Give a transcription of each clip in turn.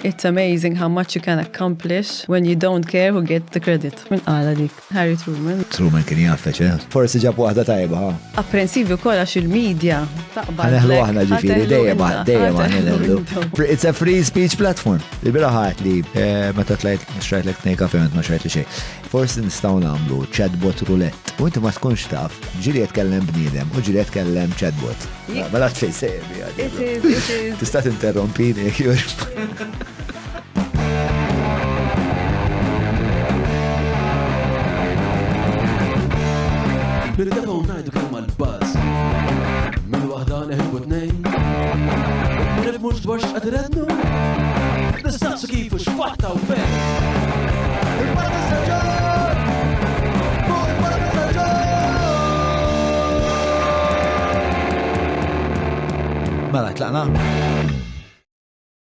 It's amazing how much you can accomplish when you don't care who gets the credit. Min qala dik, Harry Truman. Truman kien jaffeċ, forsi ġab waħda tajba, ha? Apprensivju kolla il-medja. Ħaneħlu aħna ġifiri, dejjem ħaneħlu. It's a free speech platform. Libera ħat li meta tlajt xrajt l-ek nejka fejn ma xrajt li xej. Forsi nistaw namlu chatbot roulette. U inti ma tkunx taf, ġiri jitkellem bniedem u ġiri jitkellem chatbot. Mela tfej sejbi. It is. Tista' tinterrompini. Nirridafaw najdu kelma l-baz Min wahda neħibu t-nejn Nifmux dwar x'qadrednu Nistaqsu kifu x'faħta u fejn Il-Bala Messaġġar! Il-Bala Messaġġar! Mela, tlaqna?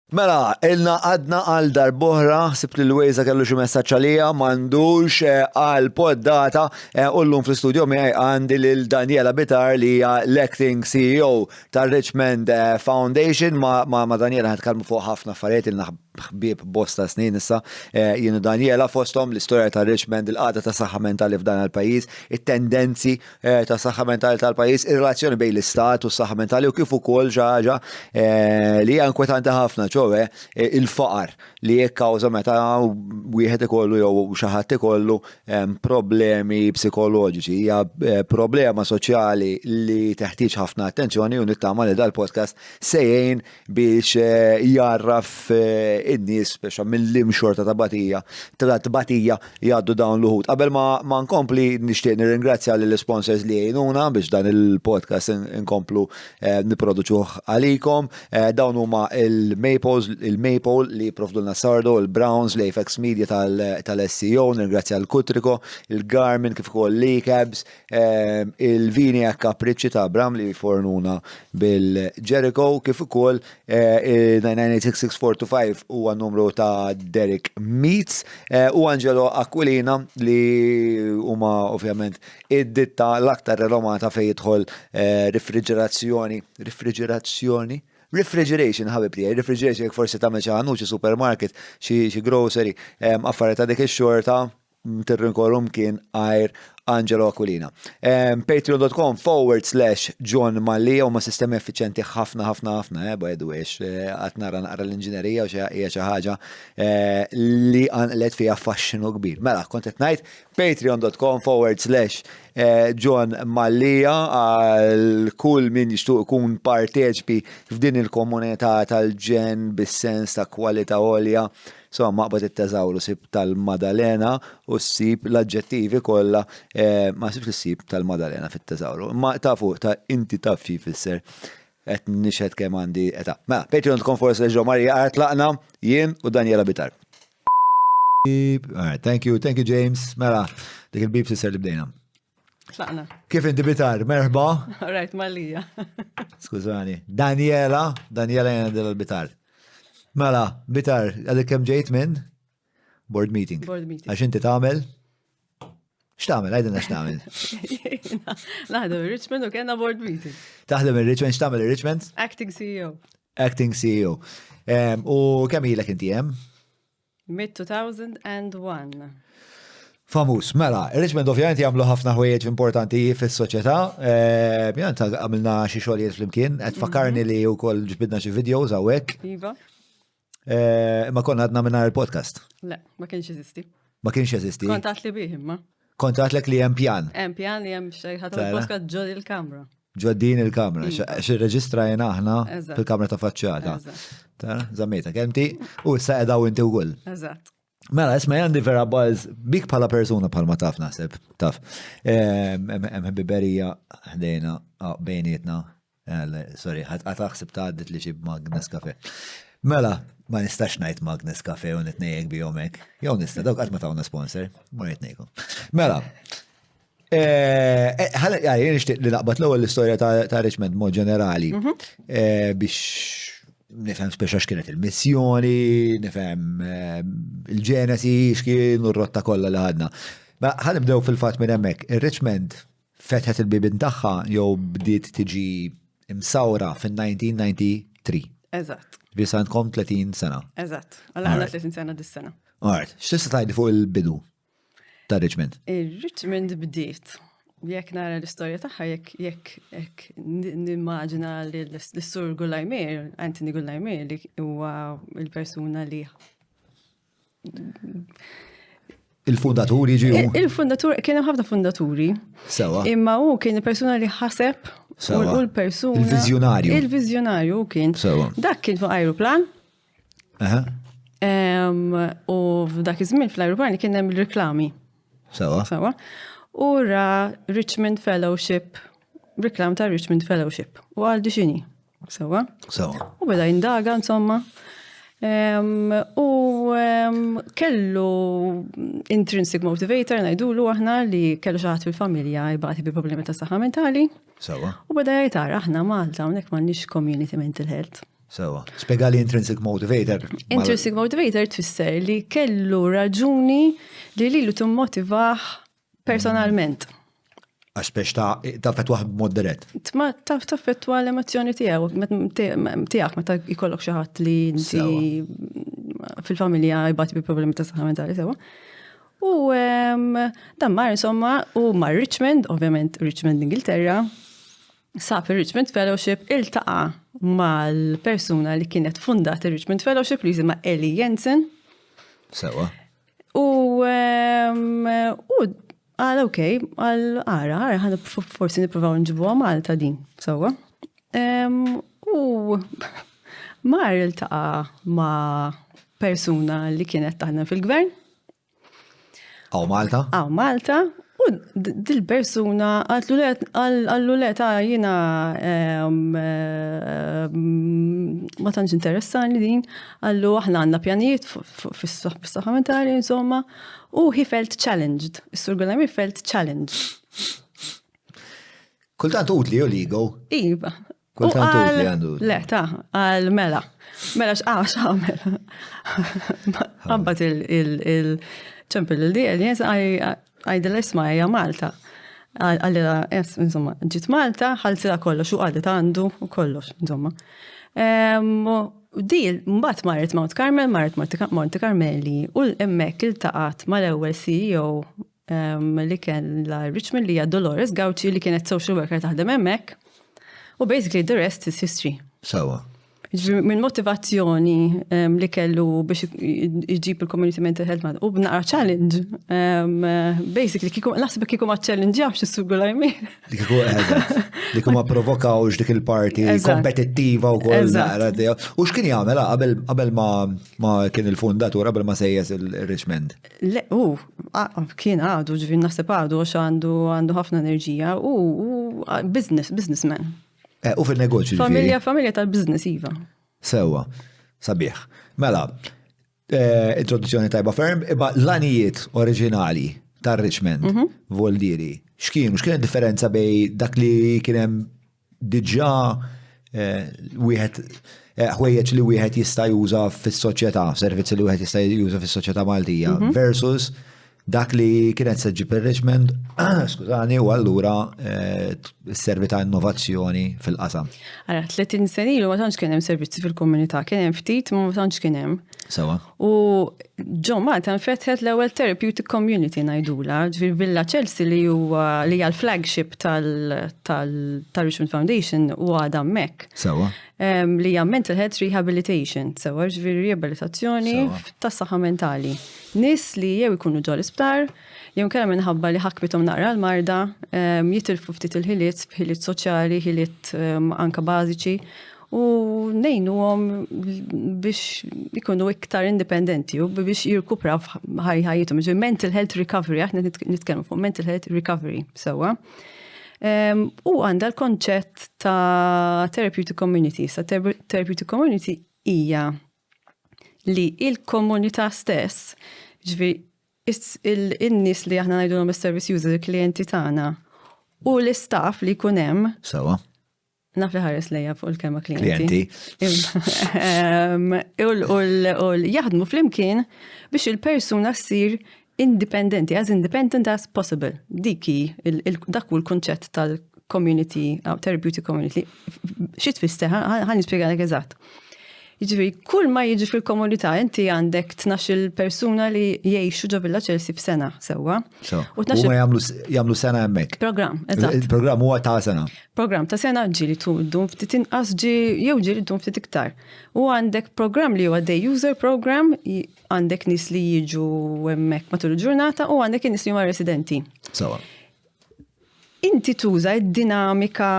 Mela, ilna għadna għal darbohra, sib li l-Wejza kellu xi messaġġ għalija, m'għandux għal poddata ullum fl-istudio miegħi għandi lil Daniela Bitar li hija l-acting CEO tar-Richmond Foundation. Ma Daniela ħadkalmu fuq ħafna affarijiet il ħbieb bosta snin issa. Jienu Daniela fosthom l-istorja tar-Richmond, il-qagħda ta' saħħa mentali f'dan il-pajjiż, it-tendenzi ta' saħħa mentali tal-pajjiż, ir-relazzjoni bejn l-istat u s-saħħa mentali u kif ukoll xi ħaġa li hija inkwetanti ħafna ċowe il-faqar li jikkawża meta wieħed ikollu jew xi ħadd ikollu problemi psikoloġiċi. Hija problema soċjali li teħtieġ ħafna attenzjoni u nittama li dal-podcast sejjin biex jarraf in-nies biex mill-lim xorta ta' batija jgħaddu dawn l-uħud. Qabel ma nkompli nixtieq nirringrazzja lill-sponsors li jgħinuna biex dan il-podcast inkomplu nipproduċuh għalikom. Dawn huma il-Maple li jipprovdulna sardo, il-Browns, l-Apex Media tal-SEO, nirringrazzja l-Kutriko, il-Garmin kif ukoll l-Cabs, il-Vini Capricci ta' Bram li jfornuna bil-Jericho, kif ukoll 9986645 huwa n-numru ta' Derek Meats u Angelo Aquilina li huma ovvjament id-ditta l-aktar renomata fejn jidħol refrigeration ħabib li, refrigeration jek forsi tagħmel xi ħanuċi supermarket, xi grocery, affarijiet ta' dik ix-xorta tirrinkorum kien għajr Angelo Aquilina. Patreon.com/John Mallia huma sistemi effiċjenti ħafna by the way qatt nara l-inġinerija u hija xi ħaġa li għanqlet fiha affaxxinu kbir. Mela kont qed ngħid Patreon.com/John Mallia għal kull min jixtuq ikun parteċipi f'din il-komunità tal-ġen bis-sens ta' kwalità għolja. So, maqbad it-teżawru sib tal-Madalena u sib l-aġġettivi kollha ma sibx sib tal-Madalena fit-teżawru. Ma tafu ta' inti taf xi fisser qed nixħed kemm għandi eta. Mela, Patreon.com/John Mallia laqna jien u Daniela Bitar. Thank you James. Mela, dik il-bib sisser li bdejna. Tlaqna. Kif inti Bitar? Merħba? All right, Mallia. Skużani. Daniela jena del-Bitar. Mela, Bitar, għadek kem ġejt minn? Board meeting. Għax inti tagħmel? X'tagħmel? Għajdina x'tagħmel? Naħdem Richmond u kena board meeting. Taħdem il-Richmond, x'tagħmel il-Richmond? Acting CEO. Acting CEO. U kemm ilek inti hemm? Mid-2001. Famus, mela, il-Richmond ovvjament jagħmlu ħafna ħwejjeġ importanti fis-soċjetà. Jant għamilna xi xogħlijiet flimkien, qed fakkarni li wkoll ġbidna xi videos hawnhekk. Iva. Ma konna għadna minna il-podcast. Le, ma kienx jeżisti. Ma kienx jeżisti. Kontat li bih imma. Kontat lek li hemm pjan. Hemm pjan li hemm xejħat il-podcast ġod il-kamra. Ġoddin il-kamra, xirreġistrajna aħna fil-kamra ta' faċċata. Tara, zammejta kelmti u issa qiegħda u inti wkoll. Eżatt. Mela, isma' għandi vera buzz bik bħala persuna bħalma taf naħseb, taf. Hemm biberija ħdejna bejnietna. Sorry, ħataħseb tgħaddit li xi Magnus Cafe. Mela, ma nistax ngħid Magnus Cafe u nitnejjek bijomek. Jew nista' dawk qatt ma tawna sponsor, ma nitnejkom. Mela, jien nixtieq li naqbad l-ewwel l-istorja ta' Richmond mod ġenerali biex nifhem speċa x'kienet il-missjoni, nifhem il-ġenesi, x'kienu r-rotta kollha li ħadna. Ma ħanibdew fil-fatt minn hemmhekk. Ir-Richmond fetħet il-bibin tagħha jew bdiet tiġi imsawra fin-1993. Eżatt. Bisa għandkom 30 sena. Eżatt, għal-għanna 30 sena dis-sena. Alright, x'tista' tgħidli fuq il-bidu ta' Richmond? Richmond bdiet. Jekk nara l-istorja tagħha, jekk nimmaġina li l-sur Gullajmir, Anthony Gullajmir, li huwa il-persuna li Il-fundaturi ġiju? Il-fundatur, kien hemm ħafna fundaturi. Sewa. Imma hu kien il-persuna li ħaseb u l-persuna. Il-vizjonarju. Il-vizjonarju kien. Sewa. Dak kien fuq aeroplan. U f'dak iż-żmien fl-aeroplan kien hemm il-reklami. Sewa. Sewa. U ra Richmond Fellowship, reklam ta' Richmond Fellowship. U għaldi xini. Sewa. Sewa. U beda jindaga, insomma. U kellu intrinsic motivator, najdulu aħna li kellu xaħat fil-familja jibgħati bi problemi ta' saħħa mentali. Sewa. U beda jajtar, aħna Malta, unek m'għandniex community mental health. Sewa. Spiegali intrinsic motivator. Intrinsic motivator tfisser li kellu raġuni li lilu timmotivaħ personalment. Għax biex ta' fetwaħ b'mod dirett. Ma ta' fetwa l-emozjoni tiegħu tiegħek meta jkollok xi ħadd li inti fil-familja jbagħti bi problemi ta' saħħa mentali sewa. U dan mar insomma u mar Richmond, ovvjament Richmond Ingilterra, sab il-Richmond Fellowship iltaqa' mal-persuna li kienet fundat il-Richmond Fellowship li jisimha Ellie Jensen. Sewa. U għal okej, għal ħana forsi niprofaw nġibuha Malta din, sewa. U mar iltaqa' ma' persuna li kienet taħdem fil-gvern. Għaw Malta? Għaw Malta. U dil-persuna għallu leta jina ma tantx interessani din, għallu aħna għandna pjanijiet fis-saħħa mentali, insomma, u he felt challenged. Is-Sur Gullajmir felt challenged. Kultant utli u ligo? Iva. Kultant utli għandu. Le, għal mela. Mela x'għamela. Għabbat il-ċempel il-diel, għajdela isma hija Malta. Għallila, insomma, ġit Malta, ħalsila kollox, u għadet għandu, u kollox, insomma. Dil, mbatt marret Mount Carmel, marret Monte Carmeli, u l-emmek il-taqat mal-ewel CEO li kien la Richmond li hija Dolores Gauci li kienet social worker taħdem emmek, u basically the rest is history. Sawa. Min motivazzjoni li kellu biex iġib il-community mental health u b'naqra challenge. Basically, naħseb kiku ma challenge jafx il-Sur Gullajmir. Li kiku ma provokawx dik il-parti kompetittiva u kol naqra. U x'kien jagħmel qabel ma kien il-fundatur, qabel ma sejjes il-Richmond? Le, kien għadu, ġivin naħseb għadu għax għandu ħafna enerġija u businessman. U fil-negozju. Familja tal-biznis, Iva. Sewa, sabiħ. Mela, introduzzjoni tajba ferm, imma l-anijiet oriġinali tar-Richmond, voldiri, x'kienet differenza bej dak li kienem diġà wieħed ħwejjeġ li wieħed jista' juża fis-soċjetà, servizzi li wieħed jista' juża fis-soċjetà Maltija versus dak li kienet seġġi per Richmond, skużani, u allura s-servi ta' innovazzjoni fil-qasam. Għara, 30 senilu ma tantx kien hemm servizzi fil-komunità, kien hemm ftit ma tantx kien hemm. Sewa. U ġo Malta nfetħet l-ewwel therapeutic community ngħidula, ġifier Villa Chelsea li huwa li hija l-flagship tal-Richmond Foundation u għadha hemmhekk. Sewa. Li hija mental health rehabilitation, sewa ġifier riabilitazzjoni tas-saħħa mentali. Nis li jew ikunu ġol isptar, jew kellha minħabba li ħakbithom naqra l-marda, jitilfu ftit il-ħiliet, ħiliet soċjali, ħiliet anka bażiċi, u ngħinuhom biex ikunu iktar indipendenti u biex jirkupraw ħajjithom. Mental health recovery, aħna nitkellmu fuq mental health recovery, sewwa. U għandha l-konċett ta' therapeutic community. Sa therapeutic community hija li il-komunità stess, il-nis li aħna ngħidulhom is-service user, il-klijenti tagħna, u l-istaff li jkun hemm. Sewa. Naf li ħares lejja fuq il-kelma klijenti. U jaħdmu flimkien biex il-persuna ssir independenti, as independent as possible. Diki, dak u l-konċett tal-community, therapeutic community. Xi tfisser, ħan nispjegalek eżatt. Jiġifieri kull ma jiġi fil-komunità inti għandek 12 persuna li jgħixu ġo Villa Chelsea f'sena sewwa. U ma jagħmlu sena hemmhekk. Programm, eżatt. Il-programm huwa ta' sena. Programm ta' sena ġieli tum ftit inqas jew ġieli tum ftit iktar. U għandek programm li huwa day user program, għandek nies li jiġu hemmhekk matul il-ġurnata u għandek nies li huma residenti. Sewa. Inti tuża d-dinamika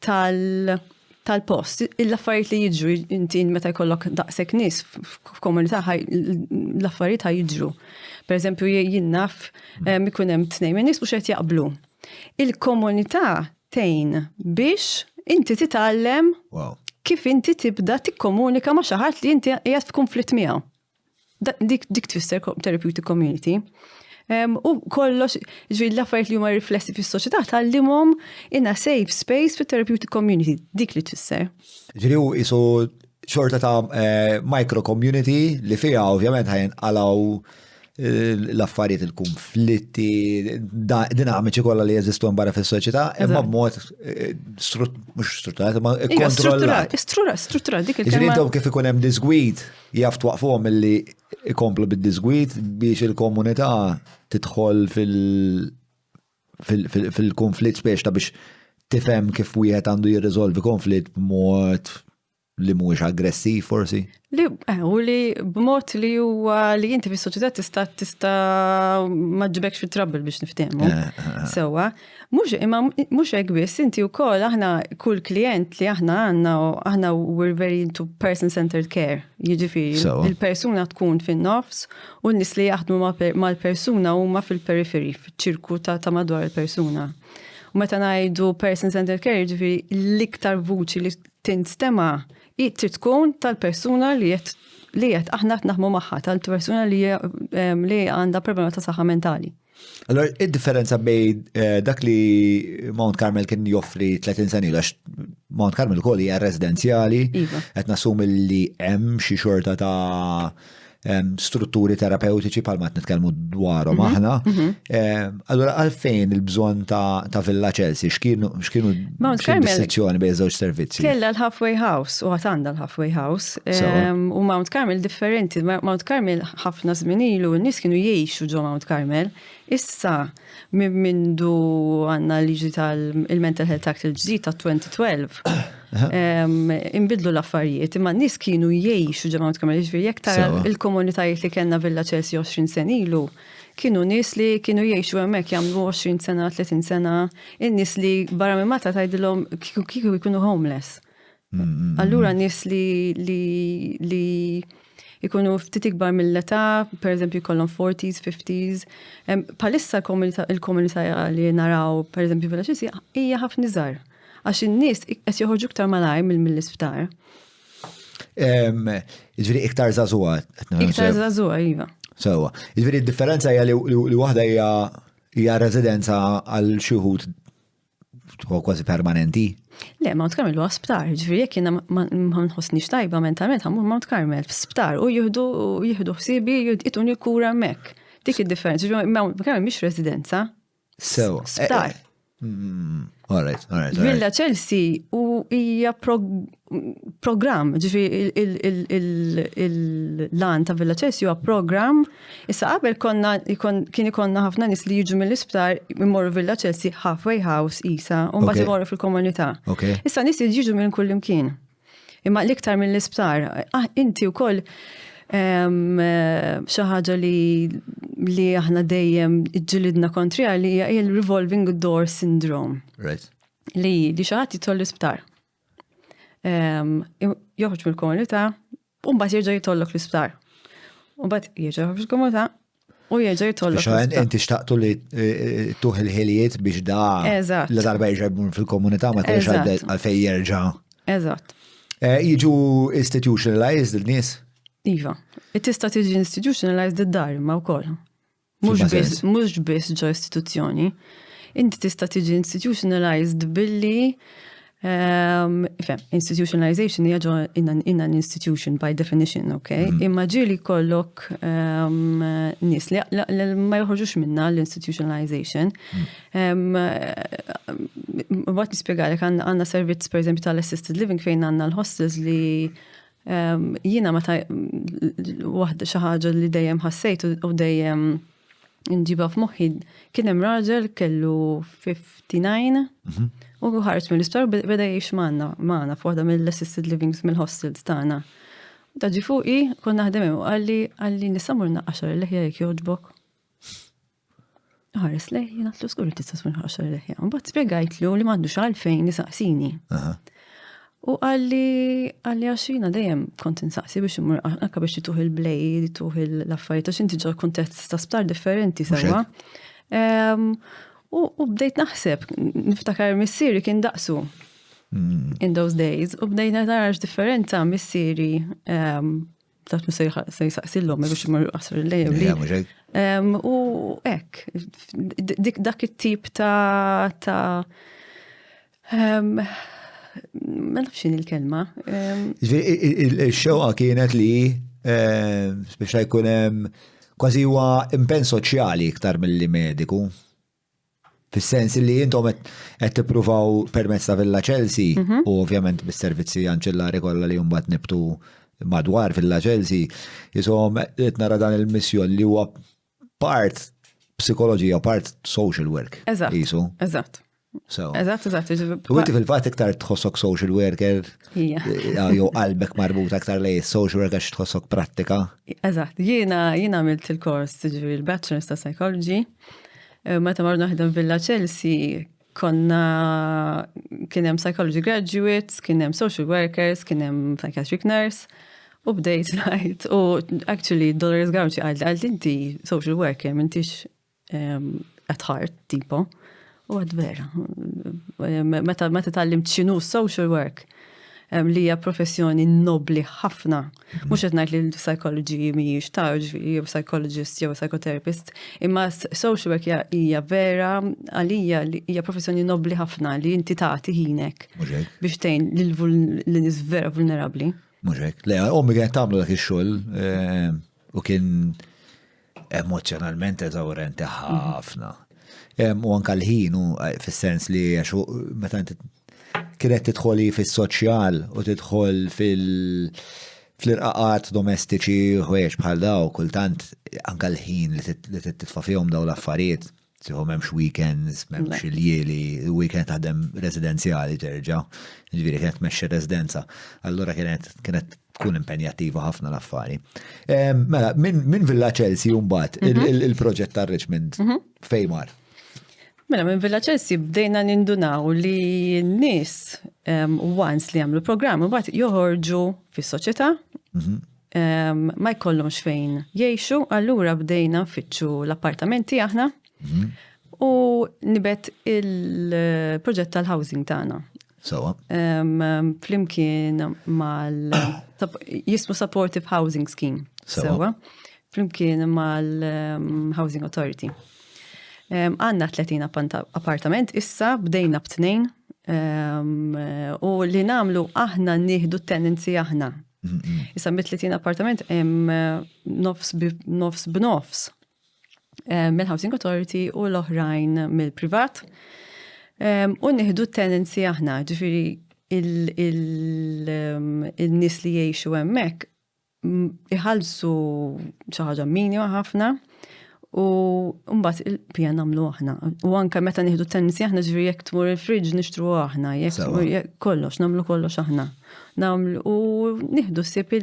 tal-post, l-affarijiet li jiġru, inti meta jkollok daqshekk nies f'komunità l-affarijiet ħajjiġru. Pereżempju jien naf ikun hemm tnejn nies mhux qed jaqblu. Il-komunità tgħin biex inti titgħallem kif inti tibda tikkomunika ma' xi ħadd li inti qiegħed f'kunflitt miegħu. Dik tfisser therapeutic community. U kollox, ġviri l-affarijiet li huma riflessi fis-soċjetà tgħallimhom in a safe space fit-therapeutic community. Dik li tfisser. Ġiri isu xorta ta' micro community li fiha ovvjament ħajnqalgħu l-affarijiet il-konflitti dinamiċi kollha li jeżistu barra fis-soċjetà imma b'mod mhux strutturat imma kontrollat. Strutturat dik il-kelma. Ġiri kif ikun hemm disgwid jaf twaqfuhom milli ikomplu bid-disgwid biex il-komunità tidħol fil-konflitt biex ta' biex tifhem kif wieħed għandu jirriżolvi konflitt b'mod li mhuwiex aggressiv forsi. U li b'mod li huwa li inti fis-soċjetà tista' ma ġibekx fit-trouble biex niftehmu. Sewwa, mhux hekk biss, inti wkoll aħna kull klijent li aħna we're very into person-centered care. Jiġifieri il-persuna tkun fin-nofs u n-nies li jaħdmu mal-persuna huma fil-periferi, fiċ-ċirku ta' madwar il-persuna. U meta ngħidu person-centered care jiġifieri l-iktar vuċi li tinstema' trid tkun tal-persuna li qed aħna qed naħdmu magħha, tal-persuna li għandha problema ta' saħħa mentali. Allora, id-differenza bejn dak li Mount Carmel kien joffri 30 sena ilu, għax Mount Carmel ukoll hija residenzjali, qed nassumi li hemm xi xorta ta' strutturi terapeutiċi palma qed nitkellmu dwarhom aħna. Allura għalfejn il-bżonn ta' Villa Chelsea x'kienu distinzjoni bejn żewġ servizzi? Kellha l-Halfway House u għad għandha l-Halfway House. U Mount Carmel differenti. Mount Carmel ħafna żmien ilu n-nies kienu jgħixu ġo Mount Carmel. Issa mindu għandna liġi tal-Mental Health Act il-ġdid ta' 2012. Inbidlu l-affarijiet, imma n-nies kienu jgħixu ġo Mount Carmel, ġifieri jekk tara il-komunitajiet li kellna Villa Chelsea 20 sen ilu, kienu nies li kienu jgħixu hemmhekk jagħmlu 20 sena, 30 sena, in-nies li barra minn mata tgħidilhom kieku jkunu homeless. Allura nies li ikunu ftit ikbar mill-età, pereżempju jkollhom 40s, 50s. Palissa il-komunità li naraw pereżempju Villa Chelsea hija ħafna iżgħar. Għax in-nies qed joħorġu iktar malajr mill-isptar. Jiġifieri iktar żagħżugħa. Iktar żagħżugħa, iva. Sewwa. Jiġifieri d-differenza hija li waħda hija residenza għal xi wħud kważi permanenti. Le, Mount Carmel huwa sptar, ġifieri jekk jiena ma nħossniex tajba mentalment ħammur Mount Carmel f'sptar u jieħdu ħsiebi jituni kura hemmhekk. Dik id-differenza, Mount Carmel mhix residenza. Sewwa. Sptar. All right. Villa Chelsea u hija program, ġifieri il-lan ta' Villa Chelsea huwa program. Issa qabel kien ikonna ħafna nies li jiġu mill-isptar imorru Villa Chelsea Halfway House isa u mbagħad imorru fil-komunità. Issa nies jiġu minn kull imkien. Imma l-iktar mill-isptar, inti wkoll xi ħaġa li aħna dejjem ġilidna kontrija li hija il-revolving door syndrome. Right. Li xi ħadd jidħol l-isptar. Joħroġ mill-komunità u mbagħad jerġa' jitollok l-isptar. U mbagħad jerġa' joħroġ mill-komunità u jerġa' jitollok l-isptar. Inti xtaqtu li tuħ il-ħiliet biex li darba jerġa' jmur fil-komunità ma tkunx għalfejn jerġa'. Eżatt. Jiġu institutionalized il-nies? Iva, tista' tiġi institutionalized id-dar ma wkoll. Mhux biss ġo istituzzjoni. Inti tista' tiġi institutionalized billi institutionalization hija ġo in an institution by definition, okay? Imma ġieli kollok nies li ma joħorġux minna l-institutionalization. Bad nispjegalek għandna servizz pereżempju tal-assisted living fejn għandna l-hostels li Jiena meta waħda xi ħaġa li dejjem ħassejt u dejjem nġibha f'moħħi kien hemm raġel kellu 59 u ħareġ mill-isptar u beda jgħix magħna f'waħda mill-assisted livings mill-hostels tagħna. Taġi fuqi konna naħdem hemm u qalli nisamur naqqaxar il-leħja jekk jogħġbok. Ħares leħja natlu skur tista' tmur naqqaxar il-leħja. Mbagħad spjegajtlu li m'għandux għalfejn nisaqsini. U għalli għaxina dejjem kont insaqsi biex imur anka biex tuħ il-blej, tuħ l-affarijiet, għax inti ġo kontest ta' sptar differenti sewa. U bdejt naħseb, niftakar missieri kien daqsu in those days, u bdejt narax differenza missieri taħt se jisaqsillhom biex imur qasr il-lej. U ek, dak it-tip ta' ma nafxin il-kelma. Il-xewqa kienet li biex jkun hemm kważi huwa impenn soċjali iktar milli mediku. Fis-sens li intom qed tippruvaw permezz ta' Villa Chelsea u ovvjament bis-servizzi anċellari kollha li mbagħad nibtu madwar Villa Chelsea, jisom qed nara dan il-missjon li huwa part psikoloġija, part social work. Eżatt. Eżatt. U inti fil-fatt iktar tħossok social worker, jew qalbek marbut aktar lej social worker għax tħossok prattika. Eżatt, jiena għamilt il-kors ġifieri il-Bachelor's ta' Psychology. Meta marru naħdem Villa Chelsea kien hemm psychology graduates, kien hemm social workers, kien hemm psychiatric nurse. U bdejt right. U actually Dolores Gauci għalt inti social worker m'intix at heart tipo. U għad vera, meta tallimt xinu social work, li hija professjoni nobli ħafna. Mhux qed ngħid li l-psychology mhijiex jew psychologist jew psychotherapist, imma social work hija vera għalija li hija professjoni nobli ħafna li inti tagħti ħinek biex tgħin lil-nies vera vulnerabbli. Mhux hekk. Le, ommi kienet tagħmlu dak ix-xogħol u kien emozjonalment eżawrenti ħafna. U anka l-ħin fis-sens li meta kienet tidħoli fis-soċjal u tidħol fil-irqaqat domestiċi ħwejx bħal daw kultant anka l-ħin li titfa' fihom daw l-affarijiet. Tieħu m'hemmx weekends, m'hemmx il-jieli, weekend taħdem residenzjali terġa', jiġifieri kienet tmexxi residenza. Allura kienet tkun impenjattiva ħafna l-affari. Mela, minn Villa Chelsea mbagħad il-proġett ta' Richmond fejn mar? Mela, minn Villa Chelsea bdejna nindunaw li n-nies once li għamlu programm mbagħad joħorġu fis-soċjetà ma jkollhomx fejn jgħixu, allura bdejna nfittxu l-appartamenti aħna u nibet il-proġett tal-housing tagħna. Flimkien jismu Supportive Housing Scheme. Flimkien mal-Housing Authority. Għanna 30 appartament issa bdejna b'2 u li namlu aħna nieħdu tenancy aħna. Issa mit-30 appartament nofs b'nofs mill-Housing Authority u l-oħrajn mill-privat. U nieħdu tenancy aħna, ġifieri il-nies li jgħixu hemmhekk iħallsu xi ħaġa minima ħafna. U mbagħad il-pjan nagħmlu aħna. U anke meta nieħdu tenancy aħna ġifieri jekk tmur il-fridge nixtru aħna, jekk kollox nagħmlu kollox aħna. Nagħmlu u nieħdu ssieb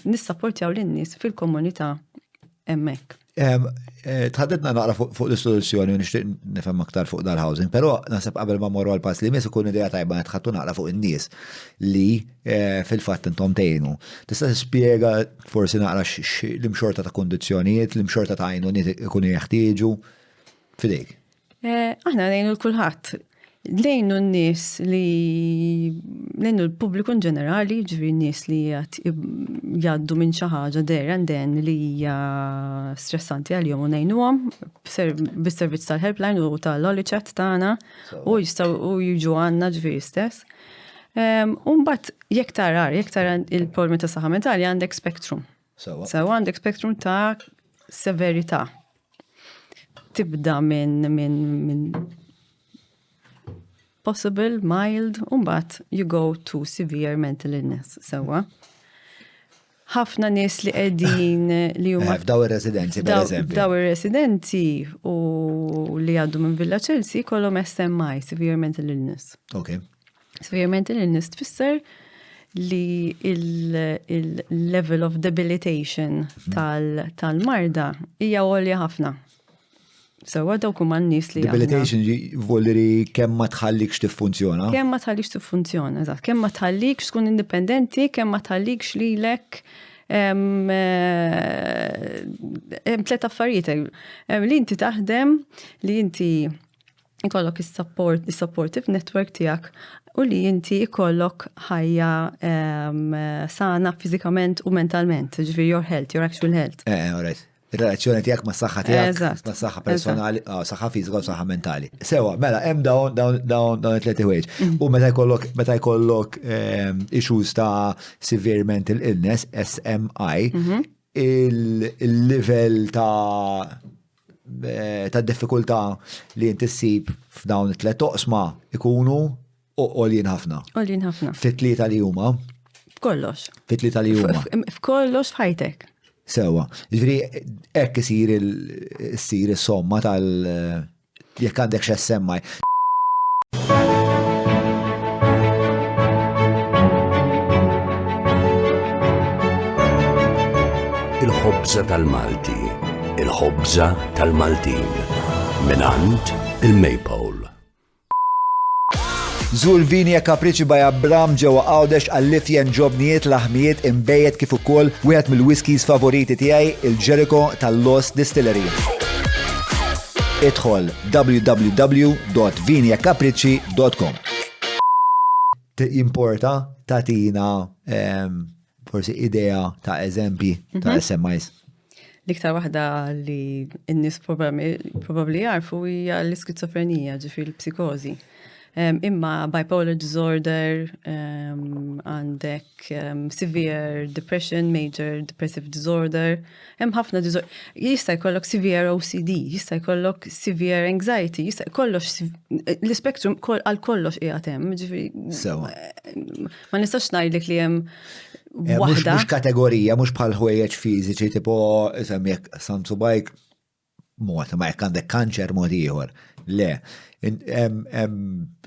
nissapportjaw lin-nies fil-komunità hemmhekk. Tħaddidna naqra fuq l-istituzzjoni u nixtieq nifhem aktar fuq dal-housing, però naħseb qabel ma morru għall-pass li mies ikun idea tajba tħaddu naqra fuq in-nies li fil-fatt intom tgħinu. Tista' tispjega forsi naqra l-imxorta ta' kondizzjonijiet, l-imxorta ta' għajnuniet ikunu jeħtieġu fidejk. Aħna ngħinu l-kulħadd. Lejnu n-nies li lejnu l-pubbliku ġenerali, ġifieri n-nies li jgħaddu minn xi ħaġa there and then li hija stressanti għalihom u ngħinuhom bis-servizz tal-helpline u tal-lolly chat tagħna u jistgħu jiġu għandna ġifieri stess. U mbagħad jekk tara il-problemi ta' saħħa mentali għandek spektrum. Sewa għandek spektrum ta' severità. Tibda minn possible, mild, mbagħad you go to severe mental illness. Sewa. ħafna nies li qegħdin li huma F'daw ir-residenzi, per eżempju. F'daw ir-residenti u li għaddu minn Villa Chelsea kollhom SMI, Severe Mental Illness. Okay. Severe Mental Illness tfisser li il-level of debilitation tal-marda hija għolja ħafna. So, dawk huma n-nies li Debilitation volleri kemm ma tħallikx tiffunzjona. Kemm ma tħallikx tiffunzjona, eżatt. Kemm ma tħallikx tkun indipendenti, kemm ma tħallikx lilek tliet affarijiet. Li inti taħdem, li inti ikollok is-supportive network tiegħek u li inti ikollok ħajja sana fiżikament u mentalment, ġifieri your health, your actual health. All right. Il-relazzjoni tiegħek ma' s-saħħa tiegħek, ma' s-saħħa personali, saħħa fiżika u saħħa mentali. Sewa, mela, hemm dawn it-tliet ħwejġ. U meta jkollok issues ta' severe mental illness, SMI, il-level ta' diffikultà li inti ssib f'dawn it-tliet toqsma ikunu għoljin ħafna. Għoljin ħafna. Fit-tlieta li huma. F'kollox. Fit-tlieta li huma. F'kollox f'ħajtek. Sewa, ġifiri, ekk isir il-somma jekk għandek x'SMI. Il-ħobża tal-Malti, il-ħobża tal-Maltin, minant il-Maypole. Żur Vini e Capricci by Abram ġewwa Għawdex għall-lifjen ġobnijiet laħmijiet imbejjed kif ukoll wieħed mill-whiskies favoriti tiegħi il-Jericho tal-Lost Distillery. Idħol www.viniecapricci.com. Importa tatina forsi idea ta' eżempi ta' SMIs. L-iktar waħda li n-nies probabbli jarfu hija l-iskizofrenija, ġifieri l-psikożi. Imma bipolar disorder, għandek severe depression, major depressive disorder, ħafna disorder. Jista' jkollok severe OCD, jista' jkollok severe anxiety, jista' jkollok l-spektrum għal kollox qiegħed hemm. Ma nistax ngħidlek li hemm waħda. Mhux kategorija, mhux bħal ħwejjeġ fiżiċi tipo jekk samsu bajk mod, ma jekk għandek kanċer mod ieħor. Le,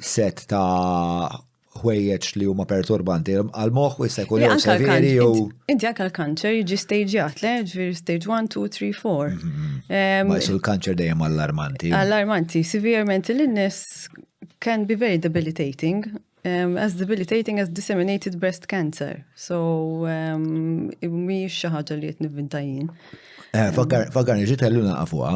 set ta' ħwejjeġ li huma perturbanti għal-moħħ u jista' jkun jew severi jew. Inti anke l-kanċer jiġi stageat, le, ġifieri stage 1, 2, 3, 4. Ma jsu l-kanċer dejjem allarmanti. Allarmanti. Severe mental illness can be very debilitating. As debilitating as disseminated breast cancer. So, mhix xi ħaġa li qed nivvintajjin. Fakkarni ġiet għalluna għafuqa,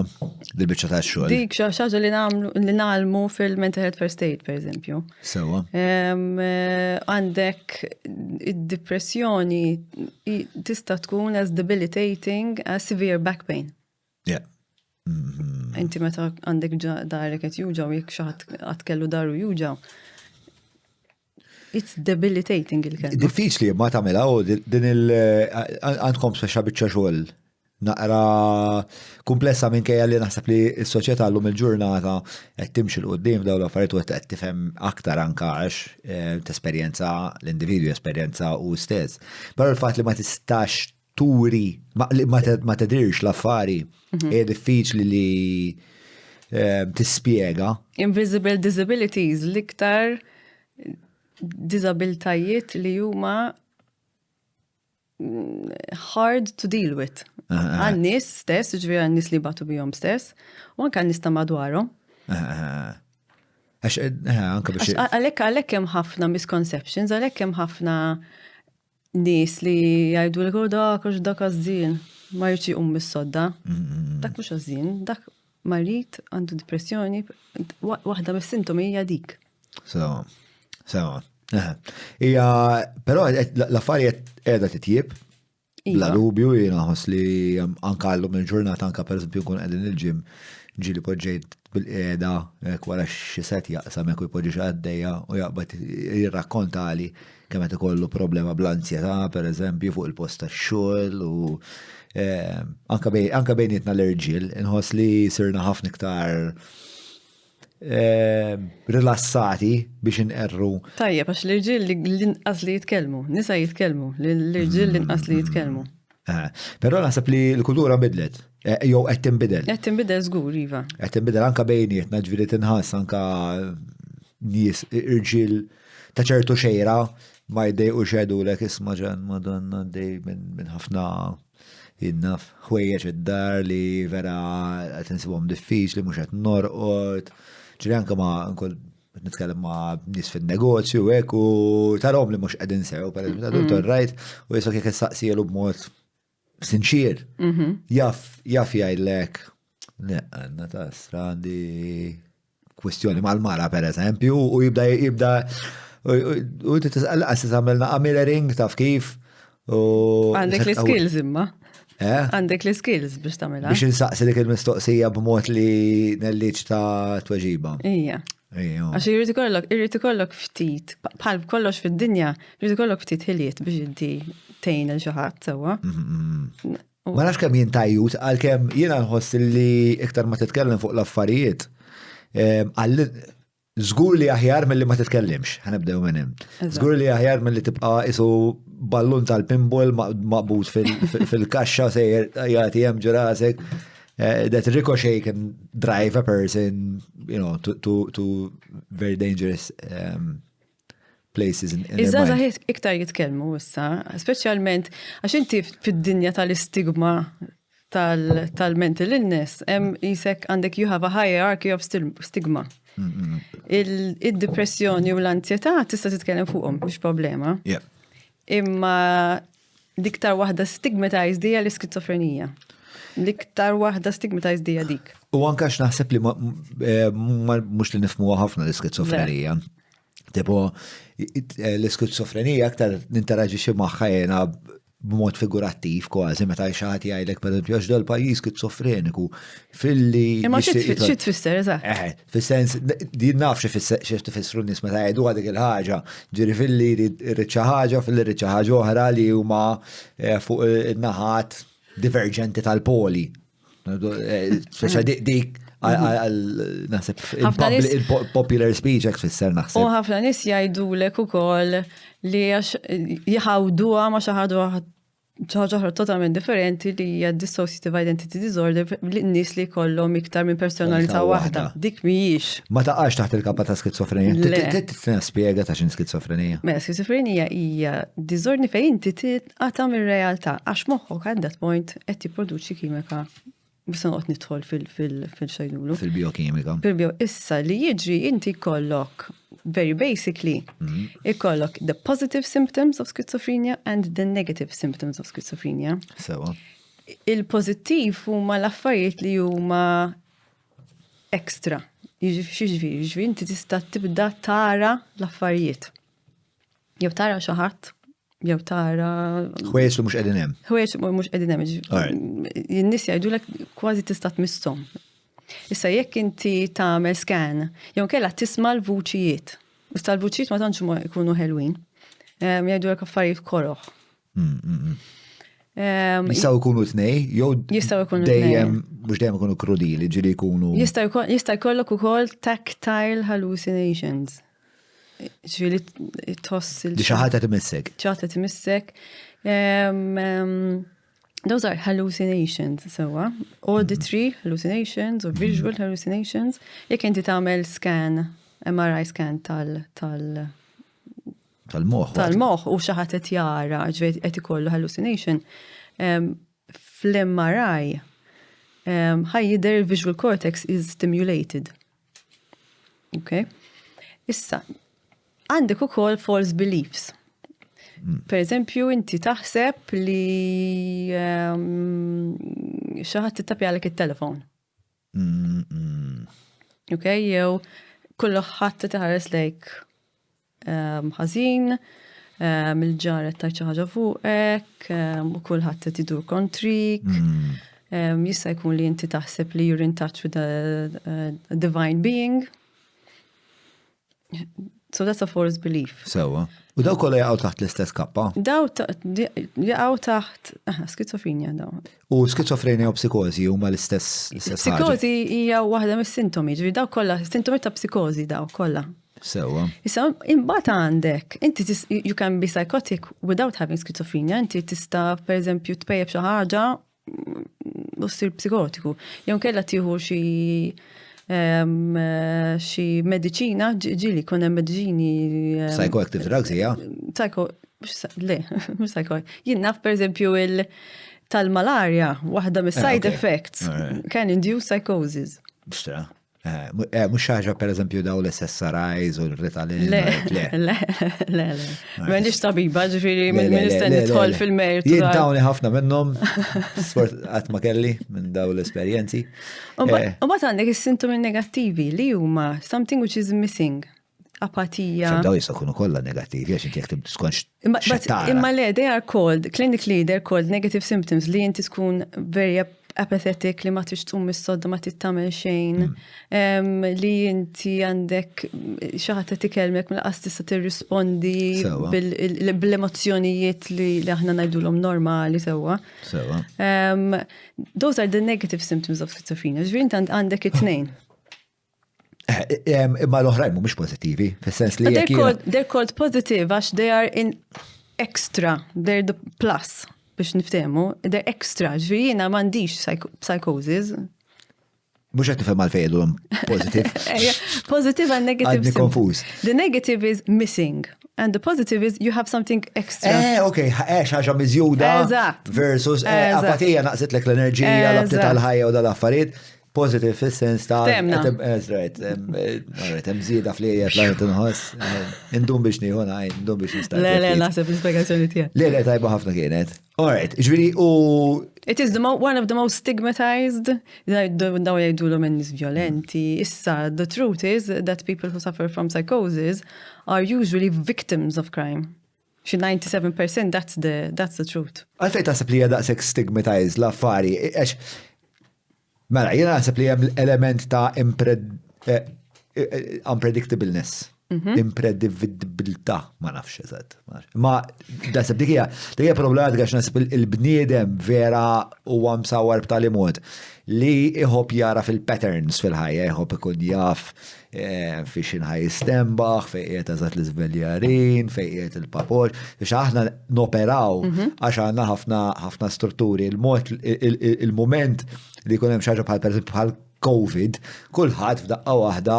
dil-bicċa ta' xogħol. Dik xaġa li nagħmlu fil-mental health first aid, per eżempju. Sewa. Għandek id-depressjoni tista' tkun as debilitating as severe back pain. Yeah. Inti meta għandek darek qed juġaw jekk xi ħadd kellu daru juġaw. It's debilitating il-kelma. Diffiċli ma tagħmilha u din għandkom speċa biċċa xogħol naqra komplessa minkejja li naħseb li s-soċjetà llum il-ġurnata qed timxi l qudiem dawn l-affarijiet u qed tifhem aktar anke għax tesperjenza l-individwu esperjenza u stess. Però l-fatt li ma tistax turi ma tidirx l-affari hija diffiċli li tispjega. Invisible disabilities l-iktar disabiltajiet li huma hard to deal with. Għan-nies stess, ġviri għan-nies li batu bijom stess, u għanka għan-nies ta' madwarom. Għalek kem ħafna misconceptions, għalek kem ħafna nies li jgħidu l-għu dak għazzin, ma jirċi mis-sodda. Dak mux għazzin, dak marit għandu depressjoni, waħda mis-sintomi hija dik. So. Pero l-affarijiet qiegħda titjib. Bla dubju jiena ħoss li anka llum il-ġurnata anka pereżempju nkun qegħdin il-ġim ġieli poġġejt bil-qiegħda wara xi set jaqsam hekk jpoġġi xi għaddejja u jaqbad jirrakkontali kemm qed ikollu problema bl-ansjetà pereżempju fuq il-post tax-xogħol u anka bejnietna l-irġiel inħoss li sirna ħafna iktar rilassati biex inqerru. Tajjeb, għax l-irġiel l-inqas li jitkellmu, nisa jitkellmu, l-irġiel l-inqas li jitkellmu. Però naħseb li l-kultura bidlet, jew qed tinbidel. Qed tinbidel żgur, iva. Qed tinbidel anke bejnietna, ġifieri tinħass anke nies irġiel ta' ċertu xejra ma jdejqu xedulek isma' ġan Madonna dej minn ħafna innaf ħwejjeġ id-dar li vera qed insibhom diffiċli mhux qed norqod. Ġifieri anke ma nkun nitkellem ma' nies fin-negozju hekk u tarhom li mhux qegħdin sew, pereżempju ta' rajt u jisok jekk issaqsielu b'mod sinċir. Jaf jgħidlek għandna ta' strandi kwestjoni mal-mara pereżempju u jibda u tisqal qas tagħmelna mirroring taf kif. Għandek l-skills imma. Għandek l-skills biex tagħmilha. Biex insaqsi dik il-mistoqsija b'mod li nelliġ ta' tweġiba. Ija. Għax irrid ikollok ftit, bħal kollox fid-dinja, irrid ikollok ftit ħiliet biex inti tgħin il xi ħadd sewwa. Ma nafx kemm jien tajjut għalkemm jiena nħoss li iktar ma titkellem fuq l-affarijiet żgur li aħjar milli ma titkellimx, ħanibdew minn hemm. Żgur li aħjar milli tibqa' isu ballun tal-pinball maqbud fil-kaxxa sejjer jagħti hemm ġurasek. That ricochet can drive a person, to very dangerous places in their Iżda mind. iktar jitkellmu issa, speċjalment għax inti fid-dinja tal-istigma tal-mental illness, hemm isek għandek you have a hierarchy of stigma. Il-depressjoni u l-ansjetà tista' titkellem fuqhom mhux problema. Imma diktar waħda stigmatized hija l-iskizofrenija. L-iktar waħda stigmatized hija dik. U anke għax naħseb li mhux li nifhmuha ħafna l-iskizofrenija. Tipo, l-iskizofrenija aktar ninteraġixxi magħha jiena b'mod figurattiv kważi meta xaħat jgħidlek pereżempju għax dal-pajjiż skizofreniku filli. Imma xi tfisser eżatt? Fis-sens din naf xi tifissru nies meta jgħidu dik il-ħaġa, ġieri filli jrid xi ħaġa filli jrid xi ħaġa oħra li huma fuq in-naħat divergenti tal-poli. Speċa dik naħseb il-popular speech għek fisser naħseb. U ħafna nis jgħidulek ukoll li jħawduha ma xi ħaġa totalment differenti li hija dissociative identity disorder n-nies li jkollhom iktar minn personalità waħda. Dik mhijiex. Ma taqax taħt il-kappa ta' skizofrenija. Tispjega ta' x'in skizofrenija. Mela skizofrenija hija diżordni fejn inti titqata' mir-realtà għax moħħok at that point qed jipproduċi kimika. Bista noqgħod nidħol fil-xajdulu. Fil-biokimika. Issa li jiġri inti kollok, very basically, ikollok the positive symptoms of schizophrenia and the negative symptoms of schizophrenia. Sewa. Il-pozittiv huma l-affarijiet li huma ekstra. Jiġifieri inti tista' tibda tara l-affarijiet. Jew tara xi ħadd, jew tara. Ħwejjeġ li mhux qegħdin hemm. Ħwejjeġ mhux qegħdin hemm. In-nies jgħidulek kważi tista' tmisshom. Issa jekk inti tagħmel scan, jew kellha tisma' l-vuċijiet. Issa l-vuċijiet ma tantx ikunu ħelwin. Jgħidulek affarijiet koroħ. Jistgħu jkunu tnej, jew dejjem mhux dejjem ikunu krudili, ġieli jkunu. Jista' jkollok ukoll tactile hallucinations. Ġieli tħoss Di xi ħadd qed imissek. ċaħta timissek. Those are hallucinations, sewa. Auditory hallucinations or visual hallucinations. Jekk inti tagħmel scan, MRI scan tal-moħħ. Tal-moħħ u xi ħadd qed jara ġifieri qed ikollu hallucination. Fl-MRI jidher il-visual cortex is stimulated. Okay? Issa, għandek ukoll false beliefs. Per eżempju, inti taħseb li xi ħadd tittapjalek it-telefon. Okay, jew kullu ħadd tiħares lejk ħażin, mill-ġaret ta' xi ħaġa fuqek, u kulħadd idur kontrik. Jista' jkun li inti taħseb li you're in touch with a divine being. So that's a false belief. Sewa. U daw kollha jaqgħu taħt l-istess kappa. Daw jaqgħu taħt skizofrenja daw. U skizofrenja u psikozi huma l-istess ħaġa. Psikozi hija waħda mis-sintomi, ġifieri daw kollha sintomi ta' psikozi daw kollha. Sewa. Issa imbagħad għandek, inti you can be psychotic without having schizophrenia, inti tista' pereżempju tpejjeb xi ħaġa u ssir psikotiku. Jew kellha tieħu xi mediċina, ġili kun hemm mediċini. Psychoactive drugs hija? Mhux psycho. Jien naf pereżempju tal-malarja, waħda mis-side effects can induce psychosis. Bixtra. Mux ħaġa per eżempju daw l-SSRIs u l-Ritalin. Le. M'għandix tabiba, ġifieri minn istenni nidħol fil-mertu. Jien dawni ħafna minnhom, sport qatt ma kelli minn daw l-esperjenzi. U mbagħad għandek is-sintomi negattivi li huma something which is missing. Apatija. Daw jistgħu jkunu kollha negattivi għax inti jekk tkunx xettara. Imma le, they are called, clinically they're called negative symptoms li inti tkun very apathetic, li ma tix tqum mis-sodda ma tittamel xejn, li inti għandek xi ħadd qed ikellmek mill-qas tista' tirrispondi bil-emozzjonijiet li aħna ngħidulhom normali sewwa. Those are the negative symptoms of schizophrenia. Ġifieri inti għandek it-tnejn. Imma l-oħrajn mhumiex pożittivi, fis-sens li they're called positive għax they are in extra, they're the plus. Biex niftemu, they're extra, ġvijina mandiġ psychosis. Mux għet nifem għal-fejdulom positive. Positive and negative. Għadni konfuz. The negative is missing. And the positive is you have something extra. Okay, ħaġa mizjuda. Versus apatija naqsitlek l-enerġija, l-abtit għal-ħajja u dal-affarijiet. Positive fil-sens ta' mżida fl-ijiet la' jintunħos, indum biex niħuna, indum biex nistar. Le, naħseb l-spiegazzjoni tija. Le, tajba ħafna kienet. Alright, ġviri u... It is one of the most stigmatized, daw jgħidulu minnis violenti. Issa, the truth is that people who suffer from psychosis are usually victims of crime. Xi 97%, that's the truth. Għalfej taħseb li jgħadaqsek stigmatized l-affari, mela, jena għasab li jem element ta' unpredictableness, impredivibilità, ma nafx eżad. Ma dasab dikija problematika għax nasib il-bniedem vera u għam sawar b'tali mod li iħob jara fil-patterns fil-ħajja, iħob ikun jaf fi xinħaj stembaħ, fejqiet eżat l-izveljarin, fejqiet il-papoġ, biex aħna noperaw għax għanna ħafna strutturi, il-moment li kunem xaġa bħal COVID, kullħat f'daqqa waħda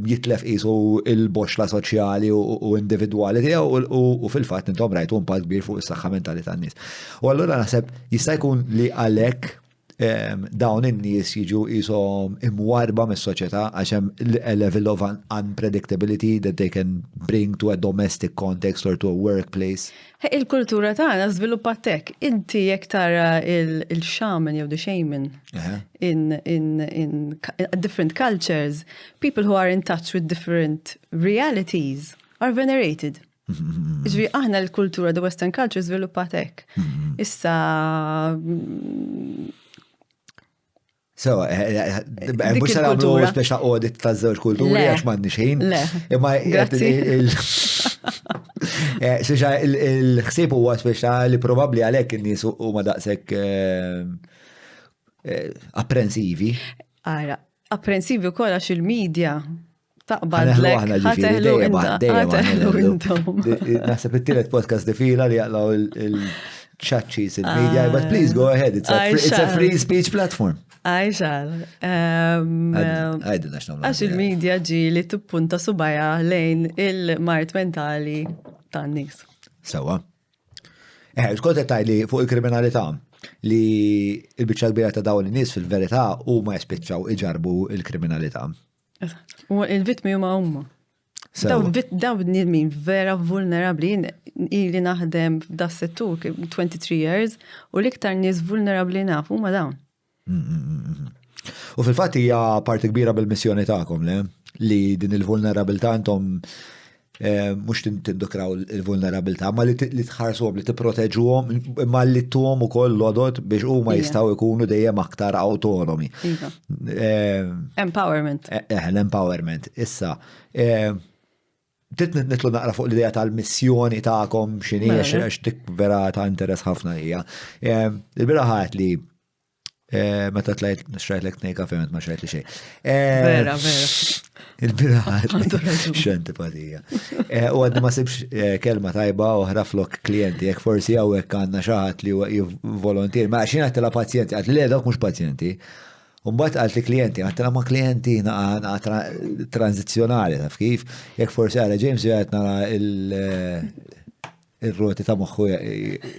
jitlef qisu il-boxla soċjali u individwali tiegħu u fil-fatt intom rajtu impatt kbir fuq is-saħħa mentali tan-nies. U allura naħseb jista' jkun li għalhekk dawn in-nies jiġu qishom imwarba mis-soċjetà għax hemm a level of unpredictability that they can bring to a domestic context or to a workplace. Il-kultura tagħna żviluppat hekk. Inti jekk tara il-shaman jew the shaman in different cultures, people who are in touch with different realities are venerated. Ġvi aħna l-kultura the Western culture żviluppat hekk. Issa So, mux għamlu speċa audit ta' żewġ kulturi għax m'għandniex ħin. Imma speċa il-ħsieb huwa speċa li probabbli għalhekk in-nies huma daqshekk apprensivi. Ara, apprensivi wkoll għax il-medja taqbadlek ħateħlu intom. Naħseb it-tielet podcast defila li jaqlaw il-ċaċċis il-medja, but please go ahead, it's a free speech platform. Għajxal. Għax il-medja ġi li tuppunta subaja lejn il-mart mentali tan-nies. Sawa. Skont taj li fuq il-kriminalità li il-biċċa kbira ta' dawn in-nies fil-verità huma jispiċċaw iġarbu il-kriminalità. Il-vittmi huma. Daw nilmin vera vulnerabli, ili naħdem f'da settur 23 years u l-iktar nies vulnerabli nafu huma dawn. U fil-fatt hija parti kbira bil-missjoni tagħkom li din il-vulnerabilità intom mhux tindokraw il-vulnerabilità, ma li tħarsuhom li tipproteġuhom, ma li tuhom ukoll lodot biex huma jistgħu jkunu dejjem aktar autonomi. Empowerment. L-empowerment. Issa nitlu naqra fuq l-idea tal-missjoni ta'kom x'inhi għax dik vera ta' interess ħafna hija. Il-bira ħadt li meta tlajt xrajt lek tnejn kafe ma xrajt li xejn. Vera. Il-bira ħadd x'antipatija. U għadni ma sibx kelma tajba oħra flok klijenti, jekk forsi hawnhekk għandna xi ħadd li jivvolontier. Ma x'in għattila pazjenti, għad li dawk mhux pazjenti. Umbat għalt li klienti, għattila ma klienti tranzizjonali, taf kif, jek forsi għala James jgħat nara il-roti ta' moħħu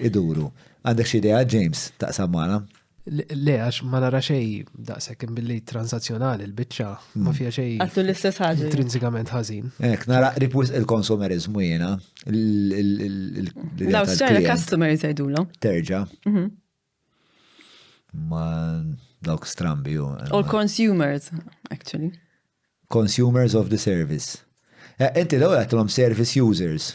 iduru. Għandek xie idea, James, ta' sammana? Le, għax ma nara xej daqsek billi transazzjonali, l-bicċa, ma fija xej. Għattu l-istess ħagġa. Intrinsikament ħażin. Ek, nara ripus il-konsumerizmu jena. L-Australia customers jgħidulhom. Terġa. Ma dawk strambi ju. Or consumers, actually. Consumers of the service. Inti l-għu għattilom service users.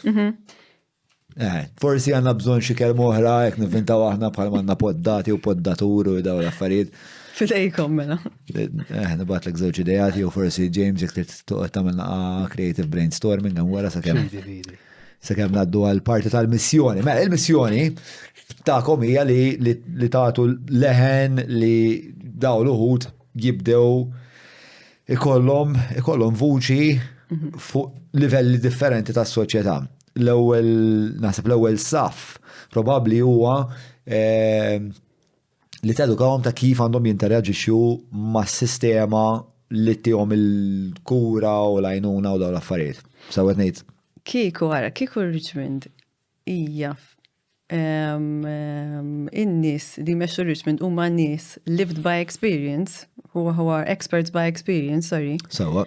Forsi għanna bżon xi kelma oħra, jek nivvintaw aħna bħal manna poddati u poddaturu u daw l-affarijiet. Fidejkom mela. Nibat l-ek żewġ idejati u forsi James jek t-tuqqa tamilna creative brainstorming għan wara sakemm naddu għal-parti tal-missjoni. Mela, il-missjoni ta'kom hija li tagħtu leħen li daw l-uħud jibdew ikollhom vuċi fuq livelli differenti tas-soċjetà. L-ewwel saf probabbli huwa li tedukawhom ta' kif għandhom jinteraġixxu mas-sistema li tihom il-kura u l-għajnuna u dawn l-affarijiet. Sawet ngħid. Kieku Richmond hija in-nies li mexxu Richmond huma nies lived by experience, huwa experts by experience, sorry. Sawa.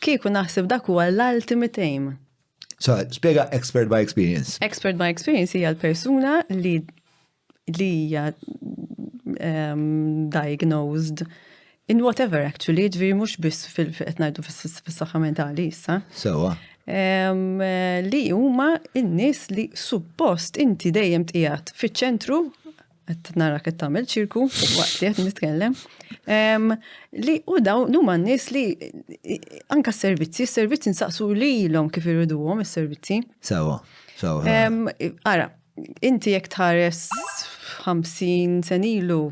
Kieku naħseb dak huwa l-ultimate aim. So, spiega expert by experience. Expert by experience hija l-persuna li hija diagnosed in whatever actually, ġviri mhux biss qed ngħidu fis-saħħa mentali issa. Sawa. Li huma in-nies li suppost inti dejjem tqiegħed fiċ-ċentru qed nara qed tagħmel ċirku waqt li qed nitkellem. Li u dawn huma n-nies li anke s-servizzi nsaqsu lilhom kif irriduhom is-servizzi. Sawa. Ara, inti jekk tħares 50 sen ilu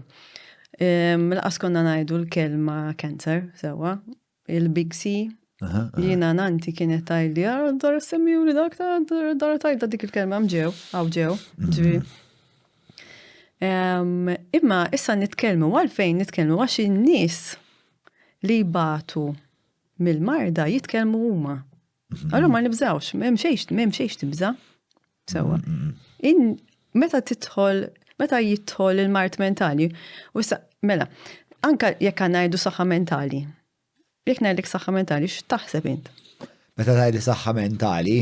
laqas konna ngħidu l-kelma cancer, sewa, il-Big C. Jiena nanti kienet tajli, dar semmiu li dak dar tajda dik il-kelma mġew, għawġew, ġvi. Imma issa nitkellmu għalfejn nitkellmu għax in-nies li batu mill-marda jitkellmu huma. Allura ma nibżawx, m'hemm xejn tibża. Sewwa. Meta jidħol il-mart mentali, u issa mela, anka jekk ngħidu saħħa mentali. Jekk ngħidlek saħħa mentali, x'taħseb int? Meta tgħidli saħħa mentali,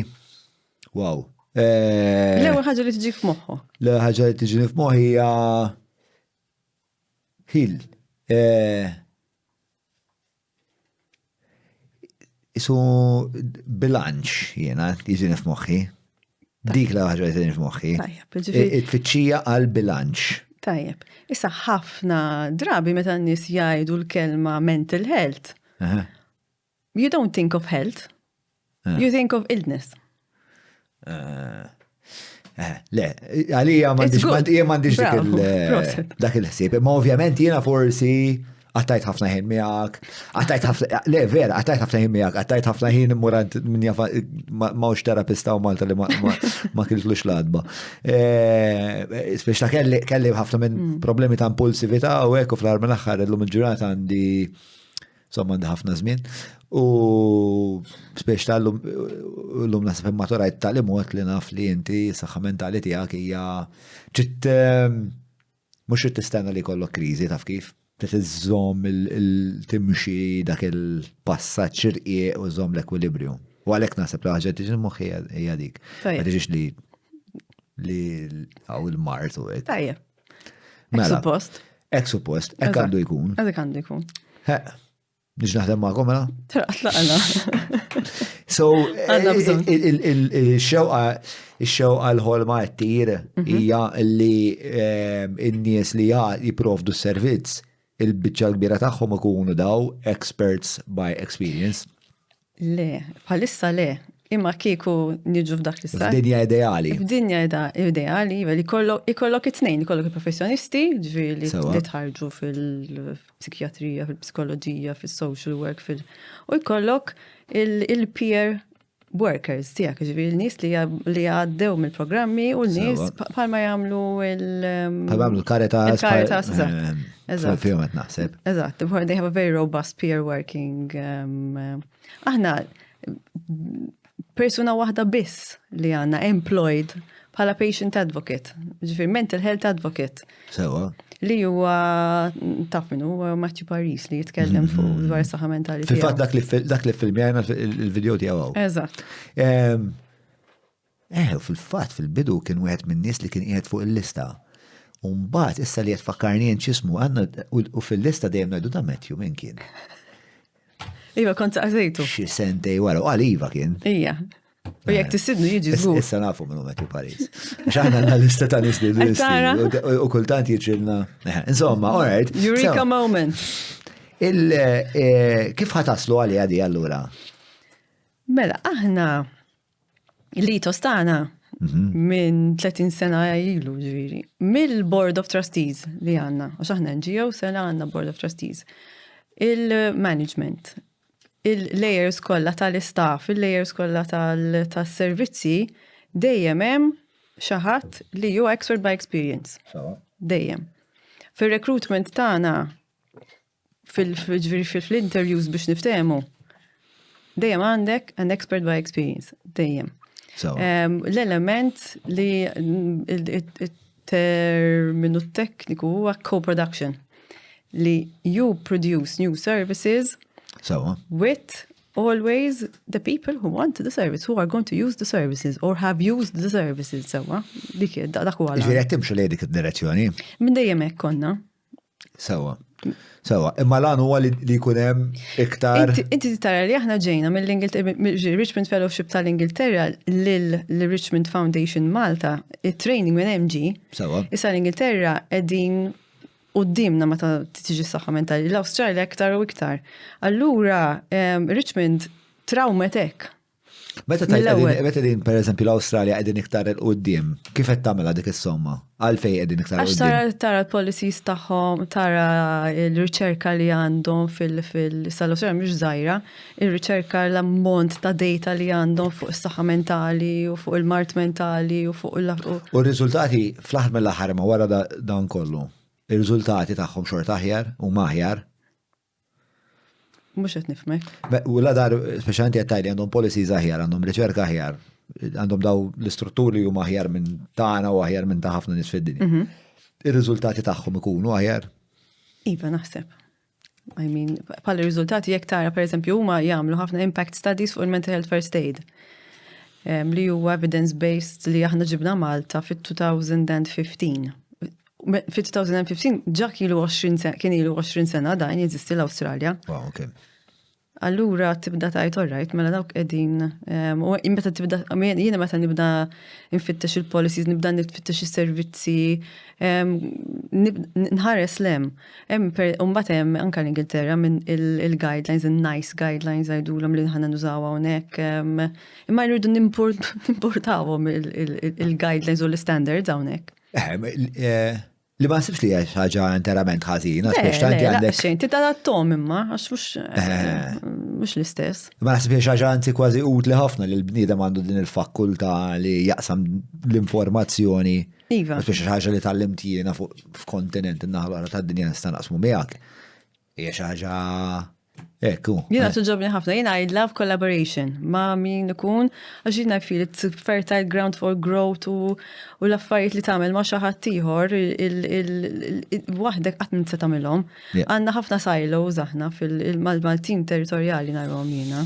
wow. L-ewwel ħaġa li tiġi f'moħħu. L-ewwel ħaġa li tiġi f'moħħi hija ħil. Isu bilanċ jiena jiġini f'moħħi. Dik l-ewwel ħaġa li tiġi f'moħħi. It-tfittxija għal bilanċ. Tajjeb. Issa ħafna drabi meta n-nies jgħidu l-kelma mental health. You don't think of health. You think of illness. Le, għalija mandiġ dak il-ħsieb. Ma ovvjament jiena forsi għattajt ħafna ħin miegħek, għattajt ħafna ħin miegħek, għattajt ħafna ħin murant minn jafa mawx terapista u Malta li ma kiltlux l-adba. Speċta kelli ħafna minn problemi ta' impulsività u hekk u fl-arma l-aħħar illum il-ġurnata għandi għandi ħafna żmien u speċta l-lum nasib maturajt tal-imot li naf li inti saħħa mentali tiegħek hija mhux trid tistenna li jkollok kriżi taf kif. Tiżżomm il-timxi dak il-passaġġ irqieq u żomm l-ekwilibrium. U għalhekk naħseb li ħaġa tiġi moħħi hija dik. Ma tiġix li għaw il-mart u hekk. Tajjeb. Hekk suppost, hekk għandu jkun. Hekk għandu jkun. Nix naħdem ma'kom mela? Tlaqna. So, il-xewqa l-ħolma għattir hija li n-nies li jiprovdu s-servizz il-bicċa l-kbira tagħhom ikunu daw experts by experience. Le, bħalissa le. Imma kieku niġu f'dak l-istat. F'dinja ideali. F'dinja ideali, li ikollok it-tnejn, ikollok il-professjonisti, ġviri Sewa. li tħarġu fil-psikjatrija, fil-psikoloġija, fil-social work, u jkollok il-peer workers tijak, ġviri l-nis li għaddew mill-programmi u l-nis Sewa. palma jamlu Għamlu l-Caritas. Il-Caritas, eżatt. Fil-filmet naħseb. Eżatt, they have a very robust peer working. Aħna, persuna waħda biss li għanna employed bħala patient advocate, ġifir mental health advocate, Sewa. li huwa taf minn huwa Matthew Paris li jitkellem fuq dwar is-saħħa mentali. Fil-fatt dak li filmjajna il-video tiegħu. Eżatt. Fil-fatt fil-bidu kien wieħed minn nies li kien qiegħed fuq il-lista. U mbagħad issa li qed fakkarni ċismu għandna u fil-lista dejjem ngħidu da Matthew minn kien. Iva kont saqsejtu. Xi sentej wara, u għaliva kien. Ija. U jekk tissidnu jiġi żgur. Issa nafu minnu Matthew Paris. X'aħna għandna lista ta' nies li Tara. u kultant jiġilna. Insomma, all right. Eureka moment. Kif ħataslu għali għadi allura? Mela, aħna li tostana minn 30 sena ilu ġviri, mill-Board of Trustees li għanna, għax aħna NGO sena għanna Board of Trustees, il-management, il-layers kollha tal-istaff, il-layers kollha tal-servizzi, dejjem hemm xi ħadd li hu expert by experience. Dejjem. Fil-recruitment tagħna fil-interviews biex niftehmu, dejjem għandek an expert by experience, dejjem. L-element li il-terminu tekniku huwa co-production, li you produce new services with always the people who want the service, who are going to use the services or have used the services. Dik dak huwa. Ġifieri qed timxu lejn dik id-direzzjoni. Minn dejjem hekk konna. Sewa. Imma lan huwa li jkun hemm iktar. Inti tara li aħna ġejna mill-Richmond Fellowship tal-Ingilterra lill-Richmond Foundation Malta, it-training minn MG. Sewa. Issa l-Ingilterra qegħdin qudiemna meta tiġi s-saħħa mentali, l-Awstralja iktar u iktar. Allura Richmond traumet hekk. Meta din per eżempju l-Awstralja qegħdin iktar il-qudiem, kif qed tagħmilha dik is-somma? Għalfejn qegħdin iktar il-qudiem? Għax tara l-policies tagħhom, tara l-riċerka li għandhom fil-Awstralja mhux żgħira, ir-riċerka l-ammont ta' data li għandhom fuq is-saħħa mentali u fuq il-mart mentali u fuq U r-riżultati fl-aħħar mill-aħħar ma wara dan kollu. Ir-riżultati tagħhom xorta aħjar u maħjar. Mhux qed nifhmek. U l-għadar, speċjalment qed tgħidli għandhom policies aħjar, għandhom riċerka aħjar, għandhom daw l-istrutturi huma aħjar minn tagħna u aħjar minn ta' ħafna nies fid-dinja. Ir-riżultati tagħhom ikunu aħjar? Iva naħseb. I mean, bħal ir-riżultati jekk tara pereżempju huma jagħmlu ħafna impact studies fuq il-mental health first aid. Li huwa evidence-based li aħna ġibna Malta fit-2015. Fit-2015 ġa kien ilu 20 sena dan jeżisti l-Awstralja. Wow, okay. Allura tibda tajt alright, mela dawk qegħdin jiena meta nibda nfittex il-policies, nibda nfittex is-servizzi, nħares lem. Mbagħad hemm anke l-Ingilterra minn il-guidelines, il-nice guidelines għajdulhom li ħana nużaw hawnhekk. Imma jridu nimportawhom il-guidelines u l-standards hawnhekk. Li ma nsibx li ħaġa interament ħażina, speċjalment għandek. Xejn, titadattom imma, għax mhux l-istess. Ma naħseb hija ħaġa anzi kważi utli ħafna li l-bniedem għandu din il-fakkultà li jaqsam l-informazzjoni. Iva. Speċi ħaġa li tallimt jiena f'kontinent in-naħa tad-dinja nista' naqsmu miegħek. Hija xi ħaġa ekku. Jiena tuġobni ħafna, jiena I love collaboration ma' min ikun, għax jiena feel it's fertile ground for growth u l-affarijiet li tagħmel ma' xi ħadd ieħor waħdek qatt min se tagħmilhom. Għandna ħafna silos aħna mal-tim territorjali narhom jiena.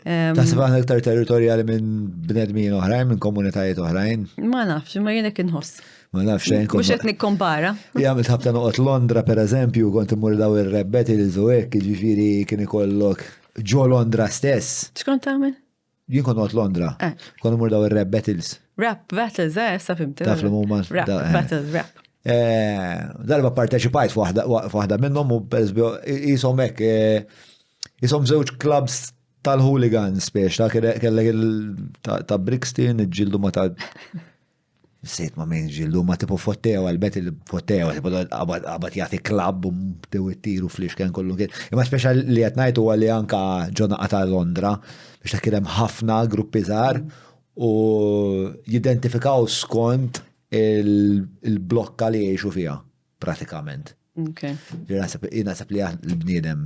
Taħseb aħna iktar territorjali minn bnedmin oħrajn, minn komunitajiet oħrajn? Ma nafx, ma jien hekk inħoss. Ma nafx xejn. Mhux qed nikkompara. Jagħmel ħabta noqgħod Londra pereżempju, kont immur daw ir-rebbeti li żwek, jiġifieri kien ikollok ġo Londra stess. X'kont tagħmel? Jien kont noqgħod Londra. Kont immur daw ir-rebbetils. Rap battles, sa fimti. Taf li huma. Rap battles, rap. Darba parteċipajt f'waħda minnhom u pereżempju qishom hekk, qishom żewġ clubs tal-hooligans biex kellek ta' Brixton iġġildu ma ta' sejt ma minn ġildu ma tipu fottew għal-bet il-fottew għabat jgħati klab u bdew it-tiru flix kien kollu kien. Imma speċa li għatnajtu għalli anka ġonaqa ta' Londra biex ta' kienem ħafna gruppi żgħar u jidentifikaw skont il-blokka li jgħixu fija pratikament. Jinasab li l-bniedem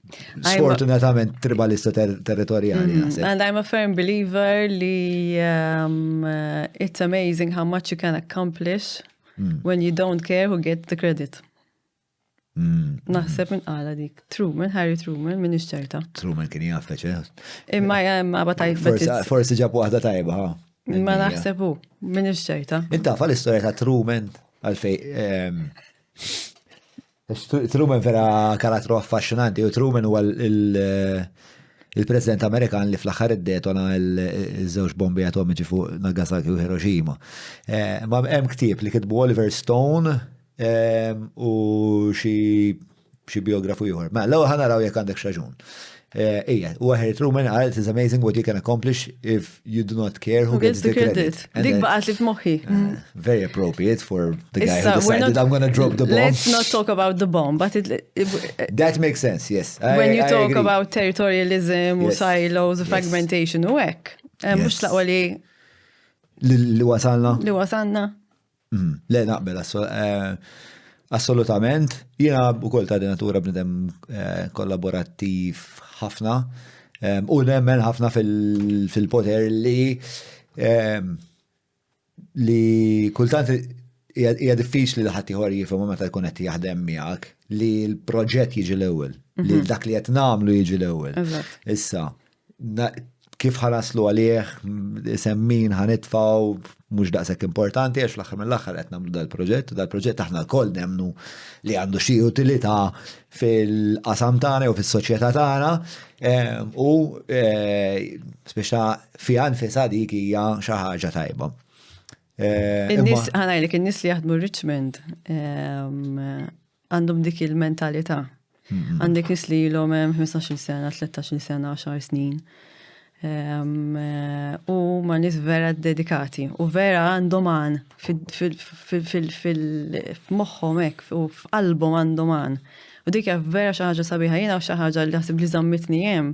sfortunatament tribalista territoriali. And I'm a firm believer li it's amazing how much you can accomplish when you don't care who gets the credit. Naħseb minn qala dik. Harry Truman, minn ixċerta. Truman kien jaffeċ, Imma għaba tajb. Forsi ġab waħda tajba, ha. Ma naħsebu, minn ixċerta. Inta fa l-istoria ta' Truman għalfej. Truman vera karattru affaxxinanti u Truman huwa il-President Amerikan li fl-aħħar iddetona il-żewġ bombi atomiċi fuq Nagasaki u Hiroshima. Ma hemm ktieb li kitbu Oliver Stone u xi biografu ieħor. Ma l-ewwel ħanaraw jekk għandek xaġun. Ija, u Harry Truman għal, it is amazing what you can accomplish if you do not care who gets the credit. Dik baqat li f'moħħi. Very appropriate for the guy who decided I'm going to drop the bomb. Let's not talk about the bomb, but that makes sense, yes. When you talk about territorialism u silos u fragmentation u hekk, mhux laqwa li wasalna. Li wasalna. Le naqbel assolutament. Jiena wkoll ta' natura bnedem kollaborattiv ħafna u nemmen ħafna fil-poter li kultant hija diffiċli li ħadd ieħor jifhem meta jkun qed jaħdem miegħek li l-proġett jiġi l-ewwel, li dak li qed nagħmlu jiġi l-ewwel. Issa kif ħanaslu għalih, semmin ħanitfaw mhux daqshekk importanti għax fl-aħħar mill-aħħar qed nagħmlu dal-proġett u dal-proġett aħna lkoll nemnu li għandu xi utilità fil-qasam tagħna u fis-soċjetà tagħna u speċa fi anfisha dik hija xi ħaġa tajba. In-nies ħanajlek in-nies li jaħdmu Richmond għandhom dik il-mentalità. Għandek nies li ilhom 15-il sena, 13-il sena, 10 snin. U ma nis vera dedikati u vera għandhom għan fil-moħħom hekk u f'qalbhom għandhom għan. U dik vera xi ħaġa sabiħa jiena u xi ħaġa li ħasib li żammitni hemm.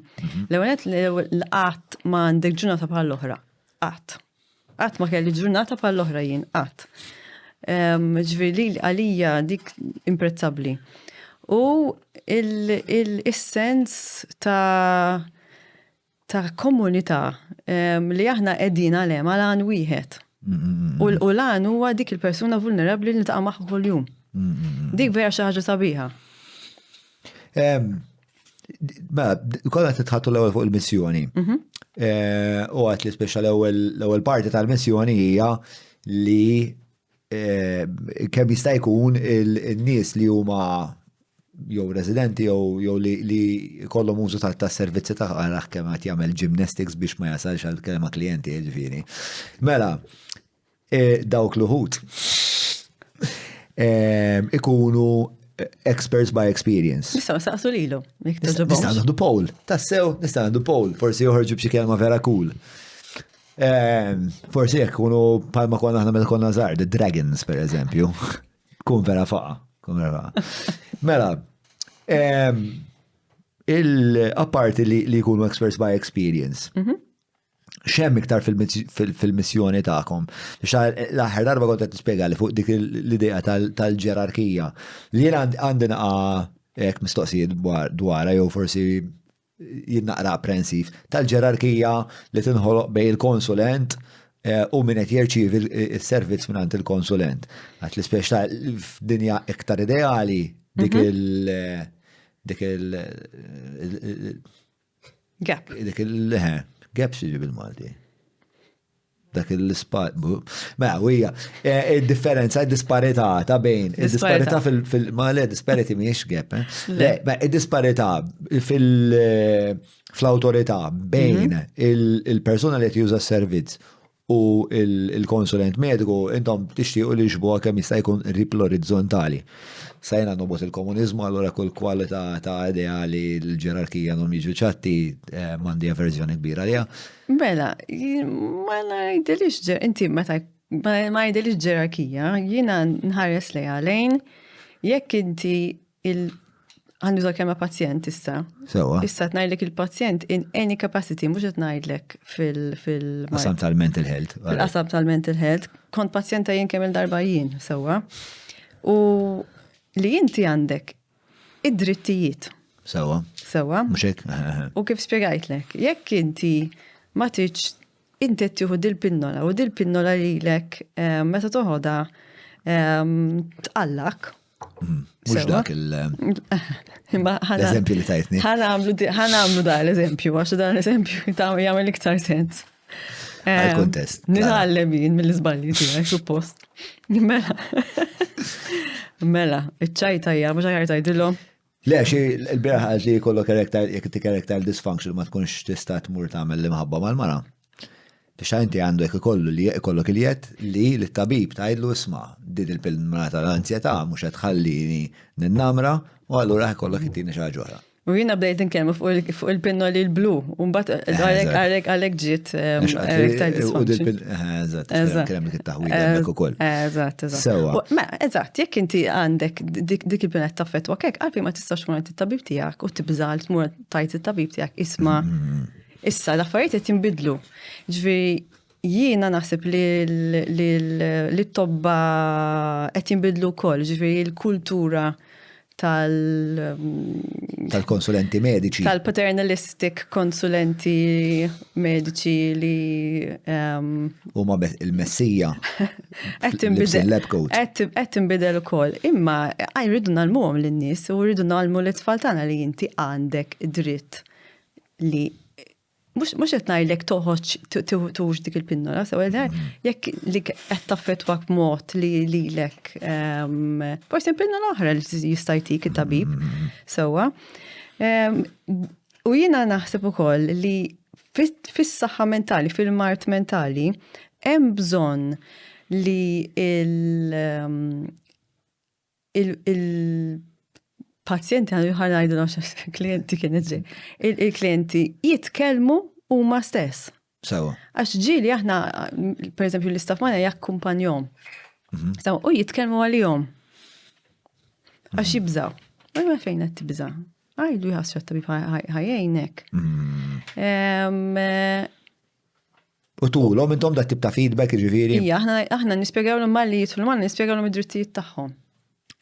L-ewwel l-qatt ma għandek ġurnata bħal l-oħra. Qatt ma kelli ġurnata bħal l-oħra jien qatt. Ġifieri għalija dik imprezzabbli. U il-sens ta' komunità li aħna qegħdin għalhem għal għan wieħed. U l-għan huwa dik il-persuna vulnerabbli li niltaqa' magħha kuljum. Dik vera xi ħaġa sabiħa. Kollha titħattu l-ewwel fuq il-missjoni. U għat li speċa l-ewwel parti tal-missjoni hija li kemm jista' jkun il-nies li huma jew residenti jew li kollhom użu tas-servizzi ta' għaraħ kemm qed jagħmel gymnastics biex ma jasalx għal kelma klijenti ġifieri. Mela, dawk l-uħud ikunu experts by experience. Nistgħu saqsu lilu. Nistgħu nagħdu poll. Tassew, nistgħu nagħdu poll. Forsi joħorġu b'xi kelma vera cool. Forsi jekk kunu bħalma konna aħna meta konna żgħar, the dragons pereżempju. Kun vera faqa. Mela, apparti li jkunu experts by experience, xem iktar fil-missjoni ta'kom. L-aħħar darba kont qed nispjega li fuq dik l-idea tal-ġerarkija. Li jien għandi hekk mistoqsijiet dwarha jew forsi jinnaqra apprensiv tal-ġerarkija li tinħoloq bejn il-konsulent u min qed jirċievi s-servizz mingħand il-konsulent. Għax li speċta f'dinja iktar ideali dik gap. Gap xi bil-Malti. Dak il-spat. Mela, hija id-differenza, id-disparità ta' bejn. Id-disparità ma le disparity mhijiex gap. Le, id-disparità fl-awtorità bejn il-persuna li qed juża s-servizz u il-konsulent mediku intom tixtiequ li jixbuha kemm jista' jkun rib l-orizzontali. Sajna nobot il-komunizmu, allura kull kwalità ta' ideali l-ġerarkija non jiġu ċatti m'għandi verżjoni kbira liha. Mela, ma ngħidilix inti meta ma jgħidilix ġerarkija, jiena nħares li għalejn jekk inti għandu kemm pazjent issa. Sewa. Issa tnajdlek il-pazjent in any capacity, mhux qed ngħidlek fil- Qasam tal-mental health. fil-qasam tal-mental health, kont pazjenta jien kemm il-darba jien, sewwa. U li inti għandek id-drittijiet. Sewa. Sewwa. Mhux hekk? U kif spjegajtlek, jekk inti ma tridx inti tieħu dil-pinnola u dil-pinnola lilek meta toħodha tqallak. Mhux dak l-eżempju li tajtni. Ħanamlu da l-eżempju, għax da l-eżempju ta' jagħmel iktar sens. Għal-kontest. Nitgħallem jien mill-iżbalji tiegħi, suppost. Mela, iċ-ċajta hija mhux ħajjar tgħidilhom. Le, xi l-biraħ għal li jkollok character dysfunction ma tkunx tista' tmur tagħmel li mħabba mal-mara. Biex inti għandu ikollok il-jiet li l-tabib tgħidlu isma' din il-pilmra tal-ansjetà mhux qed tħallini ninnamra u allura jkollok ittini xi ħaġa oħra. U jiena bdejt nkellmu fuq il-pinnoli l-blu, u mbagħad għalhekk ġiet erectile dysfunction. Eżatt, kemm it-taħwid hemmhekk ukoll. Eżatt. Eżatt, jekk inti għandek dik il-binet taffettwa hekk, għalfejn ma tistax tmur it-tabib tiegħek u tibżal tmur tajt it-tabib tiegħek isma' issa l-affarijiet qed jinbidlu. Ġifieri jiena naħseb li t-tobba qed jinbidlu wkoll, ġifieri l-kultura tal-konsulenti medici. Tal-paternalistic konsulenti medici li huma il-messija. Qed inbidel ukoll. Imma rridu nagħlmuhom lin-nies u rridu nagħlmu l-itfal tagħna li inti għandek dritt li mhux qed ngħidlek tuħux dik il-pinnola, sewa jekk li qed taffettwak b'mod li lilek forsi pinnola oħra li jista' jtik it-tabib sewwa. U jiena naħseb ukoll li fis-saħħa mentali, fil-mart mentali, hemm bżonn li il-pazjenti għandu ħarajdu naħx klienti kienet ġej. Il-klienti jitkellmu huma stess. Sewa. Għax ġili aħna, per eżempju, l-istaff magħna jakkumpanjhom. U jitkellmu għalihom. Għax jibżaw. Ma fejn qed tibża'? Għajdu jħassru t-tabib ħajjejnek. U tulhom intom da tip ta' feedback ġifieri? Ija, aħna nispjegawlhom malli jidħlu magħna nispjegawlhom id-drittijiet tagħhom.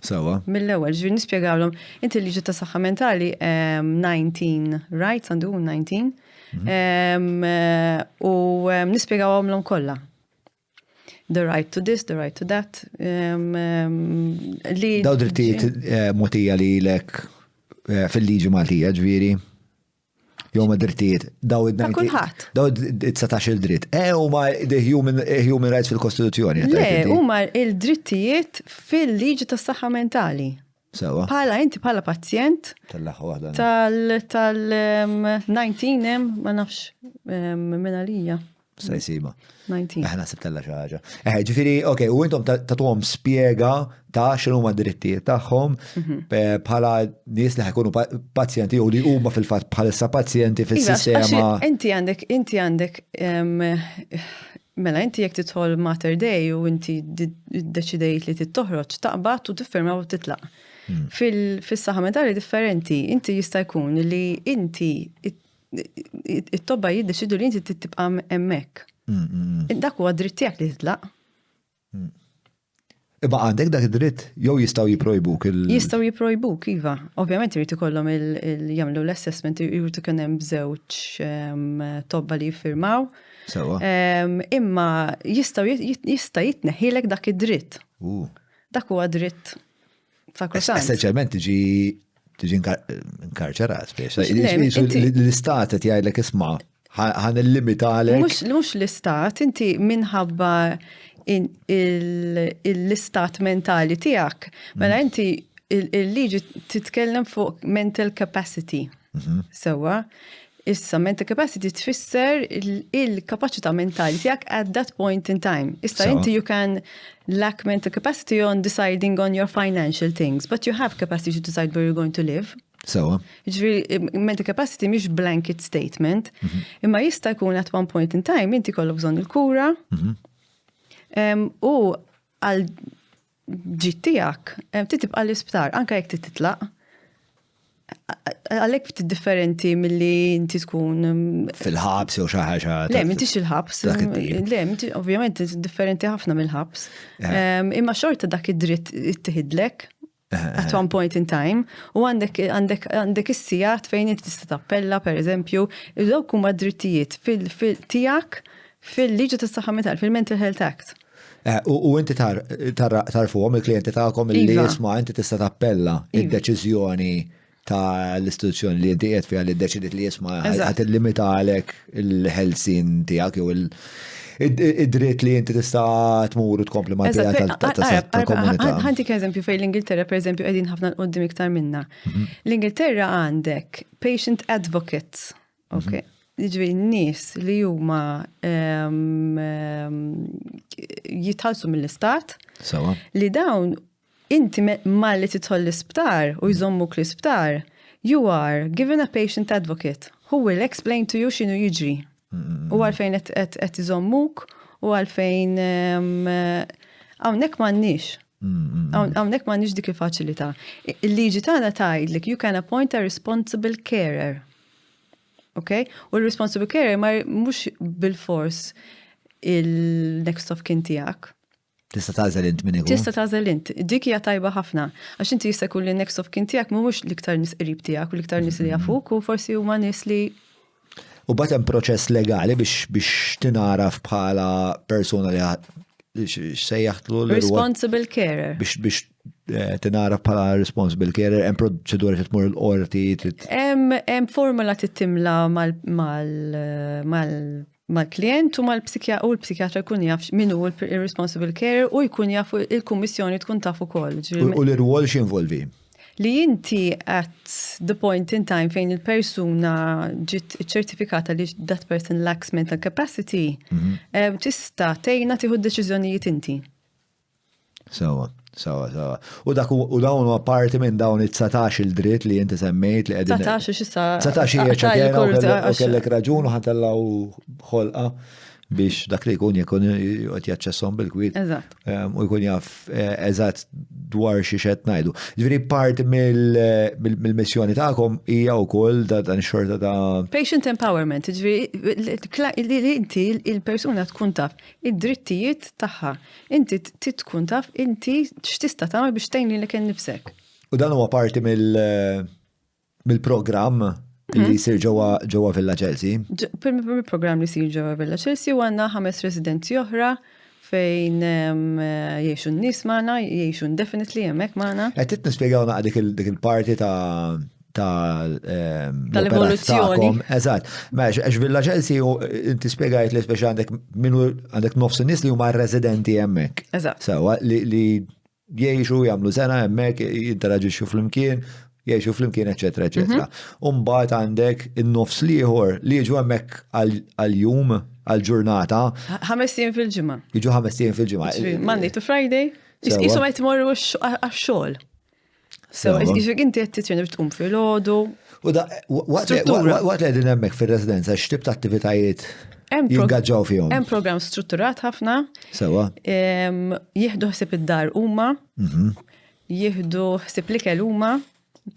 Sewa. Mill-ewwel, ġifieri nispjegawlhom inti l-liġi ta' saħħa mentali 19 rights għandu 19 u nispjegawhomlhom kollha. The right to this, the right to that. Daw drittijiet mogħtija lilek fil-liġi Maltija ġifieri. Jew ma drittijiet daw id-19. Daw id-19 il-dritt. Huma human rights fil-Kostituzzjoni. Le, huma il-drittijiet fil-liġi tas-saħħa mentali. Sewa. Inti bħala pazjent tal-19 ma nafx minalija. Sa jsiba. 19. Aħna sibtella xi ħaġa. Ġifieri, okej, u intom tagħtuhom spjega ta' x'inhuma d-drittijiet tagħhom bħala nies li ħajkunu pazjenti u li huma fil-fatt bħalissa pazjenti fis-sistema. Inti għandek mela inti jekk tidħol Mater Dei u inti ddeċidejt li tittoħroġ taqbad u tiffirma u titlaq. Fis-saħħa mentali differenti, inti jista' jkun li inti it-tobba jiddeċidu li inti tibqa' hemmhekk. Dak huwa dritt tiegħek li titlaq. Imma għandek dak id-dritt jew jistgħu jipprojbuk Jistgħu jipprojbuk, iva. Ovvjament irid ikollhom jagħmlu l-assessment irid ikun hemm żewġ tobba li jiffirmaw. Sewa. Imma jista' jitneħħilek dak id-dritt. Dak huwa dritt sakrosant. Essenċjalment tiġi inkarċerat biex. L-istat qed jgħidlek isma' ħan il-limitalek. Mhux l-istat, inti minħabba l-istat mentali tiegħek, mela inti il-liġi titkellem fuq mental capacity. Sewwa, Issa, mental capacity tfisser il-kapacità mentali tiegħek at that point in time. Issa, So. inti you can lack mental capacity on deciding on your financial things, but you have capacity to decide where you're going to live. So, Ġviri, mental capacity mhix blanket statement, imma jista' jkun at one point in time inti kollok bżonn il-kura u għal ġid tiegħek titibqa' l-isptar anke jekk titlaq. Għalhekk ftit differenti milli inti tkun fil-ħabs jew xi ħaġa. Le, m'intix il-ħabs. Dak id-tip. Le, ovvjament differenti ħafna mill-ħabs. Imma xorta dak id-dritt ittieħidlek at one point in time u għandek is-sijat fejn inti tista' tappella pereżempju, dawk huma drittijiet tiegħek fil-liġi tas-saħħa mentali, fil-Mental Health Act. U inti tarfuhom il-klijenti tagħkom li jisma' inti tista' tappella id-deċiżjoni ta' l-istituzzjoni li inti qiegħed fiha li ddeċidiet li jisma' qed illimita għalek il-ħelsien tiegħek jew id-dritt li inti tista' tmur u tkompli mal-pija tal-komunità. Ħantik eżempju fejn l-Ingilterra pereżempju qegħdin ħafna l-qoddim iktar minna. L-Ingilterra għandek patient advocates, okay? Jiġri n-nies li huma jitħallsu mill-istat li dawn inti malli titħol l-isptar u jżommuk l-isptar, you are given a patient advocate who will explain to you x'inhu jiġri. U għalfejn qed iżommuk u għalfejn hawnhekk m'għandniex. Hawnhekk m'għandniex dik il-faċilità. Il-liġi tagħna tgħidlek you can appoint a responsible carer. Okay? U l-responsible carer ma mhux bil-fors il-next of kin tiegħek. Tista' tażel int min ikun. Tista' tażel int. Dik hija tajba ħafna. Għax inti jista' jkun li next of kin tiegħek mhux l-iktar nies qrib tiegħek u l-iktar nies li jafuk u forsi huma nies li. U bagħad hemm proċess legali biex tinaraf bħala persuna li xsejjaħtlu responsible carer. Biex tinaraf bħala responsible carer, hemm proċedura li tmur l-qorti. Hemm formula tittimla mal-klient u l-psikjatra jkun jaf min hu il-responsible carer u jkun jaf il-kummissjoni tkun taf ukoll. U l-irwol x'involvi? Li inti at the point in time fejn il-persuna ġiet ċertifikata li that person lacks mental capacity, tista' tgħinha tieħu d-deċiżjonijiet inti. Sawa. U dawn huwa parti minn dawn it-19 il-dritt li inti semmejt li qegħdin. 19 x'issa. 19 u kellek raġun u ħantellaw ħolqa biex dak li jkun qed jaċċesshom bil-kwit. Eżatt. U jkun jaf eżatt dwar xi xed ngħidu. Ġifieri parti mill-missjoni tagħkom hija wkoll dan ix-xorta ta' patient empowerment, ġifieri li inti il-persuna tkun taf id-drittijiet tagħha. Inti tkun taf inti x'tista' tagħmel biex tgħin lilek innifsek. U dan huwa parti mill-programm li jisir ġewwa Villa Chelsea. Il-programm li jsir ġewwa Villa Chelsea u għandna 5 residenzi oħra fejn jgħixu n-nies magħna, jgħixu indefinitely hemmhekk magħna. Qed nispjegawna dik il-parti tal-evoluzzjoni. Eżatt. Għax Villa Chelsea inti spjegajt li speċi għandek nofs nies li huma residenti hemmhekk. Eżatt. Sewwa li jgħixu jagħmlu sena hemmhekk, jinteraġixxu flimkien, jgħixu flimkien, eċetera, eċetera. Umbagħad għandek in-nofs ieħor li jiġu hemmhekk għal-jum, għal-ġurnata. 5 ijiem fil-ġimgħa. Jiġu 5 ijiem fil-ġimgħa. Monday to Friday. Isu ma jtmorru għax-xogħol. So, inti qed titrina biex tqum filgħodu. U waqt li qegħdin hemmhekk fir-residenza x'tip ta' attivitajiet jingaġġaw fihom? Hemm programm strutturat ħafna. Sewwa. Jieħdu ħsieb id-dar huma, jieħdu ħsieb l-ikel huma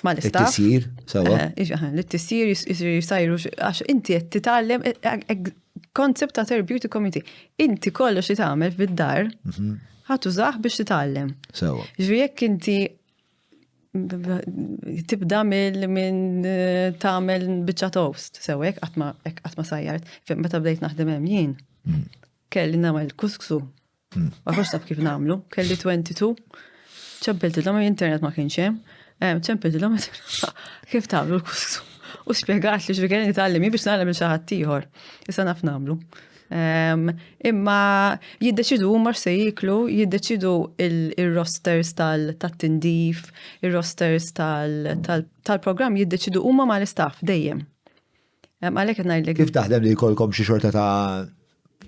mal-istaff. It-tisir, sewwa. L-tisir jisajru għax inti qed titgħallem koncept ta' therapeutic community. Inti kollox li tagħmel fid-dar ħatużah biex titgħallem. Sewwa. Ġifieri jekk inti tibda minn tagħmel biċċa toast, sew hekk qatt ma sajjart. Meta bdejt naħdem hemm jien. Kelli nagħmel kuskusu. Ma konx taf kif nagħmlu, kelli 22. ċempiltilhom internet ma kienx hemm. ċempiltilhom kif tagħmlu l-kuskusu. U spjegat li x'kelli nitgħallem biex nagħlem il xi ħadd ieħor. Issa naf nagħmlu. Imma jiddeċidu huma x'se jieklu, jiddeċidu il-rosters tat-tindif, il-rosters tal-programm jiddeċidu huma mal-istaff dejjem. Għalek ngħidlek. Kif taħdem li jkollkom xi xorta ta'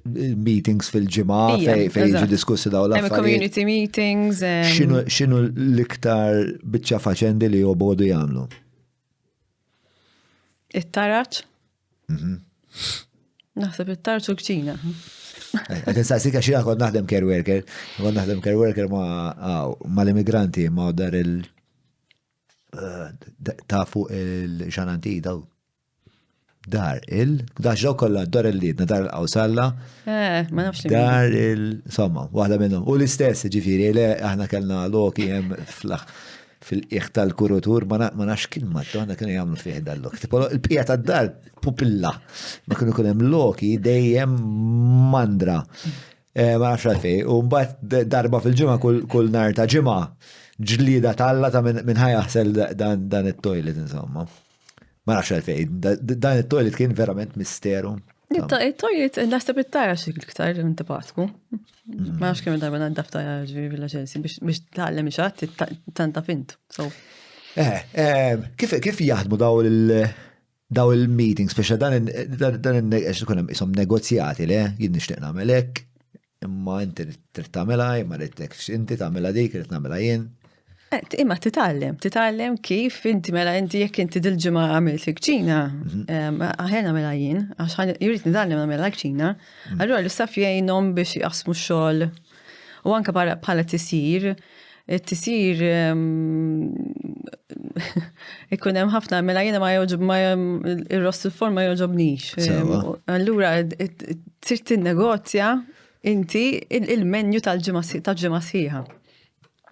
meetings fil-ġimgħa fejn jiġu diskussi daw l-affarijiet? Community meetings. X'inhu l-iktar biċċa faċendi li jobodu jagħmlu? It-taraċ? Naħseb it-taraċ u l-kċina. Għet nistaqsik għaxina kont naħdem care worker. Kont naħdem care worker ma l-immigranti ma dar ta' fuq il-ġananti daw. Daġġaw kolla dar il-lidna, dar il-qawsalla. Ma nafx li. Dar insomma, waħda minnhom. U l-istess ġifiri, li aħna kellna loki jem fil-iħ tal-kurutur, ma nafx kien mattu, għanna kienu jgħamlu fih dal-lok. Tipo il-pija tad-dar, pupilla. Ma kienu kunem loki dejjem mandra. Ma nafx għalfej. U mbagħad darba fil-ġimgħa kull nar ta' ġimgħa ġlida talla ta' minn ħajaħsel dan it-toilet insomma. Ma nafx għalfej. Dan it-toilet kien verament misteru. Il-toilet, naħseb it-tara xik l-ktar intipatku. Ma nafx kemm darba naddaf ta' ġivi Villa Chelsea biex tgħallem ixat tanta fint. Kif jaħdmu daw il-meetings, speċa dan il-kunem jisom negozjati li jien nixtieq nagħmel hekk, imma inti trid tagħmilha, imma rridlek inti tagħmilha dik, irid nagħmilha jien. Imma titgħallem kif inti mela inti jekk inti dil-ġimgħa għamilt fil-kċina, aħjar nagħmilha jien, għax jrid nitgħallem nagħmilha kċina, allura l-istaff jgħinhom biex jaqsmu x-xogħol u anke bħala tisir ikun hemm ħafna mela jiena ma ir-rost il-form ma jogħġobnix. Allura tsir tinnegozja inti il-menju tal-ġimgħa sħiħa.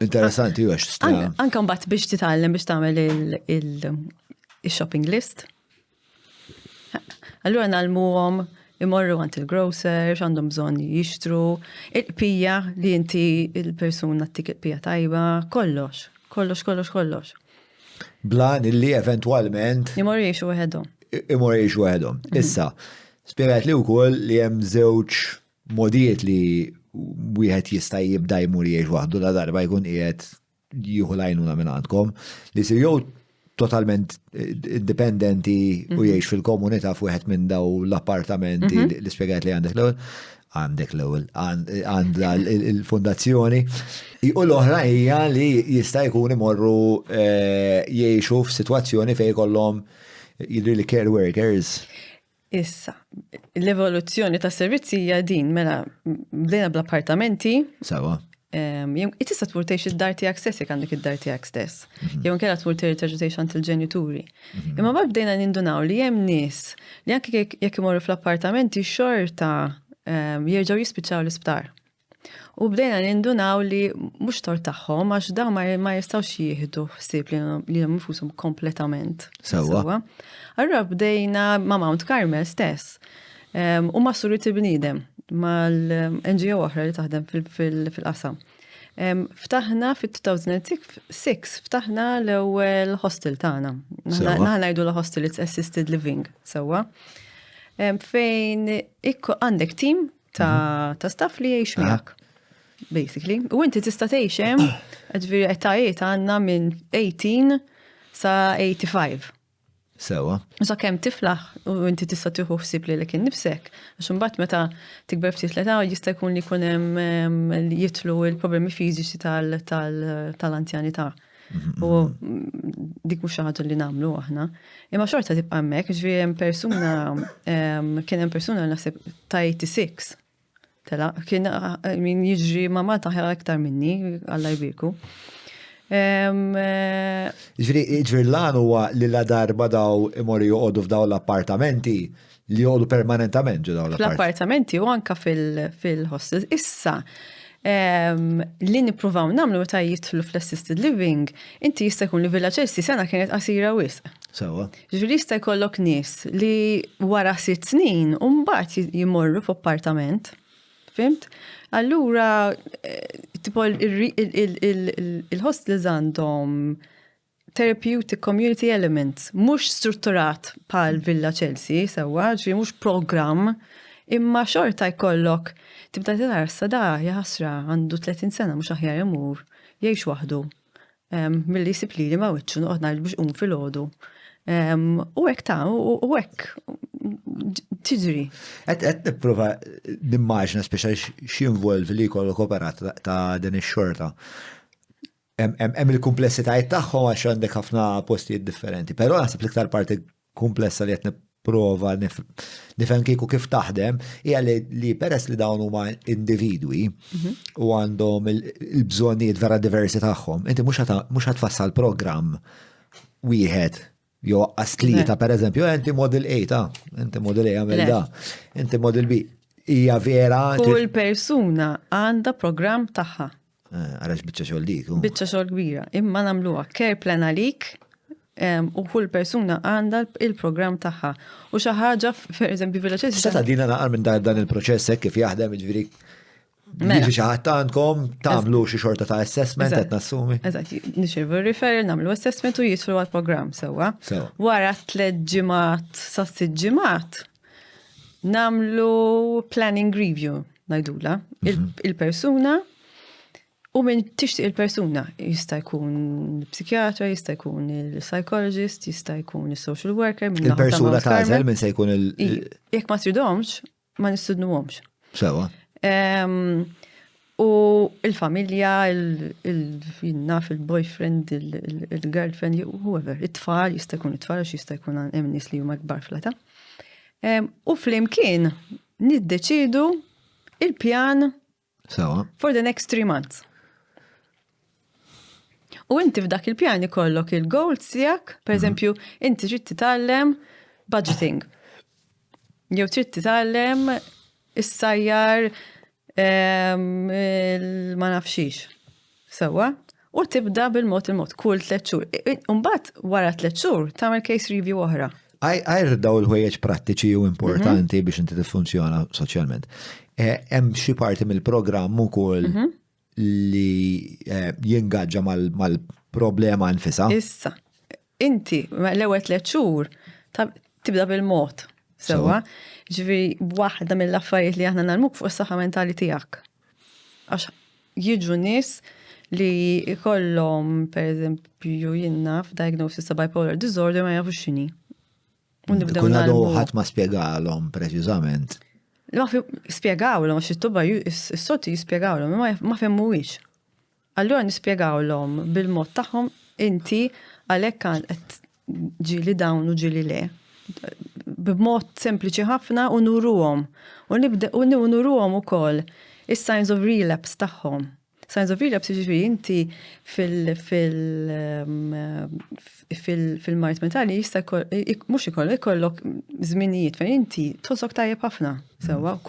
Interessanti għax stra. Anka mbagħad biex titgħallem biex tagħmel il-shopping list. Allura nagħlmuhom imorru għand il-grocer, x'għandhom bżonn jixtru, il-qpija li inti il-persuna tik il-qpija tajba, kollox. Blan illi eventwalment Imorru jgħixu waħedhom. Issa, spjegat li wkoll li hemm żewġ modijiet li wieħed jista' jibda jmur jgħix waħdu la darba jkun qiegħed jieħu lajnuna minn għandkom li jsir jew totalment indipendenti u jgħix fil-komunità f'wieħed minn daw l-appartamenti li spjegat li għandek l-ewwel għandha il-fondazzjoni. U l-oħra hija li jista' jkun imorru jgħixu f'sitwazzjoni fejn jkollhom jidri li care workers. Issa, l-evoluzzjoni ta' servizzija din mela bdejna bl-appartamenti. Sawa. Tista' tmur tgħix id-dar tiegħek stess jekk għandek id-dar tiegħek stess. Jew inkella tmur terġa' tgħix għand il-ġenituri. Imma ma bdejna nindunaw li hemm nies li anke jekk imorru fl-appartamenti xorta jerġgħu jispiċċaw l-isptar. U bdejna nindunaw li mhux tort tagħhom għax dawn ma jistgħux jieħdu ħsieb li nfushom kompletament. Sewwa. Allura bdejna ma' Mount Carmel stess. U ma' Surriti Bniedem mal-NGO oħra li taħdem fil-qasam. Ftaħna fit-2006 ftaħna l-ewwel hostel tagħna. Naħna ngħidu l-hostel it's assisted living sewwa. Fejn għandek tim ta' staff li jgħix miegħek. Basically. U inti tista' tgħix hemm, ġifieri etajiet għandna minn 18 sa 85. Sewa. Sa kemm tiflaħ u inti tista' tieħu ħsieb li kien nifsek, għax imbagħad meta tikber ftit l-età jista' jkun li jkun hemm jitlu l-problemi fiżiċi tal-anzjanità. U dik mhux xi ħaġa li nagħmlu aħna. Imma xorta tibqa' hemmhekk, ġifieri kien hemm persuna naħseb ta' 86. Tela, kien min jiġri mamma taħja aktar minni, Alla jbirku. Ġviri l-għan huwa li la darba daw imorru joqogħdu f'daw l-appartamenti li joqogħdu permanentament ġu daw l-appartamenti u anka fil-hostels. Issa, li nippruvaw nagħmlu meta jidħlu fl-assisted living, inti jista' jkun li Villa Chelsea sena kienet qasira wisq. Sewa. Ġifieri jista' jkollok nies li wara 6 snin u mbagħad jimorru f'appartament. Fimt? Allura, tipo il-hostels għandhom therapeutic community elements, mux strutturat pal Villa Chelsea, sewa, ġi mux program, imma xorta jkollok, tibda t-tarsa da, jaħasra, għandu 30 sena, mux aħjar jemur, jgħix wahdu, mill-li sipli li ma wicċu, noqgħod ngħid biex fil-ħodu. U hekk ta' u hekk tiġri. Qed nipprova nimmaġna speċa x'involvi li jkollok operat ta' din ix-xorta. Hemm il-kumplessitajiet tagħhom għax għandek ħafna postijiet differenti, però naħseb l-iktar parti komplessa li qed nipprova nifhem kieku kif taħdem hija li peress li dawn huma individwi u għandhom il-bżonnijiet vera diversi tagħhom, inti mhux ħatfassal programm wieħed jew tlieta pereżempju, inti model A inti model A għamel da, inti model B. Hija vera. Kull persuna għandha programm tagħha. Għarax biċċa xogħol dik. Biċċa xogħol kbira. Imma nagħmluha care plan għalik u kull persuna għandha il-programm tagħha. U xi ħaġa pereżempju fil-ċess. Sta tagħdina naqar minn dan il-proċess hekk kif jaħdem jiġifieri jiġi xi ħadd għandkom tagħmlu xi xorta ta' assessment qed nassumi. Eżatt, nixirvu referral, nagħmlu assessment u jidħlu għall-programm sewwa. Wara 3 ġimgħat sa 6 ġimgħat nagħmlu planning review ngħidula il-persuna. U minn tixtieq il-persuna, jista' jkun psikjatra, jista' jkun il-psychologist, jista' jkun il-social worker. Il-persuna tażel minn se jkun Jekk ma tridhomx, ma nistudnuhomx. Sewa. U il-familja, il-naf, il-boyfriend, il-girlfriend, whoever, it-tfal, jista' jkun it-tfal, jista' jkun hemm nies li huma kbar fl-età. U flimkien niddeċidu il-pjan for the next 3 months. U inti f'dak il-pjan ikollok il-goals tiegħek, pereżempju, inti trid titgħallem budgeting. Jew trid titgħallem is-sajjar ma nafxix. Sewwa, u tibda bil-mod kull 3 xhur. Imbagħad wara 3 xhur tagħmel case review oħra. Għajr daw il-ħwejjeġ prattiċi u importanti biex inti tiffunzjona soċjalment. Hemm xi parti mill-programm ukoll li jingaġġa mal-problema nfisha. Issa, inti l-ewwel 3 xhur tibda bil-mod. Sewwa, ġifieri waħda mill-affarijiet li aħna nagħmluk fuq is-saħħa mentali tiegħek. Għax jiġu nies li jkollhom pereżempju jinnaf diagnosis ta' bipolar disorder ma jafux x'inhi. Kun għadu ħadd ma spjegalhom preċiżament. Spiegawlhom għax it-tuba is-sotti jispjegawlhom, ma femmuwix. Allura nispjegawlhom bil-mod tagħhom inti għalhekk qed ġieli dawn u ġieli le. B'mod sempliċi ħafna u nuruhom. U nuruhom ukoll is-signs of relapse tagħhom. Signs of relapse jiġifieri inti fil-mart mentali jista' mhux ikollok żminijiet fejn inti tosok tajjeb ħafna. Sewwa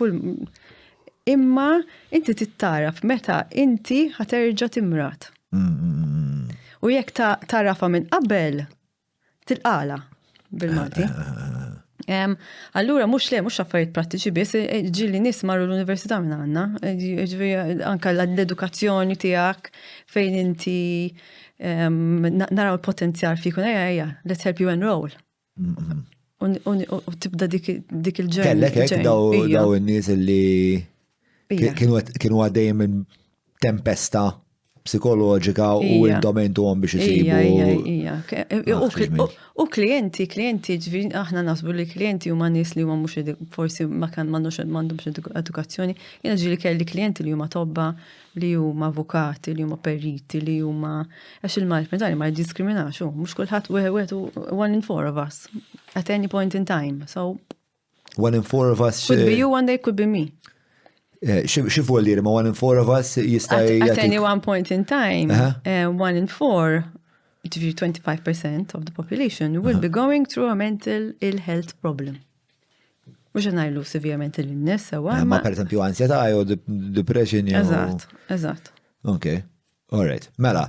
imma inti tittaraf meta inti ħaterġa' timrat. U jekk tarafha minn qabel tilqala bil-Malti. Allura mhux affarijiet prattiċi biss ġieli nies marru l-università minn għandna, anke l-edukazzjoni tiegħek fejn inti naraw il-potenzjal fik ejja, let's help you enroll. U tibda dik il-ġurnata. Kellek hekk daw in-nies li kienu għaddejjem minn tempesta psikoloġika u indomentu għom biex jisibu. U klienti, ġviri, aħna nasbu li klienti u ma nis li huma mux forsi ma kan mandumx edukazzjoni, jena ġili kelli klienti li huma tobba, li huma avukati, li huma periti, li huma għax il-mart mentali ma jdiskriminax, mux kullħat one in 4 of us at any point in time. So 1 in 4 of us could be you, one day could be me. Xif għallir, ma 1 in 4 of us jista' At any one point in time, 1 in 4, 25% of the population will be going through a mental ill health problem. Mux għanajlu severe mental illness, ma per esempio ansjeta jew depression jew. Eżatt. Ok, all right. Mela,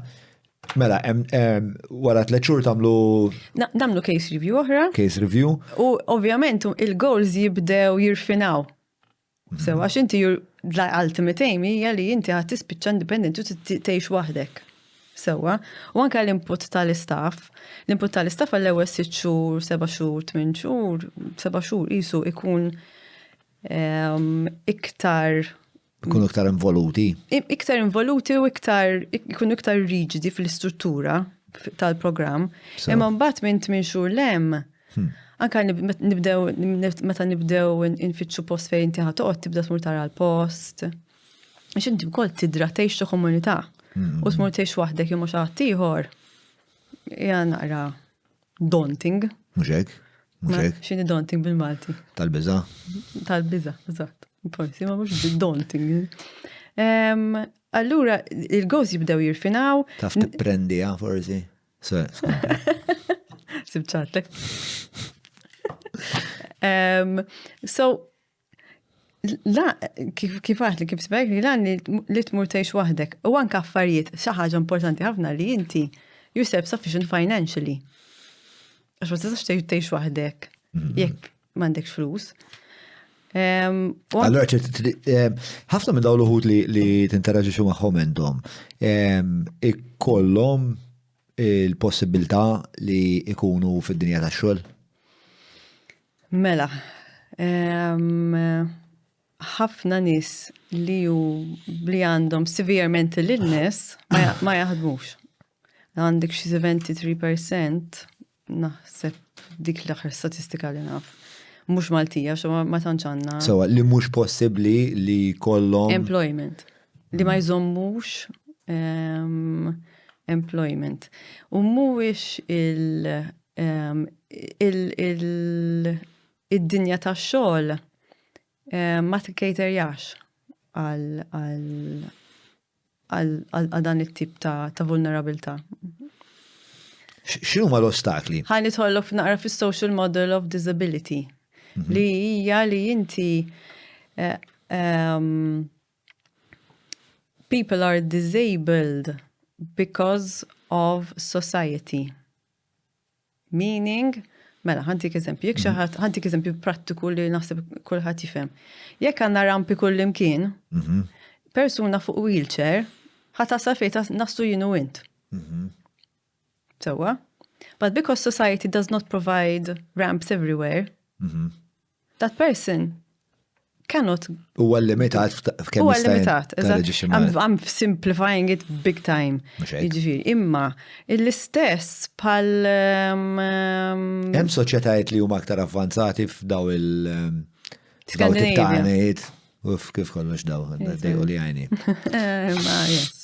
wara 3 xhur Namlu case review oħra. Case review. U ovvjament il-goals jibdew jirfinaw. So, għax inti l-ultimate aim hija li inti ħad tispiċċa independent u tgħix waħdek. Sewwa, u anke l-input tal-istaff. L-input tal-istaff għall-ewwel 6 xhur, 7 xhur, 8 xhur, 7 xhur qisu ikun iktar ikunu iktar involuti. Iktar involuti u ikunu iktar riġidi fl-istruttura tal-programm. Imma mbagħad minn 8 xhur Anka meta nibdew infittxu post fejn inti ħatoqgħod tibda tmur tara l-post. Għax inti wkoll tidra tgħix komunità. U tmur tgħix waħdek jew mhux ħadd ieħor. Hija naqra daunting. Mhux hekk? Mhux hekk? X'inhi daunting bil-Malti? Tal-biża'? Tal-biża', eżatt. Forsi ma mhux bil-daunting. Allura il-gows jibdew jirfinaw. Taf tipprendija forsi. Sibċatlek. So, la, kif għatli, kif sbek li lan li tmur tgħix waħdek. U anke affarijiet, xi ħaġa importanti ħafna li inti you're self-sufficient financially. Għax ma tistax tgħix waħdek jekk m'għandekx flus. Allora, ħafna minn dawn l-uħud li tinteraġixxu magħhom intom ikollhom il-possibilità li ikunu fid-dinja tax-xogħol? Mela, ħafna nies li għandhom severe mental illness ma jaħdmux. Għandek xi 73% naħseb dik l-aħħar statistika li naf. Mhux Maltija, ma tantx għandna. So, li mhux possibbli li kollhom employment. Li ma jżommux employment. U mhuwiex id-dinja tax-xogħol ma tikkejterjax għal dan it-tip ta' vulnerabilità. X'inhuma l-ostakli? Ħalli tħollof naqra fis-social model of disability. Li hija li inti people are disabled because of society. Meaning, mela, ħantik eżempju, jekk xi ħadd ħantik eżempju prattiku li naħseb kulħadd jifhem. Jekk għandna rampi kullimkien, persuna fuq wheelchair ħatasal fejn naslu jien u int. Sewwa? But because society does not provide ramps everywhere, that person cannot. Huwa limitat f'kemm jista' I'm simplifying it big time. Jiġifieri, imma l-istess bħal hemm soċjetajiet li huma aktar avvanzati f'daw Scandinavia. Uf, kif kollox daw, dejqu li għajni.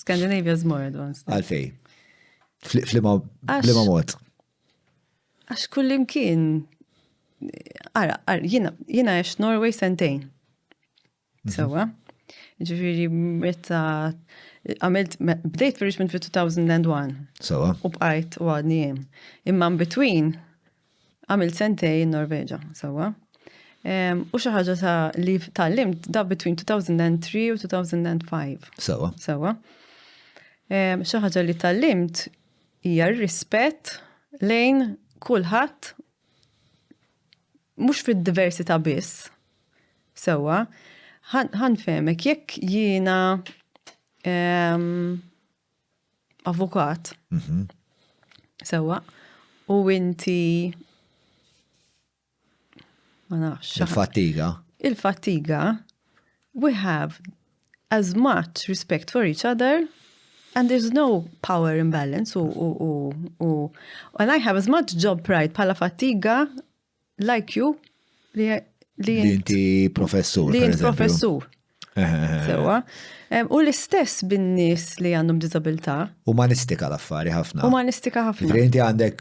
Scandinavia is more advanced. Għalfej. Flima mod. Għax kullimkien. Ara, jina għax Norway sentejn. Sewa. Ġifiri, meta għamilt, bdejt fi Richmond fi 2001. Sewa. U bqajt u għadni jem. Imma between għamilt sentej in Norveġa. Sewa. U xaħġa ta' li tal-limt da between 2003 u 2005. Sewa. Sewa. Xaħġa li tal-limt hija rispett lejn kulħadd mhux fid-diversità biss. Sewwa, ħanfehmek jekk jiena avukat. Sewwa, u inti ma nafx. Il-fatiga, we have as much respect for each other and there's no power imbalance and I have as much job pride bħala fatiga like you li inti professur. Li inti professur. Sewa. U l-istess bin-nies li għandhom disabilità. Umanistika l-affari ħafna. Umanistika ħafna. Ġifri inti għandek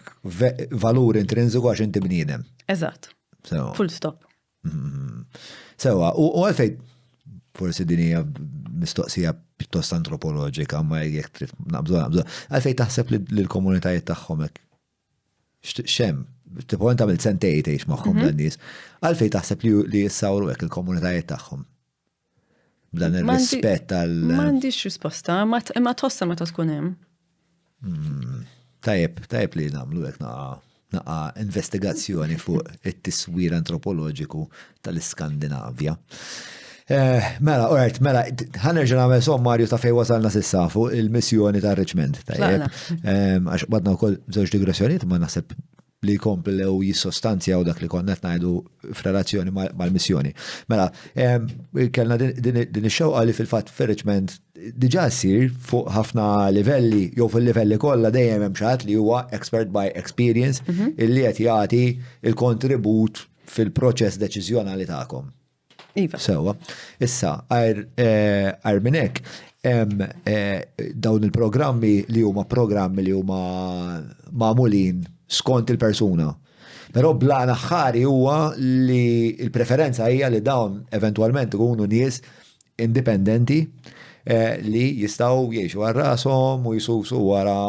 valur intrinsiku għax inti bniedem. Eżatt. Full stop. Sewa, u għalfej forsi din hija mistoqsija pjuttost antropoloġika, ma jekk trid nabżu. Għalfej taħseb li l-komunitajiet tagħhom hekk xem, tipo għanta mill-sentej tgħix magħhom dan nies. Għalfej taħseb li jissawru hekk il-komunitajiet tagħhom. B'dan ir-rispett tal. M'għandix risposta, imma tossa meta tkun hemm. Tajjeb li nagħmlu hekk naqa' investigazzjoni fuq it-tiswir antropoloġiku tal-Iskandinavja. Mela, ħanerġa' nagħmel sommarju ta' fejn wasalna s'issa fuq il-missjoni ta' Richmond. Tajjeb. Għax badna wkoll żewġ digressjonijiet ma naħseb li komplew jissostanzja u dak li konna ngħidu f'relazzjoni mal-missjoni. Mela, kellna din ix-xewqa li fil-fatt fir-Richmond diġà ssir fuq ħafna livelli, jew fil-livelli kollha dejjem hemm xi ħadd li huwa expert by experience illi qed jagħti il-kontribut fil-proċess deċiżjonali tagħkom. Iva. Sewa. Issa, għar minn hekk hemm dawn il-programmi li huma magħmulin skont il-persuna. Però bl-għana ħari huwa li il-preferenza hija li dawn eventualment ikunu nies indipendenti li jistgħu jgħixu għal rashom u jisusu wara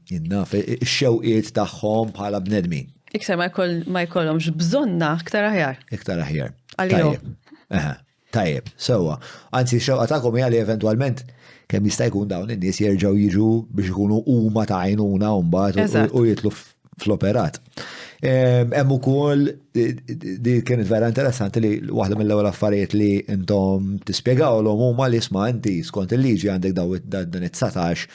il-xewqiet tagħhom bħala bnedmin. Iktar ma jkollhomx bżonna iktar aħjar. Iktar aħjar. Għalihom. Tajjeb, sewa. Anzi, xewqa tagħkom hija li eventwalment kemm jista' jkun dawn in-nies jerġgħu jiġu biex ikunu huma ta' għajnuna mbagħad u jitlu fl-operat. Hemm ukoll di kienet vera interessanti li waħda mill-ewwel affarijiet li intom tispjegawlhom huma li isma' inti skont il-liġi għandek dan it-19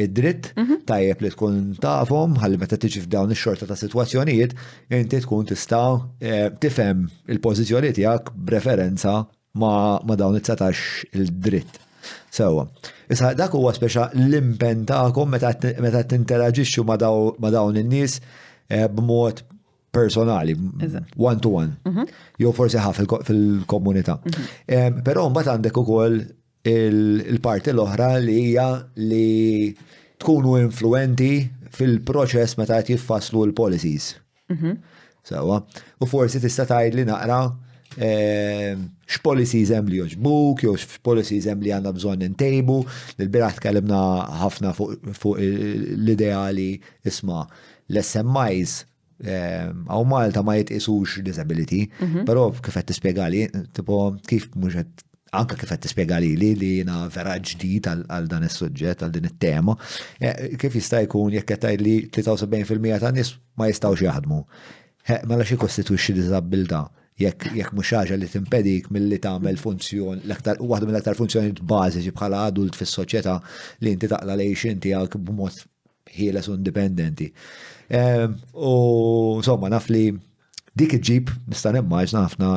id-dritt tajjeb li tkun tafhom ħalli meta tiġi f'dawn ix-xorta ta' sitwazzjonijiet inti tkun tista' tifhem il-pożizzjoni tiegħek b'referenza ma' dawn it-19 il-dritt. Sewa. Issa dak huwa speċa l-impenn tagħkom meta tinteraġixxu ma' dawn in-nies b'mod personali, one to one. Jew forsi ħaf fil-komunità. Però mbagħad għandek ukoll il-parti l-oħra li hija li tkunu influenti fil-proċess meta qed jiffasslu l-policies. Sewa. U forsi tista' tgħidli naqra x'policies hemm li jogħġbuk, jew x'policies hemm li għandna bżonn intejbu, l-bieraħ tkellimna ħafna fuq l-ideali isma' l-SMIs għaw Malta ma jitqisux disability, però kif qed tispjegali, tipo kif mhux qed anke kif qed tispjegali li jiena vera ġdid għal dan is-suġġett għal din it-tema, kif jista' jkun jekk qed tgħidli 73% tan-nies ma jistgħux jaħdmu. Mela xi kostitwixxi diżabilità jekk mhux ħaġa li timpedik milli tagħmel funzjon waħda mill-aktar funzjonijiet bażiċi bħala adult fis-soċjetà li inti taqla lejxin tiegħek b'mod ħieles u indipendenti. U insomma naf li dik iġib nista' nimmaġna ħafna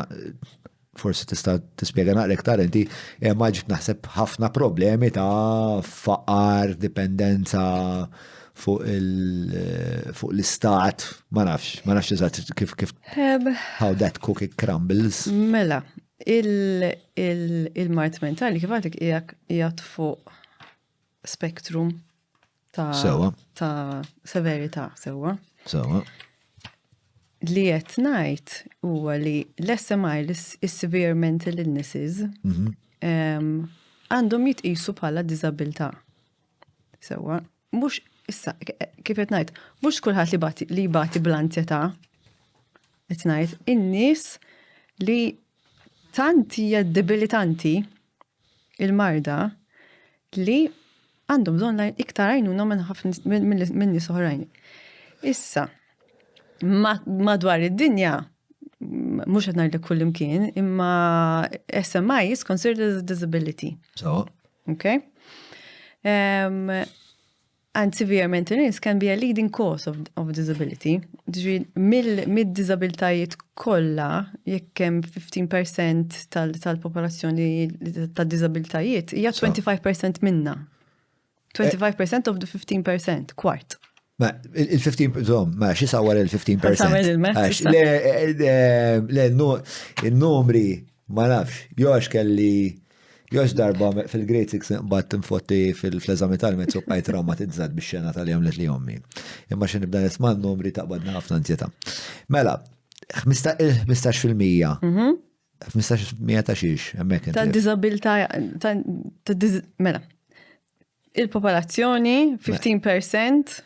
forsi tista' tispjega naqra iktar inti maġib naħseb ħafna problemi ta' faqar, dipendenza fuq l-istat, ma nafx eżatt kif how that cookie crumbles. Mela, il-mart mentali kif għadik jgħat fuq spektrum ta' severità sewa. Li qed ngħid huwa li l-SMI, is-severe mental illnesses, għandhom jitqisu bħala diżabilità. Sewa, mhux issa kif qed ngħid, mhux kulħadd li jbati bl-ansjetà. Qed ngħid in-nies li tant hija debilitanti il-marda li għandhom bżonn iktar għajnuna minn nies oħrajn. Issa, madwar id-dinja, mhux qed ngħidlek kull imkien, imma SMI is considered as a disability. Okay? And severe mental illness can be a leading cause of disability. Mid-disabilitajiet kollha, jekk hemm 15% tal-popolazzjoni tad-disabilitajiet, hija 25% minna. 25% of the 15%, kwart. Ma il-15%, ma xi sawar il-15%. Le, il-numri, ma nafx, jox darba fil-grade 6 bat infotti fil-eżami tal-mezzu bqajt traumatizzat bix-xena tal-jom li jommi. Imma xin nibda nisma' numri taqbadna ħafna ansjeta. Mela, 15%. 15% ta' xiex, hemmhekk. Ta' disabilità, mela. Il-popolazzjoni, 15%,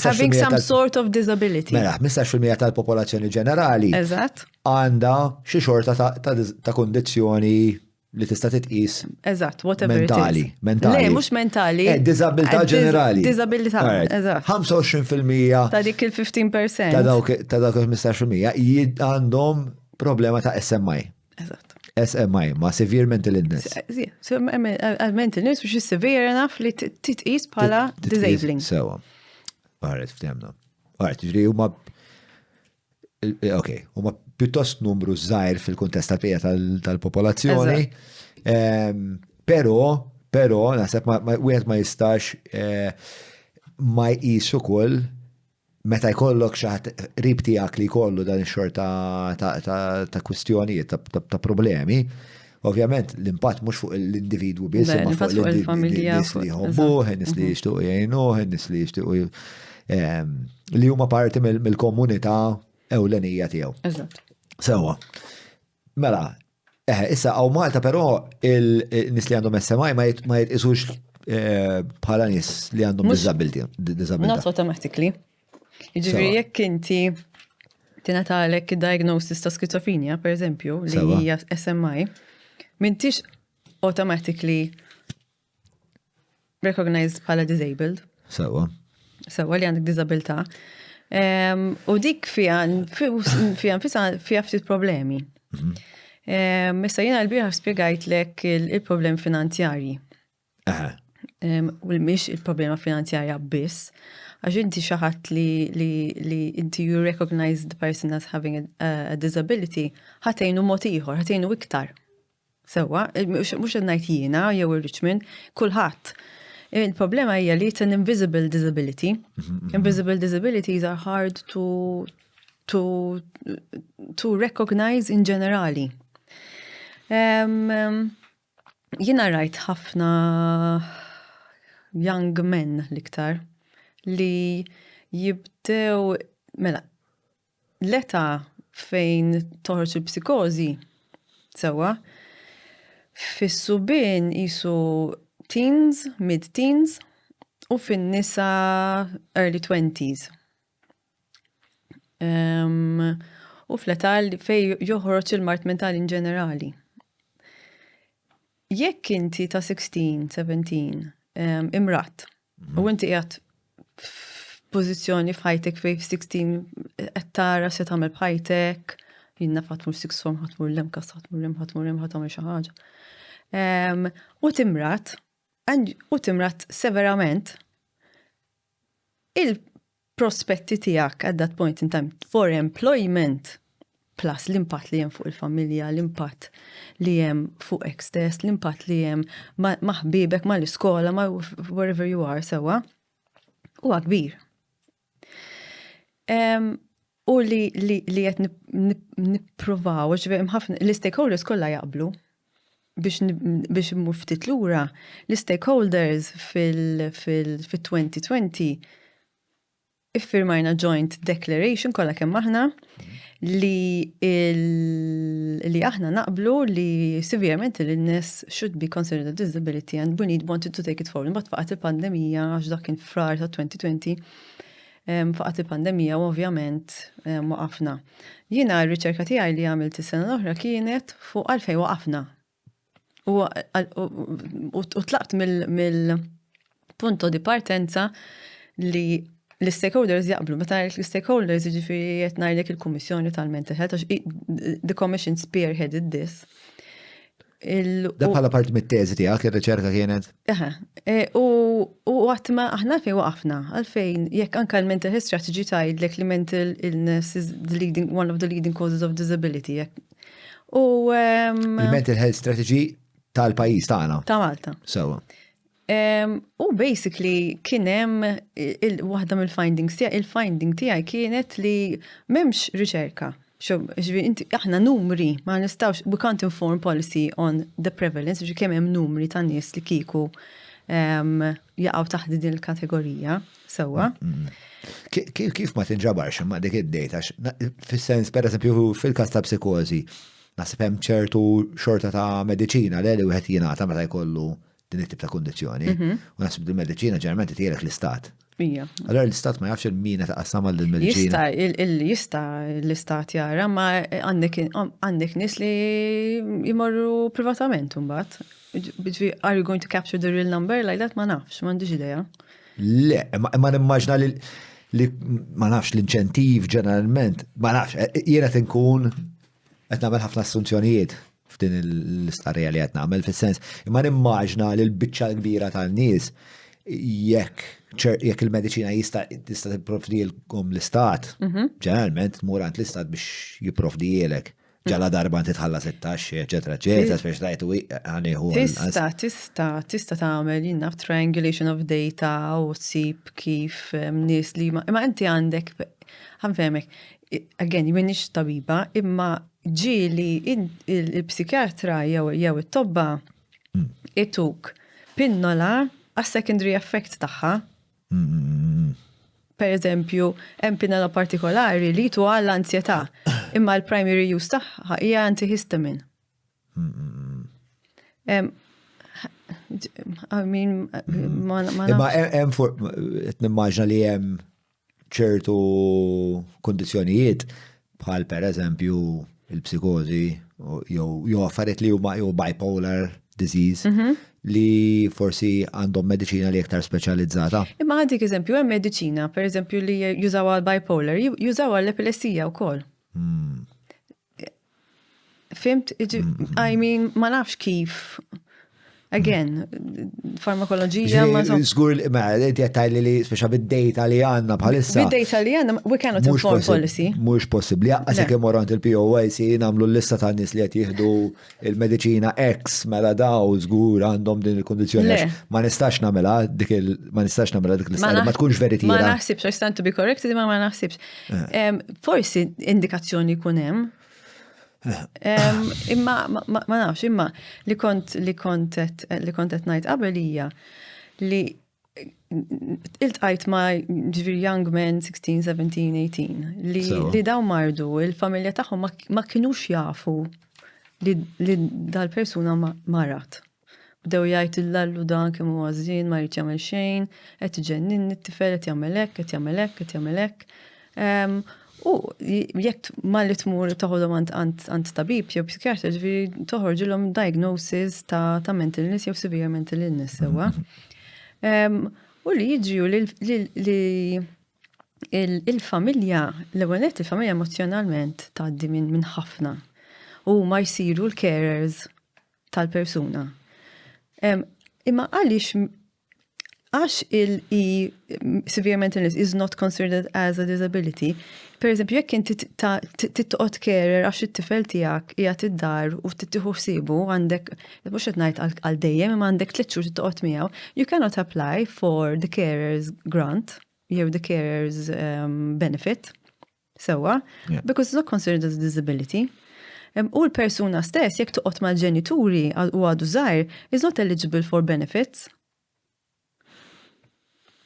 having some sort of disability. Mela, 15% tal-popolazzjoni ġenerali. Eżatt. Għandha xi xorta ta' kondizzjoni li tista' titqis. Eżatt, whatever mentali, it is. Mentali. Le, mhux mentali. Disabilità ġenerali. Disabilità, eżatt. 25% ta' dik il-15%. Ta' dawk il-15% għandhom problema ta' SMI. Eżatt. SMI, ma' severe mental illness. Mental illness, which is severe enough li titqis bħala disabling. Sewa. Għarret, ftemna. Għart, ġri, huma pjuttost numru żgħir fil-kuntest tal-bqija tal-popolazzjoni. Però naħseb wieħed ma jistax ma jqis ukoll meta jkollok xi ħadd qrib tiegħek li jkollu dan ix-xorta ta' kwistjonijiet ta' problemi, ovvjament l-impatt mhux fuq l-individwu biss, imma fuq il-familja, nies li jħobbuh, nies li jixtiequ jgħinuh, nies li jixtiequ li huma parti mill-komunità ewlenija tiegħu. Eżatt. Sewa. Mela, issa għaw Malta però il-nies li għandhom SMI ma jitqisux bħala nies li għandhom disabilità. Not automatically. Jiġifieri jekk inti tingħatalek diagnosis ta' skizofrenja, per eżempju, li hija SMI, m'intix automatically recognized bħala disabled. Sewa li għandek disabilità. U dik fija ftit problemi. Issa jiena l-bieraħ spjegajtlek il-problem finanzjarji. U mhix il-problema finanzjarja biss. Għax inti xi ħadd li inti you recognize the person as having a disability, ħatejnu mod ieħor, ħatejnu iktar. Sewa, mhux qed ngħid jiena jew ir-Richmond, kulħadd. Il-problema hija li it's an invisible disability. Invisible disabilities are hard to recognize in ġenerali. Jiena rajt ħafna young men l-iktar li jibdew, mela, l-età fejn toħroġ il-psikożi, sewa, fis-subien jisu teens, mid-teens, u fin-nisa early 20s. U fl-età fejn joħroġ il-mart mentali in ġenerali. Jekk inti ta' 16, 17, imrat, u inti qiegħed f'pożizzjoni f'ħajtek fej 16 qed tara se tagħmel b'ħajtek, jinna fatmur six form, ħatmur l-emkas, ħatmur ħatmur xi ħaġa. U timrat severament, il-prospetti tiegħek at that point in time for employment plus l-impatt li hemm fuq il-familja, l-impatt li hemm fuq stess, l-impatt li hemm ma' ħbiebek, ma' l-iskola, ma' wherever you are sewa. Huwa kbir. U li qed nippruvaw, ħafna l-stakeholders kollha jaqblu biex imur ftit lura. L-stakeholders fil-2020 iffirmajna joint declaration kollha kemm aħna li aħna naqblu li severament l-nies should be considered a disability and we wanted to take it forward. Mbagħad faqat il-pandemija għax dak kien frar ta' 2020. Faqat il-pandemija u ovvjament waqafna. Jiena r-riċerka tiegħi li għamilt is-sena l-oħra kienet fuq għalfejn waqafna. U tlaqt mill-punto di partenza li l-stakeholders jaqblu. Meta l-stakeholders jiġifieri qed ngħidlek il-Kummissjoni tal-Mental Health għax the Commission spearheaded this. Da bħala parti mit-teżi tiegħek ir-riċerka kienet? U għatma aħna fejn waqafna, għalfejn jekk anke l-mental health strategy tgħidlek li mental illness is one of the leading causes of disability. Il-mental health strategy tal-pajjiż tagħna. Ta' Malta. Sewa. U basically kien hemm waħda mill-findings tiegħi, il-finding tiegħi kienet li m'hemmx riċerka. Aħna numri, ma nistawx, we can't inform policy on the prevalence, kemm hemm numri ta' nies li kieku jaqgħu taħt din il-kategorija, sewwa. Kif ma tinġabarx ma dik id-dejta? Fis-sens, per eżempju, fil-każ ta' psikożi, naħseb hemm ċertu xorta ta' mediċina li wieħed jingħata meta jkollu din it-tip ta' kundizzjoni. U naħseb il-mediċina ġeneralment tgħidlek l-istat. Allora l-istat ma jafx il-mina ta' qassam għal il-medicina. Jista l-istat jara, ma għandek nis li jimorru privatament mbagħad. Are you going to capture the real number like that? Ma nafx, m'għandix idea. Le, ma nimmaġna li ma nafx l-inċentiv ġeneralment, ma nafx, jiena tinkun qed nagħmel ħafna assunzjonijiet f'din l-istarrija li qed nagħmel fis-sens, imma nimmaġna li l-biċċa kbira tan-nies jekk il-medicina tista' tipprovdilkom l-istat, ġeneralment tmur għand l-istat biex jipprovdilek. Ġala darba inti tħallas it-taxxi, eċetera, eċetera, speċi tajtu għanieħu. Tista tagħmel jinnaf triangulation of data u tsib kif nies li imma inti għandek ħanfehmek, again, jiminix tabiba, imma ġieli il-psikjatra jew it-tobba ituk pinnola għas-secondary effect tagħha. Per eżempju, hemm pinnola partikolari li tu għall-ansjetà, imma l-primary use tagħha hija antihistamine. I mean, Imma hemm qed nimmaġna li hemm ċertu kondizzjonijiet bħal pereżempju il-psikożi jew affarijiet li huma jew bipolar disease li forsi għandhom mediċina li iktar speċjalizzata. Imma għandik eżempju, hemm mediċina, per eżempju li jużaw għal-bipolar, jużaw għall-epilessija wkoll. Fimt? I mean, ma nafx kif. Again, farmakoloġija ma Żgur, ma inti qed tgħidli li speċa bid-data li għandna bħalissa. Bid-data li għandna, we cannot inform policy. Mhux possibbli. Jaqqas kemm morant il-POIC nagħmlu l-lista tan-nies li qed jieħdu il-mediċina X mela daw żgur għandhom din il-kondizzjoni. Ma nistax nagħmilha dik l-lista ma tkunx veritira. Ma naħsibx, I stand to be corrected, ma naħsibx. Forsi indikazzjoni jkun hemm. Imma ma nafx, imma li kontet ngħid qabel hija li iltqajt ma' ġifieri young men 16, 17, 18 li dawn mardu il-familja tagħhom ma kinux jafu li dal-persuna marat. Bdew jgħid il-lallu dan kemm huwa żien ma jrid jagħmel xejn, qed iġennin it-tifel qed jagħmel hekk, qed jagħmel hekk. U jekk ma li tmur toħodhom għand tabib jew psikjatra, ġifieri toħorġilhom diagnosis ta' mental illness jew severe mental illness sewwa. U li jiġru li il-familja, l-ewwel nett il-familja emozjonalment tgħaddi minn ħafna u ma jsiru l-carers tal-persuna. Imma għax severe mental illness is not considered as a disability. Per eżempju, jekk inti titqgħod carer għax it-tifel tiegħek qiegħed id-dar u tittieħu ħsiebu għandek, mhux qed ngħid għal dejjem imma għandek 3 xhur titqgħod miegħu, you cannot apply for the carers grant jew the carers benefit sewwa because it's not considered as a disability. U l-persuna stess jekk toqgħod mal-ġenituri u għadu żgħir is not eligible for benefits.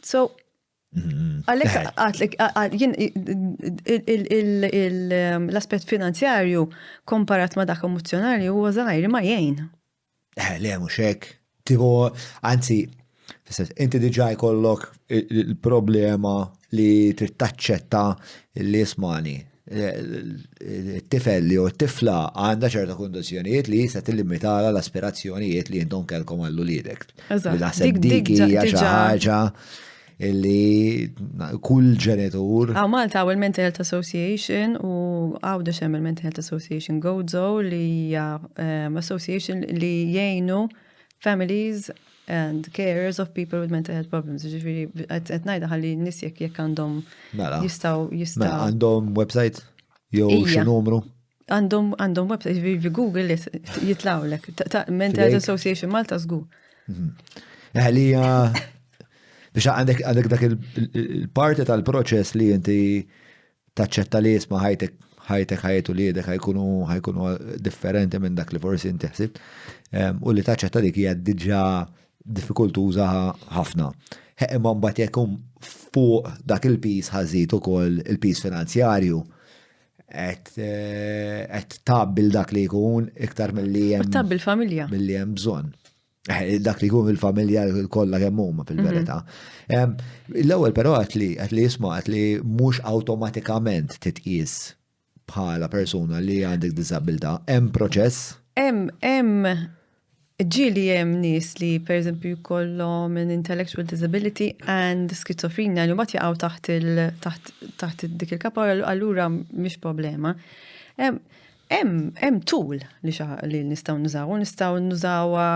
So, għalek, l-aspet finanzjarju komparat ma dak emozjonali huwa żgħir ma jgħin. Le mhux hekk. Tipo, anzi, inti diġà jkollok il-problema li trid taċċetta li ismani. Il-tifel li u t-tifla għandha ċerta kondizzjonijiet li se tillimitala l-aspirazzjonijiet li intom kellkom għall ulidek. Naħseb dik hija xi ħaġa illi kull ġenitur. Malta għaw il-Mental Health Association u għaw daċem il-Mental Health Association GoZo li association li jgħinu families and carers of people with mental health problems. Ġifiri, għet najda għalli nisjek jek għandhom jistaw. Għandhom website? Jow xi numru? Għandhom website, ġifiri Google jitlawlek. Mental Health Association Malta zgu. Għalli biex għandek dak il-parti tal-proċess li inti taċċetta li jisma ħajtu li jedek ħajkunu differenti minn dak li forsi inti ħsib u li taċċetta dik hija diġà diffikultuża ħafna. Imma mbagħad jekk fuq dak il-pis ħażid ukoll il-pis finanzjarju qed tabbil dak li jkun iktar milli hemm. Tabbil familja. Milli hemm bżonn. Dak li jkun il-familja kollha kemm huma fil-verità. L-ewwel però qed li jisma' qed li mhux awtomatikament titqies bħala persuna li għandek disabilità. Hemm proċess? Hemm ġieli hemm nies li pereżempju jkollhom an intellectual disability and schizophrenia li mbagħad jaqgħu taħt dik il-kapa allura mhix problema. Hemm tool li nistgħu nużawha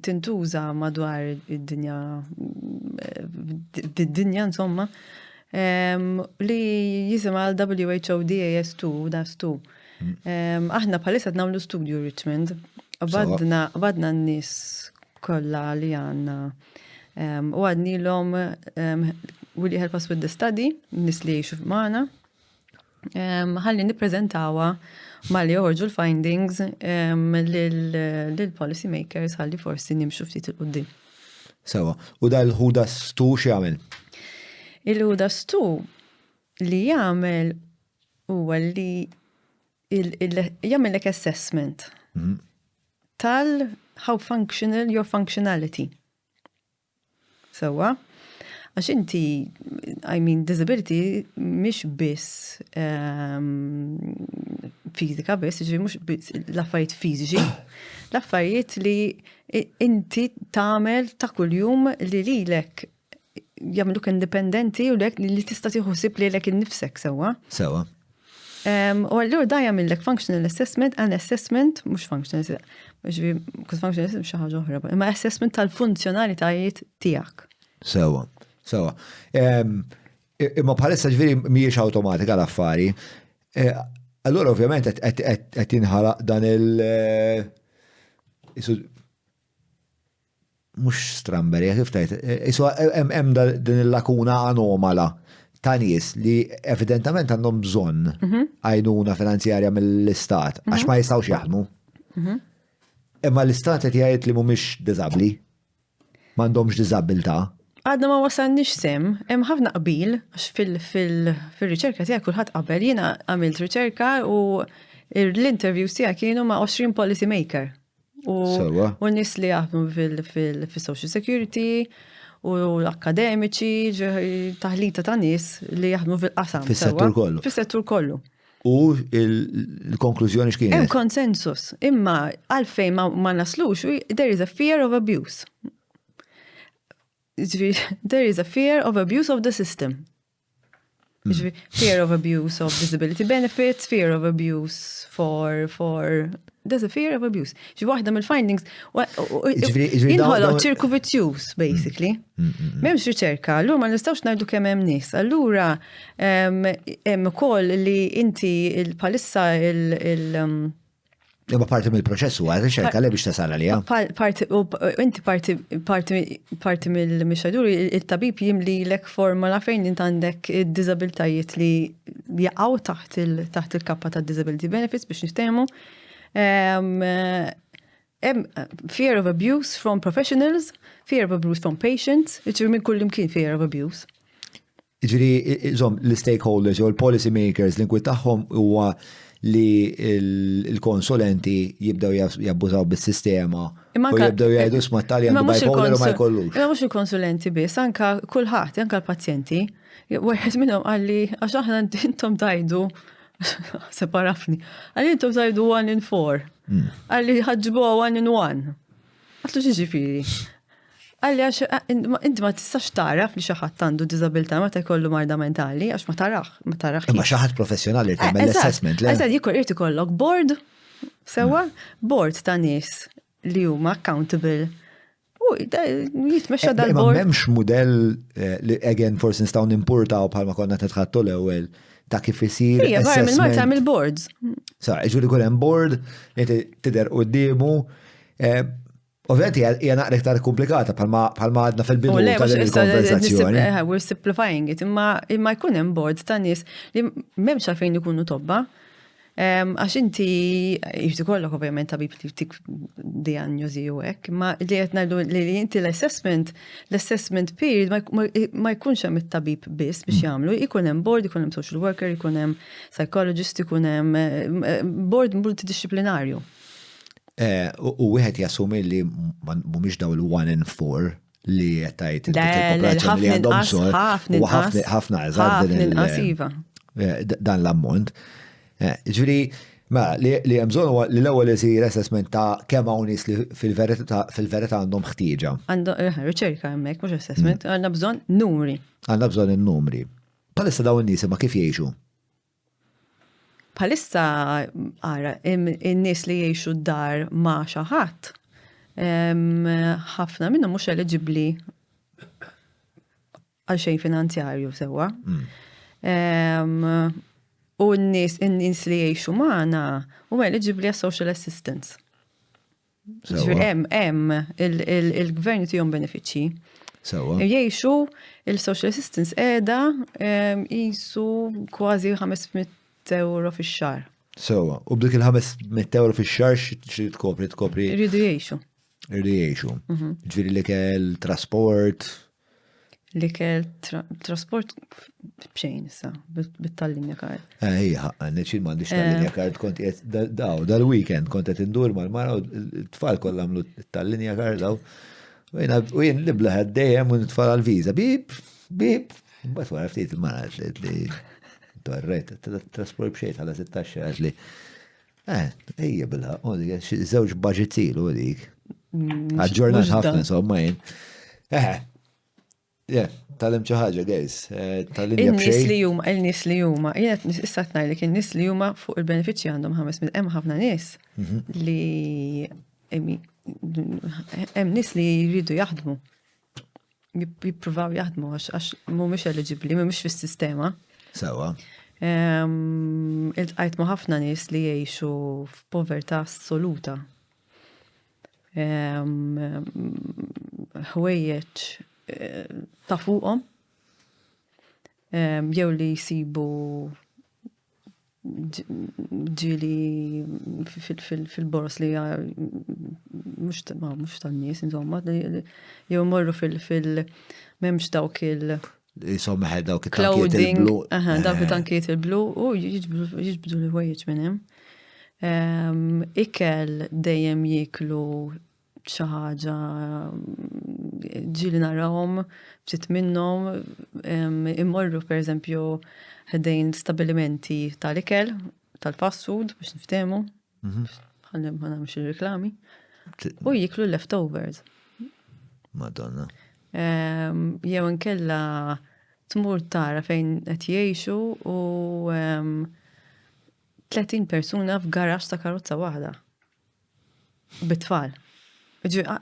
tintuża madwar id-dinja insomma li jisimha WHO DAS2 DAS2. Aħna bħalissa nagħmlu studju Richmond. Badna n-nies kollha li għandna u għadnilhom will you help us with the study, nis li jgħixu magħna. Ħalli nippreżentawha malli joħorġu l-findings lill-policy makers ħalli forsi nimxu ftit il-qudiem. Sewa, u dal-ħuda stu x'jagħmel? Il-ħuda stu li jagħmel huwa li jagħmellek assessment how functional your functionality. Sewa, għax inti, disability mhix biss fizika biss, mhux biss l-affarijiet fiżiċi, l-affarijiet li inti tagħmel ta' kuljum li lilek jagħmluk indipendenti u lek li tista' tieħu ħsieb lilek innifsek sewwa. Sewa. U allura da jagħmellek functional assessment and assessment mhux functional functional assessment xi ħaġa oħra, imma assessment tal-funzjonalitajiet tiegħek. Sewa. Imma bħalissa ġifieri mhijiex awtomatika l-affari. Allura ovvjament qed jinħalaq dan mhux stramberi, kif tgħid, hemm din il-lakuna anomala ta' nies li evidentament għandhom bżonn għajnuna finanzjarja mill-istat għax ma jistgħux jaħdmu. Imma l-istat qed jgħid li mhumiex diżabbli, m'għandhomx diżabilità. Għadna ma wasalniex sem, hemm ħafna qbil għax fil-riċerka tiegħek kulħadd qabel. Jiena għamilt riċerka u l-interviews tiegħek kienu ma' 20 policy maker. U n-nies li jaħdmu fil-social security u l-akademiċi, taħlita ta' nies li jaħdmu fil-qasam. Fis-settur kollu. Fis-settur kollu. U l-konklużjoni x'kienet? Hemm konsensus, imma għalfejn ma naslux, there is a fear of abuse. There is a fear of abuse of the system. Fear of abuse of disability benefits, fear of abuse there's a fear of abuse. Waħda mill-findings jinħoloq ċirku vizzjuż, basically. M'hemmx riċerka, allura ma nistgħux ngħidu kemm hemm nies. Allura hemm ukoll li inti palissa Imma parti mill-proċess huwa riċerka li biex tasal għaliha. Inti parti mill-mixaduri il-tabib jimlilek formola fejn int għandek id-diżabiltajiet li jaqgħu taħt il-kappa tad-disability benefits biex niftehmu. Fear of abuse from professionals, fear of abuse from patients, iġri minn kull imkien fear of abuse. Iġri, l-stakeholders u l-policy makers l-inkwi tagħhom huwa li il-konsulenti jibdew jabbużaw bis-sistema u jibdew jgħidu smattali għandu bipolar u ma jkollux. Imma mhux il-konsulenti biss, anka kulħadd, anka l-pazjenti, wieħed minnhom qalli għax aħna intom tajdu separafni. Għalli intom tajdu 1 in 4. Għalli ħadġbuha 1 in 1. Għatlu ġiġifieri. Għalli għax inti ma tistax taraf li xi ħadd għandu diżabilità meta jkollu marda mentali għax ma tarax. Imma xi ħadd professjonali li tagħmel assessment. Eżatt, irid ikollok board sewa board ta' nies li huma accountable. U jitmexxa dal-board. Imma m'hemmx mudell li again forsi nistgħu nimpurtaw bħalma konna titħattu l-ewwel ta' kif isir. Hija barra mill-Malta tagħmel boards. Sa, jiġifieri jkun hemm board li tidher qudiemu. Ovvjament hija naqra iktar komplikata bħalma għadna fil-bidu tal-konversazzjoni. We're simplifying it, imma jkun hemm board ta' nies li m'hemmx għalfejn ikunu tobba. Għax inti jrid ikollok ovvjament tabib li tik diagnosi u hekk, imma li qed ngħidu li inti l-assessment period ma jkunx hemm it-tabib biss biex jagħmlu, ikun hemm board, ikun hemm social worker, ikun hemm psychologist, ikun hemm board multidisciplinarju. U wieħed jassumi li mhumiex daw il-1 in 4 li qed il-popolazzjoni li għandhom bżonn u ħafna dan l-ammont. Ġifieri li hemm bżonn huwa li l-ewwel isir assessment ta' kemm hawn nies li fil-verità għandhom ħtieġa. Riċerka hemmhekk mhux assessment, għandna bżonn numri. Għandna bżonn in-numri. Bħalissa dawn in-nies imma kif jgħixu? Bħalissa ara in-nies li jgħixu d-dar ma' xi ħadd ħafna minnhom mhux eligibbli għal xejn finanzjarju sewwa. U n-nies li jgħixu magħna huma eligibbli għas social assistance. Hemm il-gvern tihom benefiċċji. Jgħixu il-social assistance qiegħda qisu kważi 500 euro fix-xahar. Sewa, u b'dik il-500 euro fix-xahar xi tkopri? Irridu jgħixu. Ġifieri l-ikel, trasport. L-ikel, trasport bxejn issa, bit-tal-linja kard. Ija, neċin m'għandix tal-linja kard kont dal-weekend kont qed indur mal-mara u t-tfal kollha għamlu tal-linja kard daw. U jien libla ħaddejjem u nitfal għal-viża. Bip, mbagħad wara ftit il-mara li torret, trasport bxejn għala 16 għażli. Ejja bilha, u dik żewġ baġitilu u dik. Għaġġornat ħafna insomma jien. Tal-im xi ħaġa, guys. Tal-linja bxejn. Il-nies li huma, jien issa ngħidlek in-nies li huma fuq il-benefiċċji għandhom 500 hemm ħafna nies li hemm nies li jridu jaħdmu. Jippruvaw jaħdmu għax mhumiex eligibbli, mhumiex fis-sistema. Sewa. Iltqajt ma' ħafna nies li jgħixu f'povertà assoluta. Ħwejjeġ ta' fuqhom jew li jsibu ġieli fil-boros li mhux tan-nies insomma jew morru m'hemmx dawk Insomma ħed dawk it-tankiet il-blu. Dawk it-tankiet il-blu u jiġbdu l-ħwejjeġ minn hemm. Ikel dejjem jieklu xi ħaġa ġieli narawhom ftit minnhom immorru pereżempju ħdejn stabilimenti tal-ikel, tal-fast food biex niftehmu. Ħalli ma nagħmlux ir-riklami. U jieklu leftovers. Madonna. Jew inkella tmur tara fejn qed jgħixu u 30 persuna f'garaġġ ta' karozza waħda. Bit-tfal.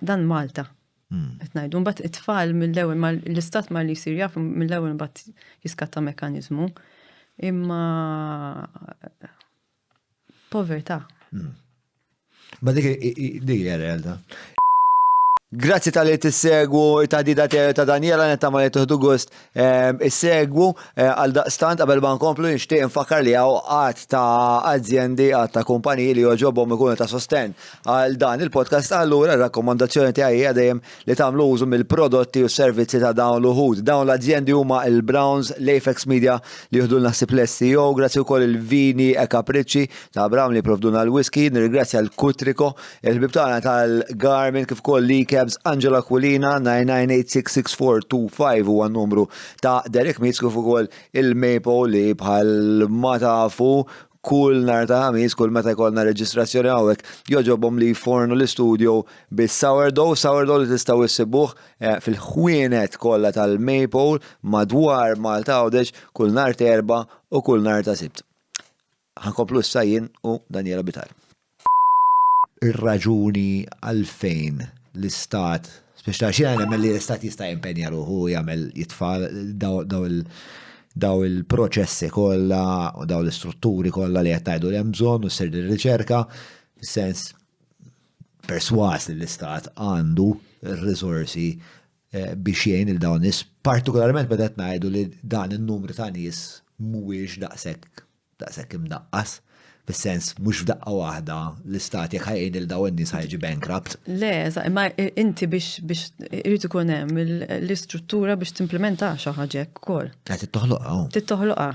Dan Malta. Qed ngħidu mbagħad it-tfal mill-ewwel l-istat ma li jsir jaf mill-ewwel mbagħad jiskatta mekkaniżmu. Imma povertà. Ma dik hija realtà. Grazzi tal-li tissegwu ta' ta' Daniela nittama li tuħdu gust issegwu għal daqstant qabel ma nkomplu nixtieq infakar li hawn qatt ta' azjendi qatt ta' kumpaniji li joġobhom ikunu ta' sosten għal dan il-podcast allura r-rakkomandazzjoni tiegħi hija dejjem li tagħmlu użu mill-prodotti u s-servizzi ta' dawn l-uħud. Dawn l-azjendi huma il-Browns, l-Apex Media li jieħdu l-naħsib l-SEO, grazzi wkoll il-Vini e Capricci ta' Brown li provduna l-whisky, nirringrazzja l-Kutriko, il-ħbib tagħna tal-Garmin kif ukoll Lee Angela Aquilina 998-66425 huwa n-numru ta' Derek Meets kif ukoll il-Maple li bħal ma tafu kull nhar ta' ħamis kull meta jkollna reġistrazzjoni hawnhekk joġobhom li jfornu l-istudio bis-sourdough li tistgħu issibuh fil-ħwienet kollha tal-Maple madwar Malta Għawdex kull nhar ta' Erba' u kull nhar ta' Sibt. Ħankomplu issa jien u Daniela Bitar. Ir-raġuni għalfejn l-istat, speċta xina nemmen li l-istat jista' jimpenja ruħu jagħmel jitfal daw il-proċessi kollha u daw l-istrutturi kollha li qed ngħidu li hemm bżonn u ssir ir-riċerka fis-sens perswas li l-istat għandu r-riżorsi biex jgħin il dawn nies, partikolarment meta qed ngħidu li dan in-numru ta' nies mhuwiex daqshekk imnaqqas. Fis-sens mhux f'daqqa waħda l-istat jekk ħajjin il daw in-nies ħajġi bankrupt. Le, imma inti biex irid ikun hemm l-istruttura biex timplementa xi ħaġa hekk ukoll. Qed tittoħloqha. Tittoħloqha.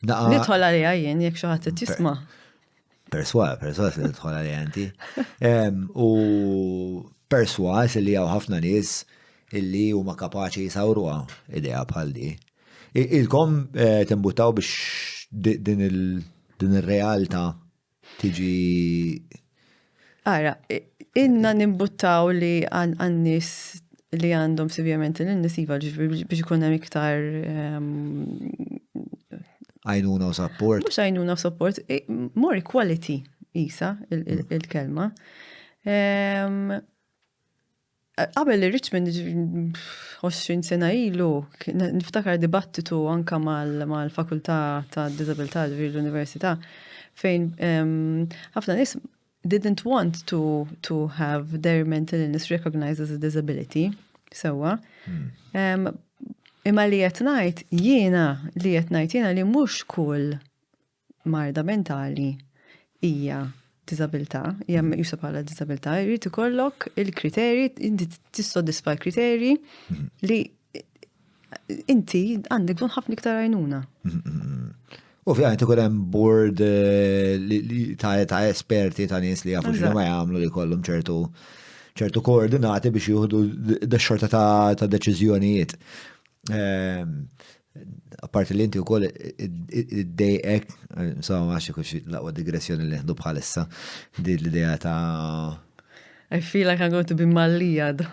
Nidħol għaliha jien jekk xi ħadd tisma'. Perswas li tidħol għaliha inti. U perswas li hawn ħafna nies illi huma kapaċi jsawruha idea bħal di. Ilkom timbutaw biex din ir-realtà tiġi. Ara, inna nimbuttaw li għan-nies li għandhom sevjament l-nisiva biex ikun hemm iktar Għajnuna u support. Mux għajnuna u support, more equality, isa, il-kelma. Qabel il-Richmond 20 sena ilu, niftakar dibattitu anka mal-fakultà ta' disabilità l-Università, fejn ħafna nis didn't want to have their mental illness recognized as a disability. Sewa. Imma li jtnajt jiena li mux kull marda mentali hija disabilità, hija jusa bħala disabilità, jrid ikollok il-kriterji, inti tissodisfa l-kriterji li inti għandek bżonn ħafna iktar għajnuna. Ovvjament ikun hemm board ta' esperti ta' nies li jafu x'ma jagħmlu li jkollhom ċertu koordinati biex jieħdu d-xorta ta' deċiżjonijiet. Apparti li inti wkoll id-dejqek, insomma għaxi kux laqwa digressjoni li nħdu bħalissa, di l-idea ta' I feel like I'm going to be mallijad.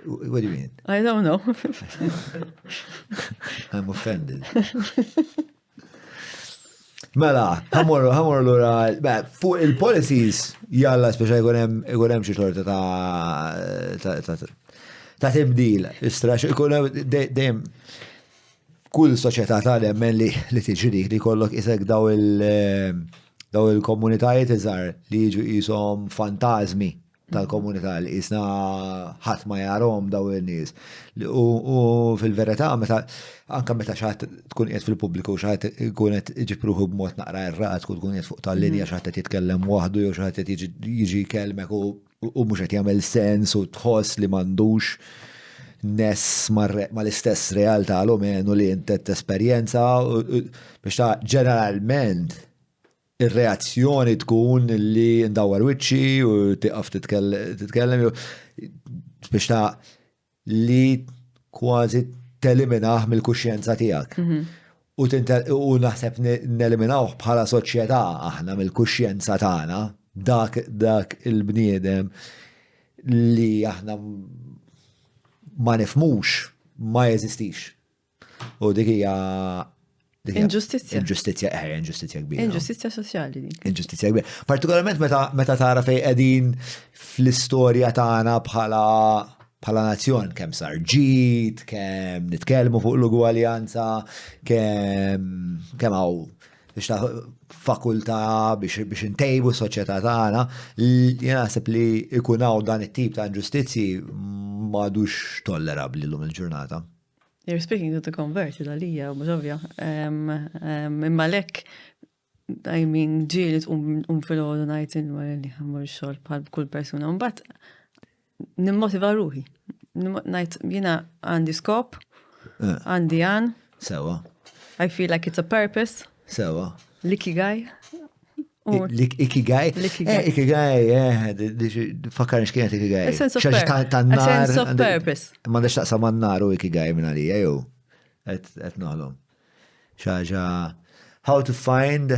What do you mean? I don't know. I'm offended. Mela, ħamorru l-ura, fuq il-policies, jalla speċa jkunem xie xorta ta' tibdil, istrax, dejjem kull soċieta tal-emmen li tiġri li kollok isek daw il-komunitajiet iżar li jiġu jisom fantazmi tal-komunità li jisna ħatma jarom daw il-nies. U fil-verità, anka meta xaħat tkun qiegħed fil-pubbliku xaħat tkun qed iġipruħu b'mod naqra errat, tkun qiegħed fuq tal-linja xaħat qed jitkellem waħdu jew xaħat qed jiġi kelmek u mhux qed jagħmel sens u tħoss li m'għandux ness mal-istess realtà l-omenu li inti tesperjenza biex ta' ġeneralment ir-reazzjoni tkun li ndawar wiċċi u tiqaf titkellem biex ta' li kważi teliminaħ mill-kuxjenza tiegħek. U naħseb neliminawh bħala soċjetà aħna mill-kuxjenza tagħna dak il-bniedem li aħna ma nifmux ma jeżistix. U dik hija Inġustizja. Inġustizja kbira. Inġustizja soċjali dik. Inġustizja kbira. Partikolarment meta tara fej qegħdin fl-istorja tagħna bħala nazzjon, kemm sar ġid, kemm nitkellmu fuq l-ugwaljanza, kemm hawn biex ta' fakultà biex intejbu s-soċjetà tagħna, jien naħseb li ikun hawn dan it-tip ta' inġustizzi m'għadux tollerabbli llum il-ġurnata. You're speaking to the converted, għalija, u mġovja. Imma lek, I mean, ġilit fil-ħodu najt li għamur xol bħal kull persuna. Mbatt, nimmotiva ruħi. Najt, jina għandi skop, għandi għan. Sewa. I feel like it's a purpose. Sewa. L-ikigai. Ikigai? Ikigai, fakkar xkienet ikigai. A sense of purpose. Ma dax taqsa man naru ikigai minna li, jew. Et naħlom. Xaġa, how to find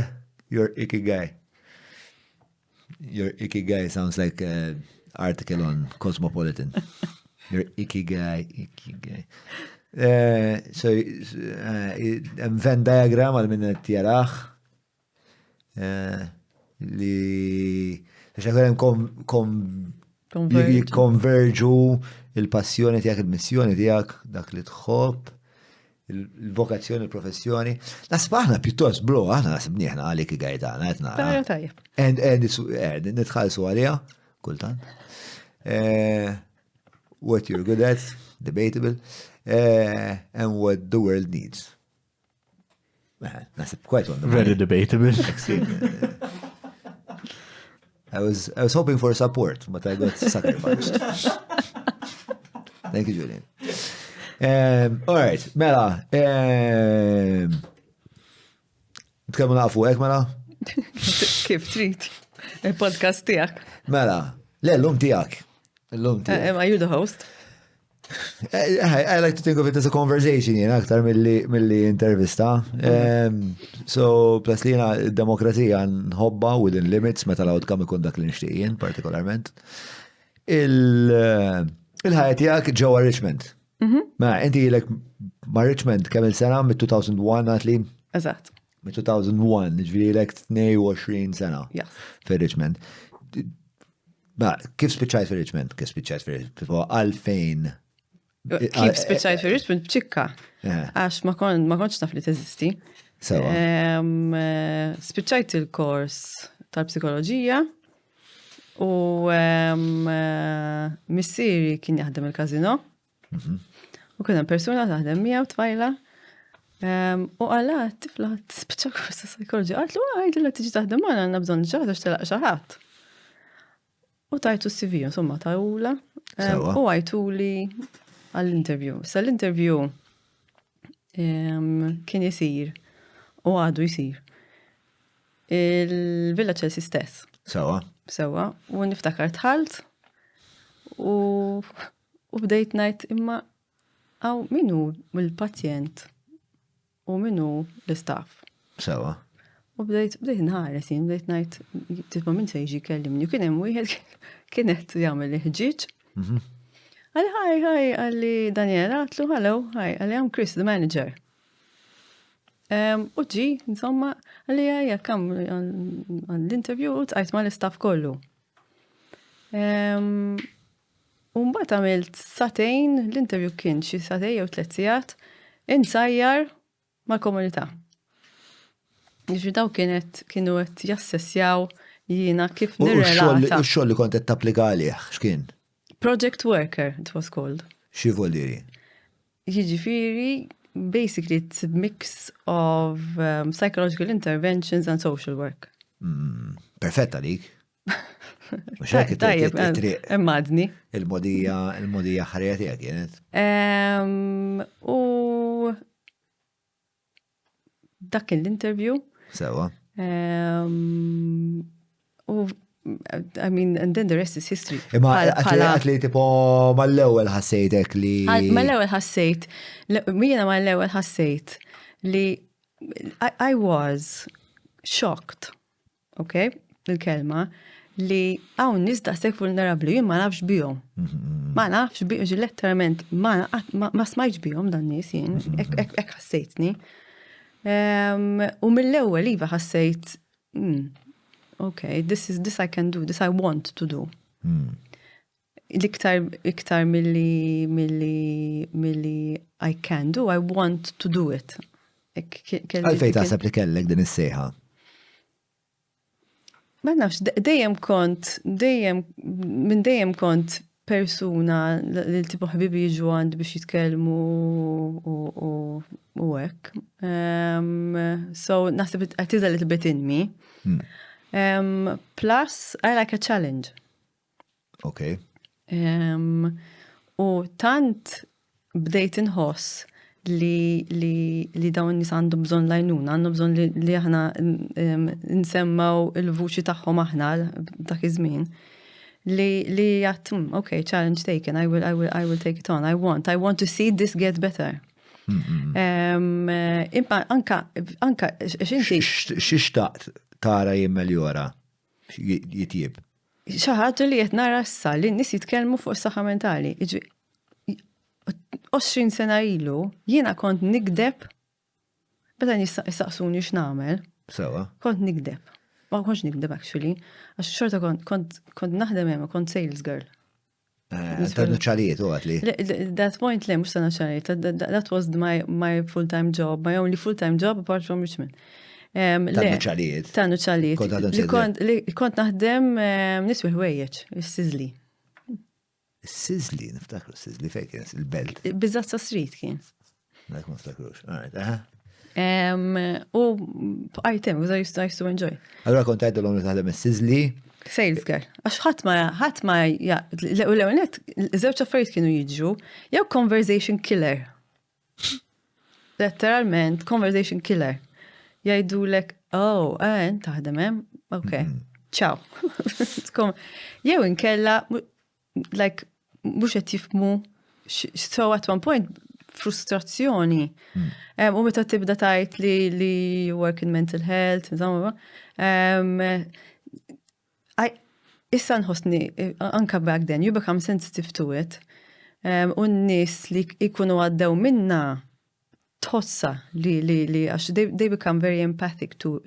your ikigai. Your ikigai sounds like an article on Cosmopolitan. Your ikigai. So, Venn diagram għal minna tjaraħ. Li xaħem konverġu il-passjoni tijak, il-missjoni tijak, dak li tħobb, il-vokazzjoni, il-professjoni. Nasbaħna pittos, bro, aħna nasibniħna għalik għajtana, għetna. Tajjeb. Nitħalsu għalija, kultan. What you're good at, debatable, and what the world needs. Nasib quite on the Very debatable. I was hoping for support, but I got sacrificed. Thank you, Julian. All right, Mela. Nitkellmu nafu hekk, Mela? Kif trid? Il-podcast tiegħek. Mela, l-lum tiegħek. Are you the host? I like to think of it as a conversation, aktar mill-li intervista. So, plus li demokrazija nħobba within limits, meta l-outcome ikun dak li nixtieqin, partikolarment. Il-ħajja tiegħek ġewwa Richmond. Ma, inti ma' Richmond kemm il-sena mit-2001 għatli? Eżatt. 2001, ġviri lek 22 sena. Yes. Fi Richmond. Ma, kif spiċċajt fi Richmond? Kif spiċċajt fi Richmond? Għalfejn? Kif spiċċajt fi Richmond b'ċikka. Għax ma konċ naf li teżisti. Sewa. Spiċċajt il-kors tal-psikoloġija u missieri kien jaħdem il-kazino. U kien hemm persuna taħdem miegħu tfajla. U għalla, tifla, t-spiċċa kors ta' psikoloġija. Għatlu, għajdilla tiġi taħdem għana, għanna bżon ġaħda xtelaq xaħat. U tajtu CV, insomma, tajula. U għajtu li għall-interview. L-interview kien jisir u għadu jisir. Il-Villa Chelsea stess. Sewa. U niftakar tħalt u bdejt najt imma għaw minu il-pazjent u minu l-istaff. Sewa. U bdejt nħares, bdejt najt, tisma minn se jiġi kellimni. U kienem wieħed kienet jagħmel ħġiġ. Għalli, ħaj, għalli Daniela, għatlu, hello, ħaj, għalli I'm Chris, the manager. U ġi, insomma, għalli għajja kam għall-interview u tqajt ma l-istaff kollu. U mbagħad għamilt satejn, l-interview kien xi satej jew 3 sigħat, insajjar mal-komunità. Ġifri daw kienu għet jassessjaw jina kif nirrelata. U xoll li kont qed tapplika għalih, x'kien? Project worker, it was called. Xi vuol diri? Jiġifieri, basically it's a mix of psychological interventions and social work. Perfetta lik. Mux hekk it-triq. Immadni. Il-modija ħarija tiegħek kienet. U dak kien l-interview. Sewa. I mean, and then the rest is history. Imma għat li tipo mal-ewel ħassejtek li... Mal-ewel ħassejt, mina mal-ewel ħassejt li I was shocked, okay, il-kelma, li għawn nisdaqsek vulnerabli, jien ma nafx bijom. Ma nafx bijom, letteralment, ma smajġ bijom dan nis, jien, ek ħassejtni. U mill-ewel iva ħassejt, okay, this I can do, this I want to do. Iktar milli I can do, I want to do it. Għalfej taħseb li kellek din is-sejħa? Ma nafx, dejjem kont persuna li tipo ħbibi jiġu għand biex jitkellmu u hekk. So naħseb it is a little bit in me. Plus, I like a challenge. Okay. U tant bdejt inħoss li dawn nis għandhom bżon lajnuna, għandhom bżon li aħna nsemmaw il-vuċi tagħhom aħna dak iż-żmien. Li jgħat, okay, challenge taken, I will take it on, I want to see this get better. Imma anka xinti. Xixtaqt tara jimmeljora, jitjib? Xaħat li jett nara issa li n-nis jitkellmu fuq s-saħħa mentali. 20 sena ilu, jiena kont nikdeb, beta jistaqsuni x'namel. Sewa. Kont nikdeb. Ma kontx nikdeb actually, għax xorta kont naħdem hemm, kont sales girl. Ta' nuċċalijiet u għatli. That point le, mux ta' nuċċalijiet. That was my full-time job, my only full-time job apart from Richmond. Ta' nuċċalijiet. Ta' nuċċalijiet. Li kont naħdem niswi ħwejjeġ, is-Sizzli. Sizzli, niftakru Sizzli fejn il-belt. Bizzat sa' street kien. Dak ma niftakrux. U item, because I used to enjoy. Allora kont għajdu l-għom li taħdem il-Sizzli. Sales girl. Għax ħatma, l-għonet, zewċ affarijiet kienu jiġu, jew conversation killer. Letteralment, conversation killer. Jajdu lek, taħdem hemm? Ok, ciao. Jew inkella, like, mux qed jifmu, so at one point, frustrazzjoni. U meta tibda tajt li you work in mental health, issa nħossni, anka back then, you become sensitive to it. U n-nis li ikunu għaddew minna, tħossa li għax they become very empathic to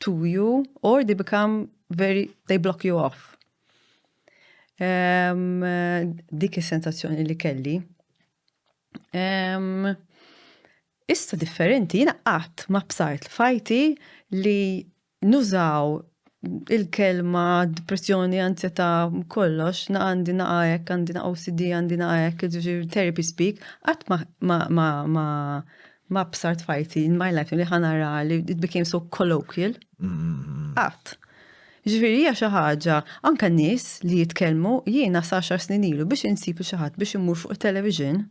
you, or they block you off. Dik is-sensazzjoni li kelli. Issa differenti, jina qatt ma bsart fajti li nużaw il-kelma depressjoni, ansjeta, kollox, għandi naqajek, għandi OCD, għandi naqajek, therapy speak, qatt ma bsart fajti in my life li ħanara li it became so colloquial. Qatt. Ġifieri hija xi ħaġa, anke n-nies li jitkellmu jiena sa 10 snin ilu biex insibu xi ħadd biex imur fuq television.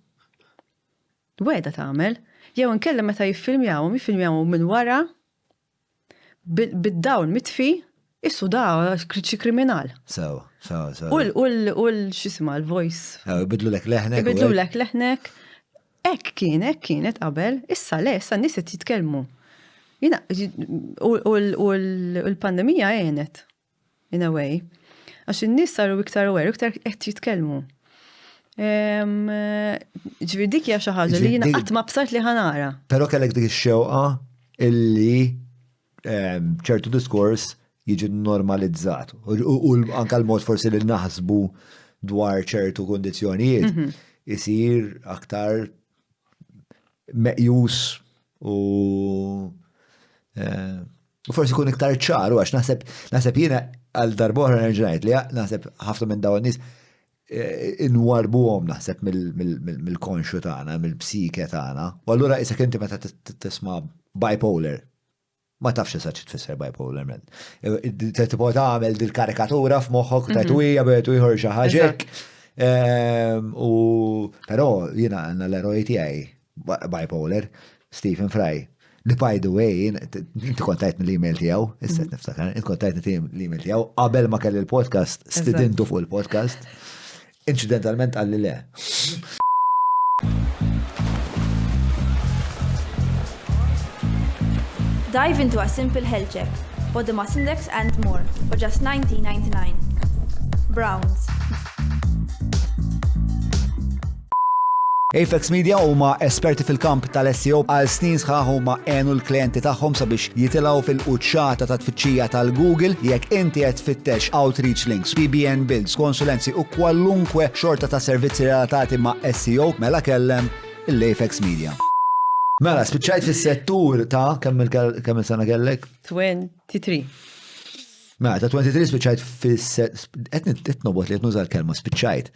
Weda tagħmel, jew inkella meta jiffilmjawhom minn wara bid-dawl mitfi, issu da xi kriminal. So. U x'isma l-voice. Ibidlu lek leħnek. Ibidlu lek leħnek. Ek kienet qabel, issa n-nies qed jitkellmu. Jina, u l-pandemija għenet, in a way. Għax in-nies saru iktar aware, iktar qed jitkellmu. Ġifieri dik hija xi ħaġa li jiena qatt ma bsart li ħanara. Però kellek dik ix-xewqa illi ċertu diskors jiġi normalizzat. U anke l-mod forsi li naħsbu dwar ċertu kondizzjonijiet isir aktar meqjus u forsi kun iktar ċaru għax naħseb jiena għal darbohra nerġajt li naħseb ħafna minn dawn nies inwarbuhom naħseb mill-konxu tagħna, mill-psike tagħna. U allura isek inti meta tisma' bipolar, ma tafx issa tfisser bipolar men. Tipo tagħmel dil-karikatura f'moħħok tajtu hija betu ieħor xi ħaġek. Però jiena għandna l-eroj tiegħi bipolar, Stephen Fry. Li by the way, inti kontajtni l-email tiegħu, issa niftakar, inti kontajtni l-email tiegħu qabel ma kelli l-podcast, stidintu fuq il-podcast. Incidentalment għalli le. Dive into a simple health check, body mass index and more, for just $19.99. Browns. Apex Media huma esperti fil-kamp tal-SEO għal snin sħaħ huma għenu l-klienti tagħhom sabiex jitilgħu fil-quċċata ta' tfittxija tal-Google jekk inti qed tfittex outreach links, PBN builds, konsulenzi u kwalunkwe xorta ta' servizzi relatati ma' SEO mela kellem l-Apex Media. Mela, spiċċajt fis-settur ta' kemm il-sena kellek? 23. Mela, ta' 23 spiċċajt fis-settur, qed nobot li qed nuża l-kelma spiċċajt.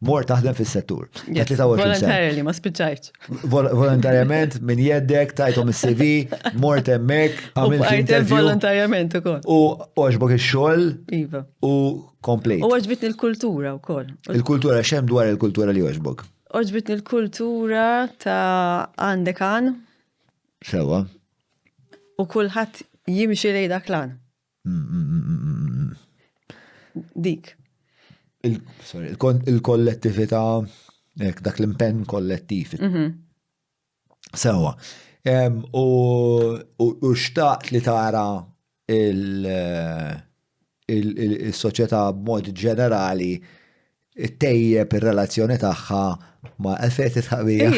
Mor taħdem fis-settur. Volontarily, ma spiċċajtx. Volontarjament, minn jeddek, tajtom is-CV, mort hemmhekk, għamilt interview. Volontarjament ukoll. U għoġbok ix-xogħol. Iva. U complete. U għoġbitni l-kultura wkoll. Il-kultura, xem dwar il-kultura li għoġbok? Għoġbitni l-kultura ta' għandek għan. Xewa. U kulħadd jimxi lejn dak lan. Dik. Il-kollettività, dak l-impenn kollettiv. Sewa. U xtaqt li tara il-soċjetà b'mod ġenerali tejjeb ir-relazzjoni tagħha ma' effetti taqbija.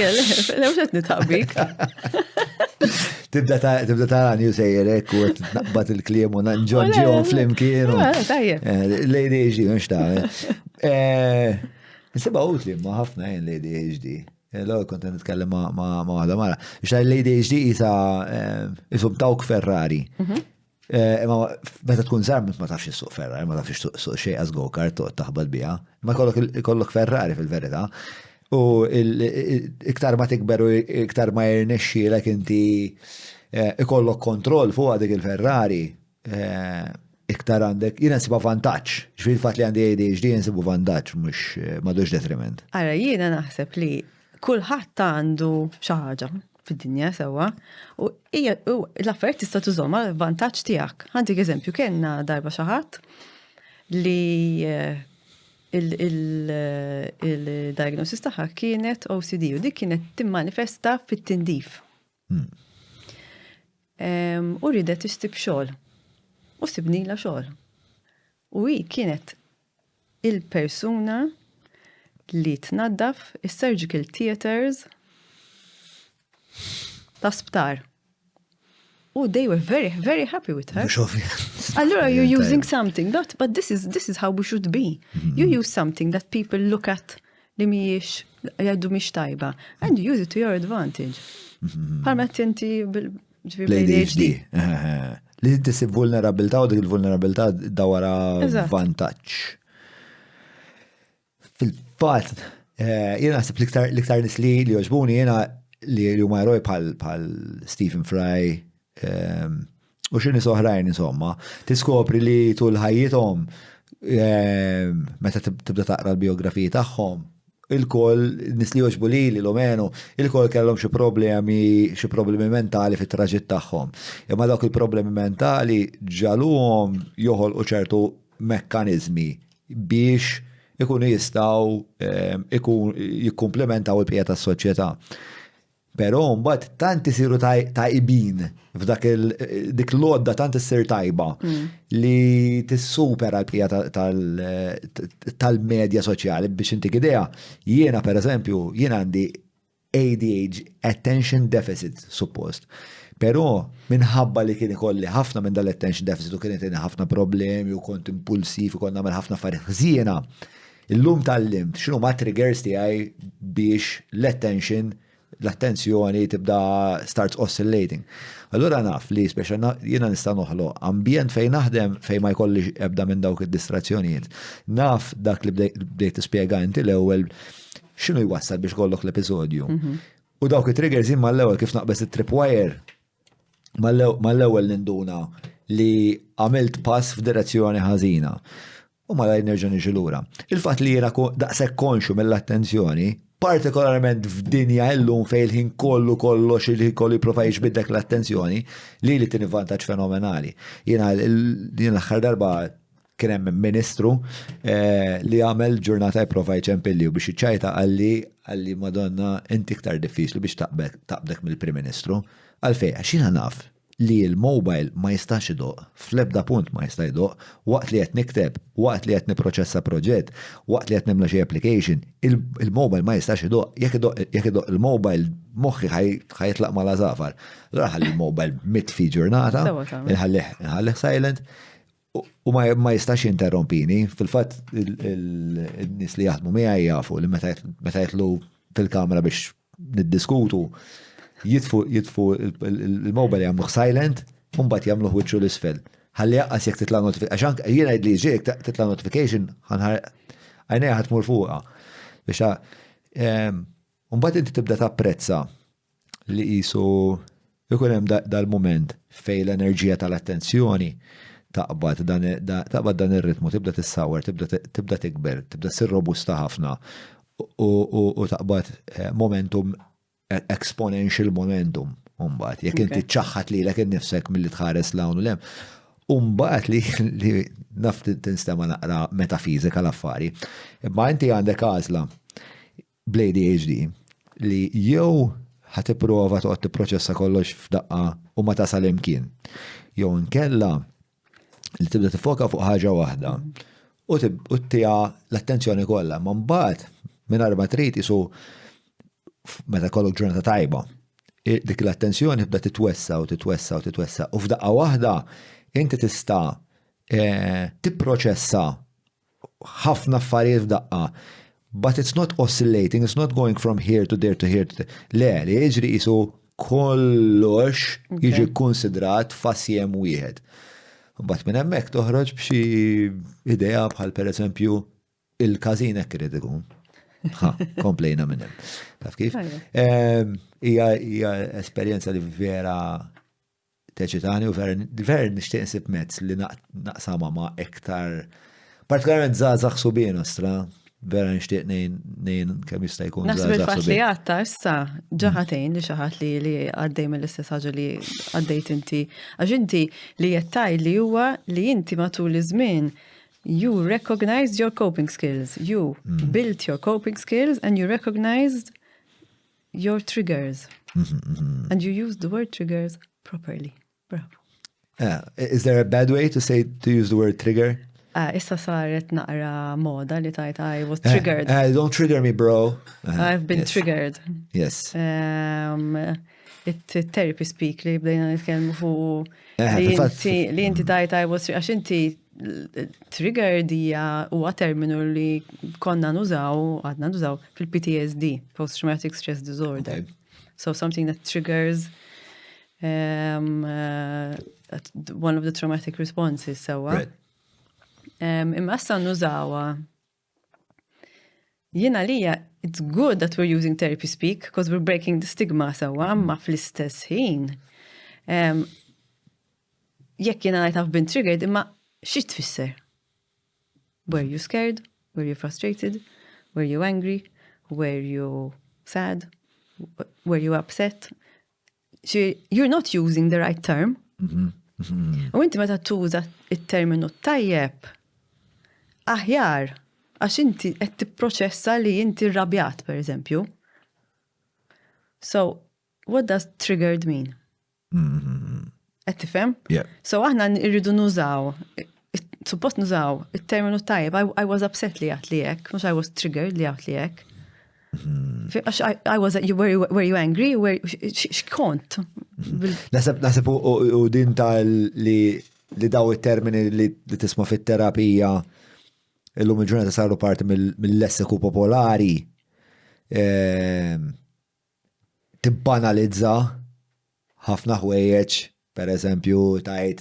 Lewxet nitaqbik. Tibda tara new sejjerek u naqbat il-kliem u nġonġjon fl-imkien. Lady HD, mux ta' Nisibba utli ma ħafna jen Lady HD. L-għu kontent nitkellem ma' għadha mara. Biex Lady HD jisum tawk Ferrari. Meta tkun żar ma tafx suq Ferrari, ma tafx suq xej as go-kart taħbad biha. Ma kollok Ferrari fil-verità. U iktar ma tikber u iktar ma jirnexxielek inti ikollok kontroll fuq dik il-Ferrari, iktar għandek, jiena nsiba vantaġġ. Ġifieri fatt li għandi ADHD nsibu vantaġġ mhux m'għadux detriment. Ara jiena naħseb li kulħadd għandu xi ħaġa fid-dinja sewwa u l-affarijiet tista' tużhom għal vantaġġ tiegħek. Ħantik eżempju kellna darba xi ħadd li il-diagnosis taħħa kienet OCD u dik kienet timmanifesta fit-tindif. U ridet istib xogħol. U sibnila xogħol. U hi kienet il-persuna li tnaddaf is-surgical theaters ta' sptar. Oh, they were very, very happy with her. Xofi. Allora, you're using something, but this is how we should be. You use something that people look at li miex, jaddu miex tajba, and you use it to your advantage. Palma tinti bil-ADHD. Li tisib vulnerabilità u dik il-vulnerabilità dawara Eżatt. vantaġġ. Fil-fat, jena naħseb l-iktar nis li joġbuni jena li huma eroj bħal Stephen Fry u xini soħrajn insomma, tiskopri li tul ħajjithom meta tibda taqra l-biografiji tagħhom, il-koll nis li joġbu li l-omenu, il-koll kellhom xi problemi mentali fit-traġitt tagħhom. Imma dawk il-problemi mentali ġaluhom joħolqu ċertu mekkaniżmi biex ikunu jistaw jikkumplementaw il-bqija tas-soċjetà. Però mbagħad tant isiru tajbin f'dak dik l-għodda tant issir tajba li tissupera l-bqija tal-medja soċjali biex intik idea. Jiena pereżempju, jiena għandi ADHD, attention deficit suppost. Però minħabba li kien ikolli ħafna minn dal-attention deficit u kien itina ħafna problemi u kont impulsiv u kont nagħmel ħafna affarijiet ħżiena, illum tal-limt x'inhu ma triggers tiegħi biex l-attenzjoni tibda starts oscillating. Allura naf li speċa jiena nista' noħloq ambjent fejn naħdem fejn ma jkollix ebda minn dawk id-distrazzjonijiet. Naf dak li bdejt tispjega inti l-ewwel x'inhu jwassal biex kollok l-episodju. U dawk it-triggers jien mal-ewwel kif naqbes it-tripwire mal-ewwel ninduna li għamilt pass f'direzzjoni ħażina. U ma nerġa' niġi lura. Il-fatt li jiena daqshekk konxu mill-attenzjoni, partikolarment f'dinja illum fejn il-ħin kollox li kollu jipprova jiġbidlek l-attenzjoni li tieni vantaġġ fenomenali. Jiena l-aħħar darba kien hemm ministru li għamel ġurnata jipprova jċempilli u biex iċċajta għalli Madonna inti iktar diffiċli biex taqbdek mill-Prim Ministru. Għalfejn għax jiena naf li l-mobile ma jistax idoq, fl-ebda punt ma jista' jdoq, waqt li qed nikteb, waqt li qed nipproċessa proġett, waqt li qed nimla xi application, il-mobile ma jistax idoq, jekk idoq il-mobile moħħi ħajtlaq mal-għażafar. Allura ħalli il-mobile mitfi ġurnata, inħallih silent, u ma jistax jinterrompini. Fil-fatt il-nies li jaħdmu miegħi jafu li meta jitlu fil-kamra biex niddiskutu jitfu il-mobile jagħmluh silent, u mbagħad jagħmluh wiċċu l-isfel. Ħalli jaqqas jekk titla' notification, għax jiena jgħidli ġejk titla' notification għajnejha ħatmur fuqha. Biex mbagħad inti tibda tapprezza li qisu ikun hemm dal-mument fejn l-enerġija tal-attenzjoni taqbad dan ir-ritmu, tibda tissawar, tibda tikber, tibda ssir robusta ħafna u taqbad momentum exponential momentum mbagħad jekk inti ċaħħat lilek innifsek milli tħares l-hawn u lem. Mbagħad li naf tinstema naqra metafizika l-affari. Imma inti għandek għażla bl-ADHD li jew ħatipprova toqgħod tipproċessa kollox f'daqqa u ma tasal imkien. Jew inkella li tibda tifoka fuq ħaġa waħda u tija l-attenzjoni kollha. Ma mbagħad mingħajr ma trid isu meta kollok ġurnata tajba, dik l-attenzjoni tibda titwessa u f'daqqa waħda inti tista' tipproċessa ħafna affarijiet f'daqqa. But it's not oscillating, it's not going from here to there to here to there. Le, li jiġri qisu kollox jiġi konsidrat fassjem wieħed. Mbagħad minn hemmhekk toħroġ b'xi idea bħal pereżempju il-każin hekk irid ikun. Komplejna minn hemm. Taf kif? Hija esperjenza li vera teċitani u vera nixtieq insib mezz li naqsama ma' iktar partikolarment żgħażagħ subien ostra, vera nixtieq ngħin kemm jista' jkun Naħseb il-fatt li għatta issa ġaħatejn li xi ħadd li għaddej mill-istess ħaġa li għaddejt inti. Għax inti li jettaj li huwa li inti matul iż-żmien you recognized your coping skills. You built your coping skills and you recognized your triggers. And you used the word triggers properly. Bravo. Is there a bad way to use the word trigger? Issa saret naqra moda li tajt I was triggered. Don't trigger me, bro. I've been triggered. Yes. it-therapy speak li bdejna nitkellmu fuq fil-fatt. li inti tajt I was għax inti trigger dija huwa terminu li konna għadna nużaw fil-PTSD, post-traumatic stress disorder. Okay. So something that triggers one of the traumatic responses, sewa. Right. Imma issa nużawa. Jiena lija, it's good that we're using therapy speak because we're breaking the stigma sewa, imma fl-istess ħin. Jekk jiena ngħid I've been triggered, imma xi tfisser? Were you scared? Were you frustrated? Were you angry? Were you sad? Were you upset? You're not using the right term. U inti meta tuża it-terminu tajjeb aħjar għax inti qed tipproċessa li inti rrabjat, per eżempju. So, what does triggered mean? Qed tifhem? Yeah. So aħna irridu nużaw, suppost nużaw it-terminu tajjeb, I was upset li għat li hekk, mhux I was triggered li għat li hekk. I was, were you angry? X'kont? Nasib u din li daw it-termini li tisma' fit-terapija illum il-ġurnata saru parti mill-lessiku popolari tibbanalizza ħafna ħwejjeġ, per eżempju, tajt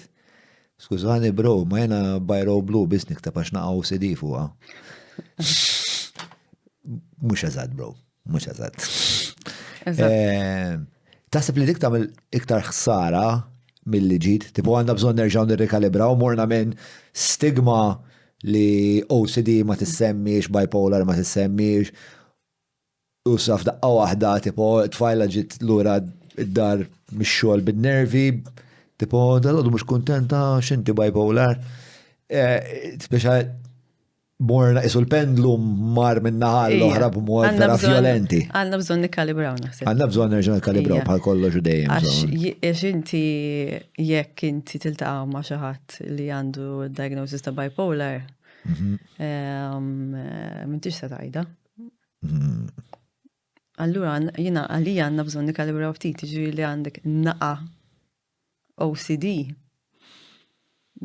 skużani bro, ma jena bajro blu bis niktab għax naqgħu CD fuqha. Mhux eżatt, bro, mhux eżatt. Taħseb li dik tagħmel iktar ħsara milli ġid, tipo għandna bżonn nerġgħu nirrikalibraw morna minn stigma li OCD ma tissemmix, bipolar ma tissemmix, u saf daqqa waħda, tipo tfajla ġit lura id-dar mix-xogħol bin-nervi, tipo dal-għodu mhux kuntenta x'inti bipolar. Speċa morna isu l-pendlum mar minnaħa l-oħra b'mod vera violenti. Għandna bżonn nikkalibraw naħseb. Għandna bżonn nerġgħu nikkalibraw bħal kollox u dejjem. Għax inti jekk inti tiltaqa' ma' xi ħadd li għandu diagnosis ta' bipolar, m'intix se tgħidha. Allura jiena għalija għandna bżonn nikkalibraw ftit, jiġifieri li għandek naqa' OCD.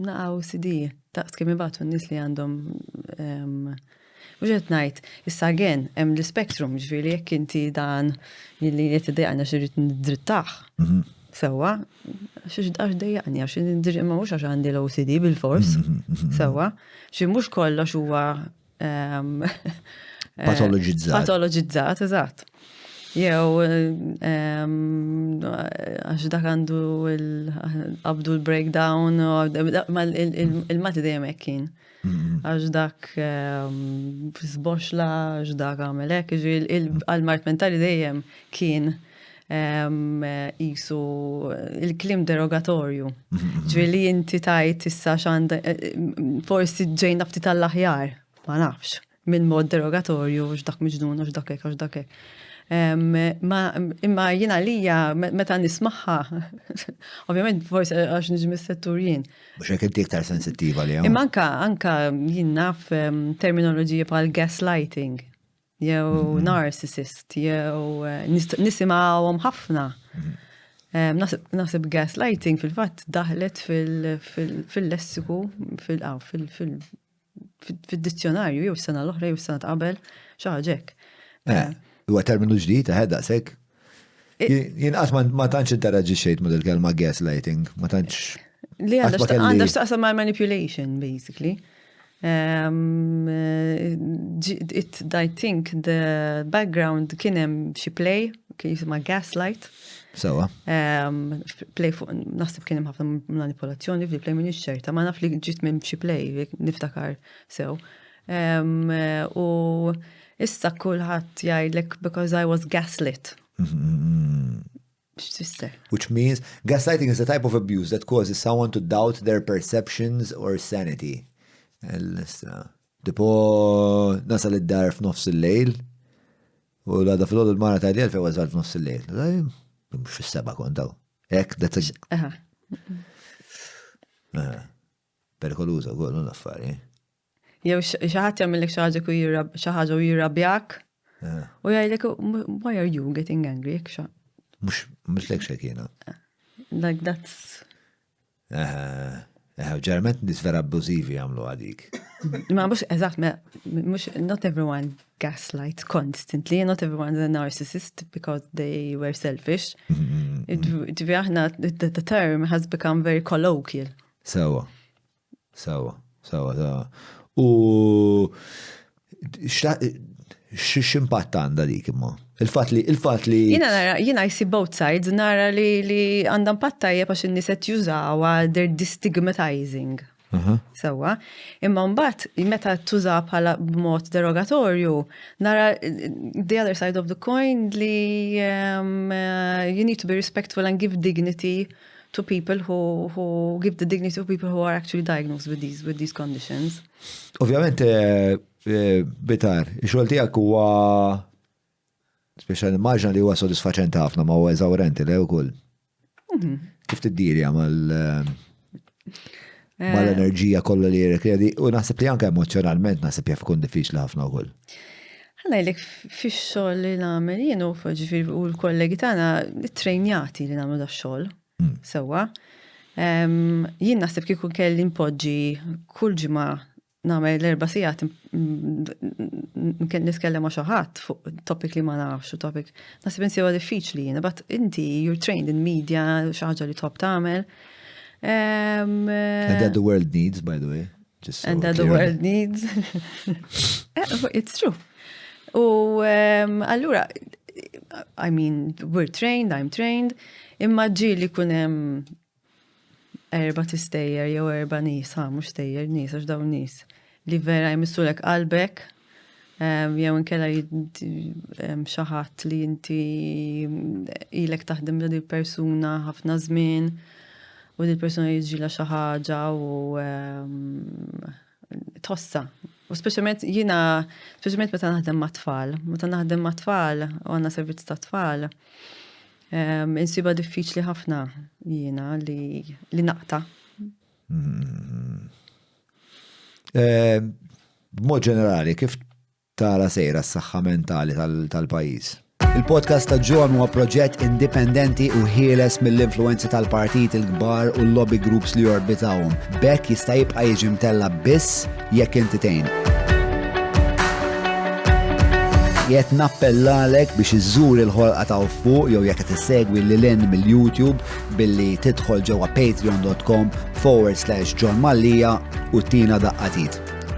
Naqa' OCD. Taqt kemm ibatu n-nies li għandhom mhux qed ngħid, issa again hemm l-spektrum, ġifieri jekk inti dan li qed iddejjaqna xi rid nidrittaħ. Sewwa, xi dejjaqni għax imma mhux għax għandi l-OCD bil-fors. Sewwa, xi mhux kollox huwa patoloġizzat, eżatt. Jew għax dak għandu qabdu l-breakdown, il-mati dejjem hekk kien. Għax dak sboxla, għax dak għamel hekk, għal-mart mentali dejjem kien jisu il-klim derogatorju. Ġieli inti tajt issa x'għandha forsi ġejna ftit tal-aħjar, ma nafx, minn mod derogatorju, x'dak miġnun, x'dak hekk, x'dak hekk. Imma jina lija meta nismaħħa, ovvjament forse għax niġi mis-settur jien. Mhux hekk inti iktar sensittiva li Imma anka jien naf terminoloġija bħal gaslighting, jew narcissist, jew nisimgħuhom ħafna. Naħseb gaslighting fil-fatt daħlet fil-lessiku, fil-dizzjonarju, jew s-sena l-oħra, jew s-sena qabel, xi ħaġa hekk. Huwa terminu ġdid ħedda sekk. Jien qatt ma tantx interaġixxejt ma' il-kelma gaslighting, ma tantx. Li għandha x'taqsam mal manipulation basically. I think the background kien hemm xi play kien jisimha Gaslight. Sewa. Play fuq naħseb kien hemm ħafna manipolazzjoni fil-play minn ix-xerta, ma naf li ġiet minn xi play niftakar sew. U issa kulħadd jgħidlek because I was gaslit. Which means gaslighting is a type of abuse that causes someone to doubt their perceptions or sanity. Tipo nasal id-dar f'nofs il-lejl u l-għada fil-għodu l-mara ta' d-djel fej għazal f'nofs il-lejl. Mux fil-seba kontaw. Ek, perikoluza, għollu l-affari. Jew xaħat jagħmellek xi ħaġa u jirrabjak. U jgħidlek, why are you getting angry? Mux lek xekina. Like that's... Ġerment nis vera abbużivi għamlu għadik. Ma mux, eżatt, not everyone gaslights constantly, not everyone's a narcissist because they were selfish. The term has become very colloquial. Sawa. U ximpatt għanda dik imma? Il-fat li... Jina I see both sides, nara li għandam pattajja pax n-niset jużawa, they're destigmatizing. Sawa, imma mbagħad meta tuża bħala b'mod derogatorju, nara the other side of the coin li you need to be respectful and give dignity to people who give the dignity to people who are actually diagnosed with these conditions. Ovvjament, Bitar, ix-xogħol tiegħek huwa speċjal immaġna li huwa sodisfaċenti ħafna ma huwa eżawrenti le wkoll. Kif tiddirja mal-enerġija kollha li jirrikjedi u naħseb li anke emozjonalment naħseb jaf ikun diffiċli ħafna wkoll. Ħanajlek fix-xogħol li nagħmel jien u l-kollegi tagħna trejnjati li nagħmlu dax-xogħol. Sewwa. Jien naħseb kieku kelli npoġġi kull ġimgħa nagħmel l-4 sigħat nitkellem ma' xi ħadd fuq topic li ma nafx u topic naħseb insejwa diffiċli jiena, but inti you're trained in media, xi ħaġa li top tagħmel. And that the world needs, by the way. And that the world needs. It's true. U allura, I mean, we're trained, I'm trained, imma ġieli kun hemm 4 tistejjer jew 4 nies, mhux tejjer nies għax dawn nies li vera jmissulek qalbek, jew inkella xi ħadd li inti ilek taħdem li persuna ħafna żmien u di persuna jiġġila xi ħaġa u tossa. U speċjalment meta naħdem ma' tfal. Meta naħdem ma' tfal u għandna servizz ta' tfal, insiba diffiċli ħafna jiena li naqta'. B'mod ġenerali, kif tara sejra s-saħħa mentali tal-pajjiż? Il-podcast ta' John huwa proġett indipendenti u ħieles mill-influenzi tal-partit il-kbar u l-lobby groups li jorbitawhom. Bekk jista' jibqa' jiġi mtella biss jekk inti tgħin. Jett nappellalek biex iżżur il-ħolqa ta' fuq jew jekk qed issegwi lil mill-YouTube billi tidħol ġewwa patreon.com/John Mallija u tina daqqatit.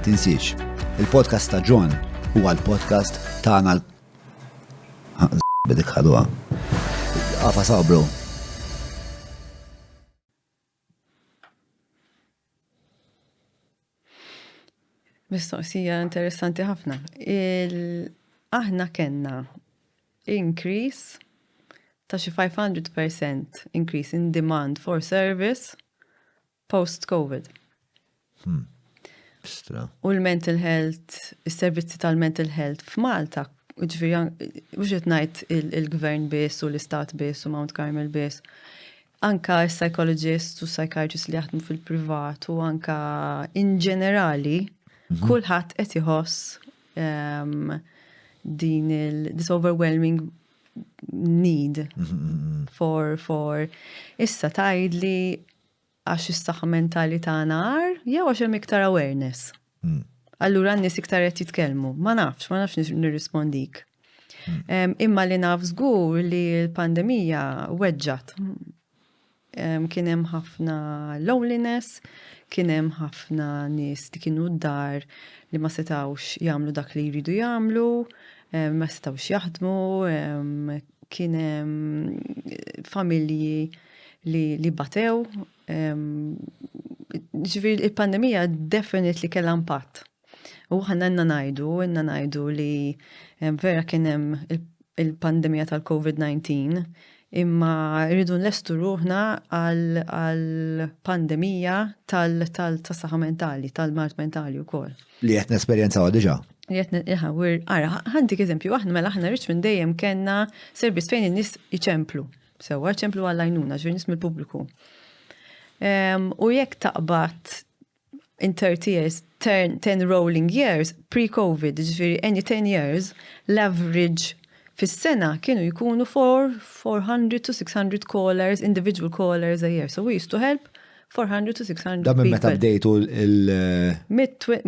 Tinsiex, il-podcast ta' John huwa l-podcast tagħna bidik ħadwa. Għafa sabru. Mistoqsija interessanti ħafna. Aħna kenna increase ta' xi 500% increase in demand for service post-COVID. U l-mental health, is-servizzi tal-mental health f'Malta, ġifieri mhux qed ngħid il-gvern biss u l-istat biss u Mount Carmel biss. Anka s-psychologists u psychiatrists li jaħdmu fil-privat u anka in ġenerali kulħadd qed iħoss this overwhelming need for issa tgħidli għax is-saħħa mentali tagħna għar jew għax hemm iktar awareness. Allura n-nies iktar qed jitkellmu. Ma nafx nirrispondik. Imma li naf żgur li l-pandemija weġġat. Kien hemm ħafna loneliness, kien hemm ħafna nies li kienu d-dar li ma setawx jagħmlu dak li jridu jagħmlu, ma setawx jaħdmu, kien hemm familji li batew. Ġifieri il-pandemija definitely kellha impatt. U ħanna ngħidu li vera kien hemm il-pandemija tal-COVID-19 imma rridu nlestu ruħna għal-pandemija tal-saħħa mentali, tal-mart mentali wkoll. Li qed nesperjenzaw diġà. Ħantik eżempju, aħna Richmond dejjem kellna servizz fejn in-nies jiċemplu. Sewwa ċemplu għall-għajnuna, ġifieri nies mill-pubbliku. U jekk taqbad in 30 years, 10 rolling years, pre-COVID, ġifieri any 10 years, l-average fis-sena kienu jkunu 400 to 600 callers, individual callers a year. So we used to help 400 to 600 Da minn meta people. bdejtu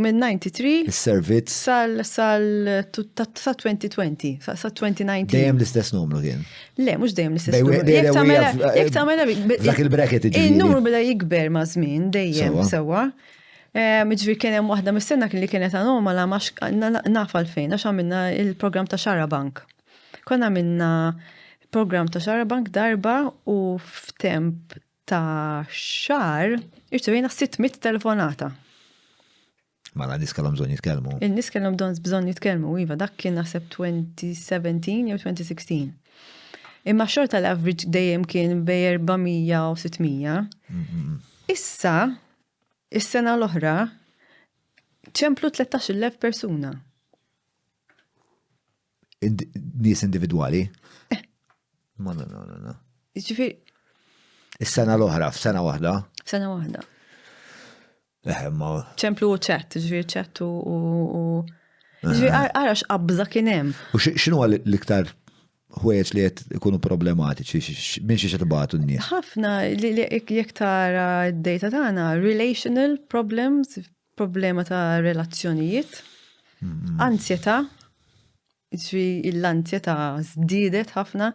Minn 93 il-servizz sa 2020, sa 2019. dejjem l-istess numru kien. Le, mux dejjem l-istess Dejjem- numru. dejjem Jek tamela, wieħed- jek tamela. Dak il-bracket iġifieri. Il-numru beda jikber ma' żmien, dejjem Sewa. sewa. Ġifieri kien hemm waħda mis-sena li kienet anomala ma naf għalfejn għax għamilna il-programm ta' Xarabank. Konna għamilna program ta' Xarabank darba u f'temp ta' xar irċevejna 600 telefonata. Mala nies kellhom bżonn jitkellmu. Il-nis kellhom bżonn jitkellmu, iva, dak kien naħseb 2017 jew 2016. Imma xorta l-average dejjem kien bej 400 u 600. Issa, is-sena l-oħra, ċemplu 13,000 persuna. Nies individwali? Ma no. Ġifieri, Is-sena l-oħra, f'sena waħda. sena waħda. Ma ċemplu u ċett, ġifieri ċett u. Ġifieri, għara x'qabża kien hemm. U x'inhu l-iktar ħwejjeġ li qed ikunu problematiċi, minn xi tibgħatu n-nies? Ħafna li jekk tara d-data tagħna, relational problems, problema ta' relazzjonijiet, ansjeta, l-ansjeta żdiedet ħafna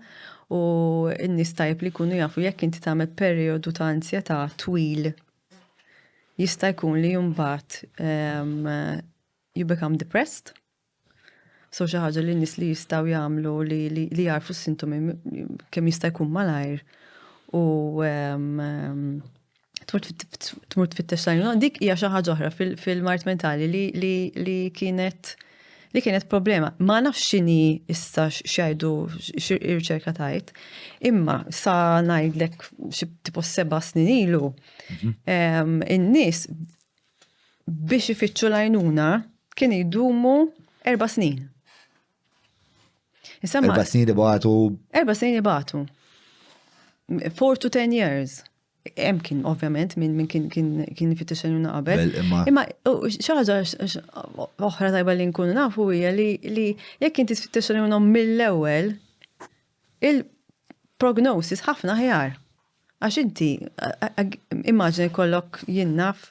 u n-nies tajb li jkunu jafu jekk inti tagħmel perjodu ta' ansjeta twil jista' jkun li mbagħad you become depressed. So xi ħaġa li n-nies li jistgħu jagħmlu li jarfu s-sintomi kemm jista' jkun malajr u tmur tfittex lajnuna. Dik hija xi ħaġa oħra fil-mart mentali li kienet problema. Ma nafx x'inhi issa x'jgħidu x-riċerka tajt, imma sa ngħidlek xi tipo 7 snin ilu, in-nies biex ifittxu lajnuna kien jdumu 4 snin. 4 snin ibgħatu 4 snin ibatu. 4 to 10 years. Hemm kien ovvjament minn kien ifittex lajnuna qabel. Imma xi ħaġa oħra tajba li nkunu nafu hija li jekk inti tfittex lajnuna mill-ewwel il-prognosis ħafna ħjar. Għax inti immaġni jkollok jinnaf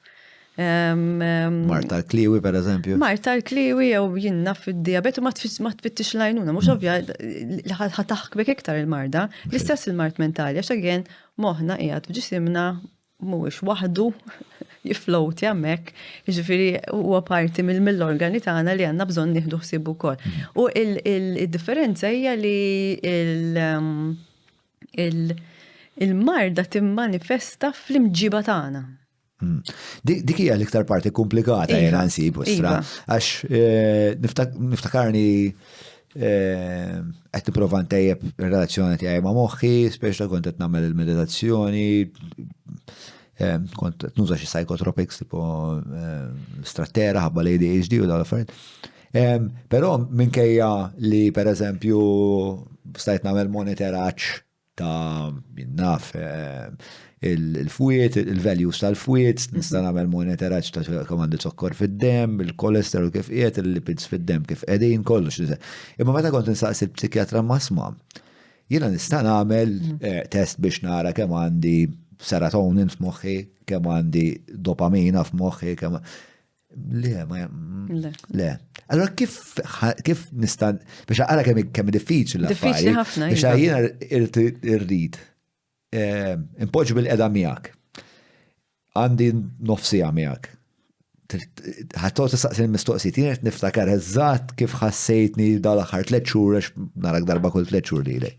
Marta l-Kliwi, per eżempju. Marta l-Kliwi jew jinnaf fid-diabetu ma tfittix lajnuna, mhux ovvja li ħataħkbek iktar il-marda, l-istess il-mart mentali, għax again moħħna qiegħed f'ġisimna mhuwiex waħdu jiflowt hemmhekk, jiġifieri huwa parti mill-organi tagħna li għandna bżonn nieħdu ħsieb ukoll. U il-differenza hija li il-marda timmanifesta fl-imġiba tagħna. Dik hija l-iktar parti komplikata jena nsib ustra, għax niftakarni qed nipprova ntejjeb ir-relazzjoni tiegħi ma' moħħi, speċi kont qed nagħmel il-meditazzjoni, kont qed nuża xi psychotropics tipo strattera ħabba l-ADHD u dawn l-affarijiet. Però minkejja li pereżempju stajt nagħmel monitoraġġ ta' naf il-fwiet, il-values tal-fwiet, nista' nagħmel monitoraġġ ta' kemm għandi zokkor fid-dem, il-kolesterol kif qiegħed, il-lipids fid-dem kif qegħdin, kollox. Imma meta kont insaqsi l-psikjatra masma, jiena nista' nagħmel test biex nara kemm għandi serotonin f'moħħi, kemm għandi dopamina f'moħħi, kemm Le. Allora kif nista' biex ara kemm diffiċli Diffiċli ħafna. biex jiena irrid impoġġi bil-qeda miegħek. Għandi nofsija miegħek. Ħattot tistaqsi l-mistoqsijiet, jien qed niftakar eżatt kif ħassejtni dal-aħħar 3 xhur għax narak darba kull 3 xhur lilek.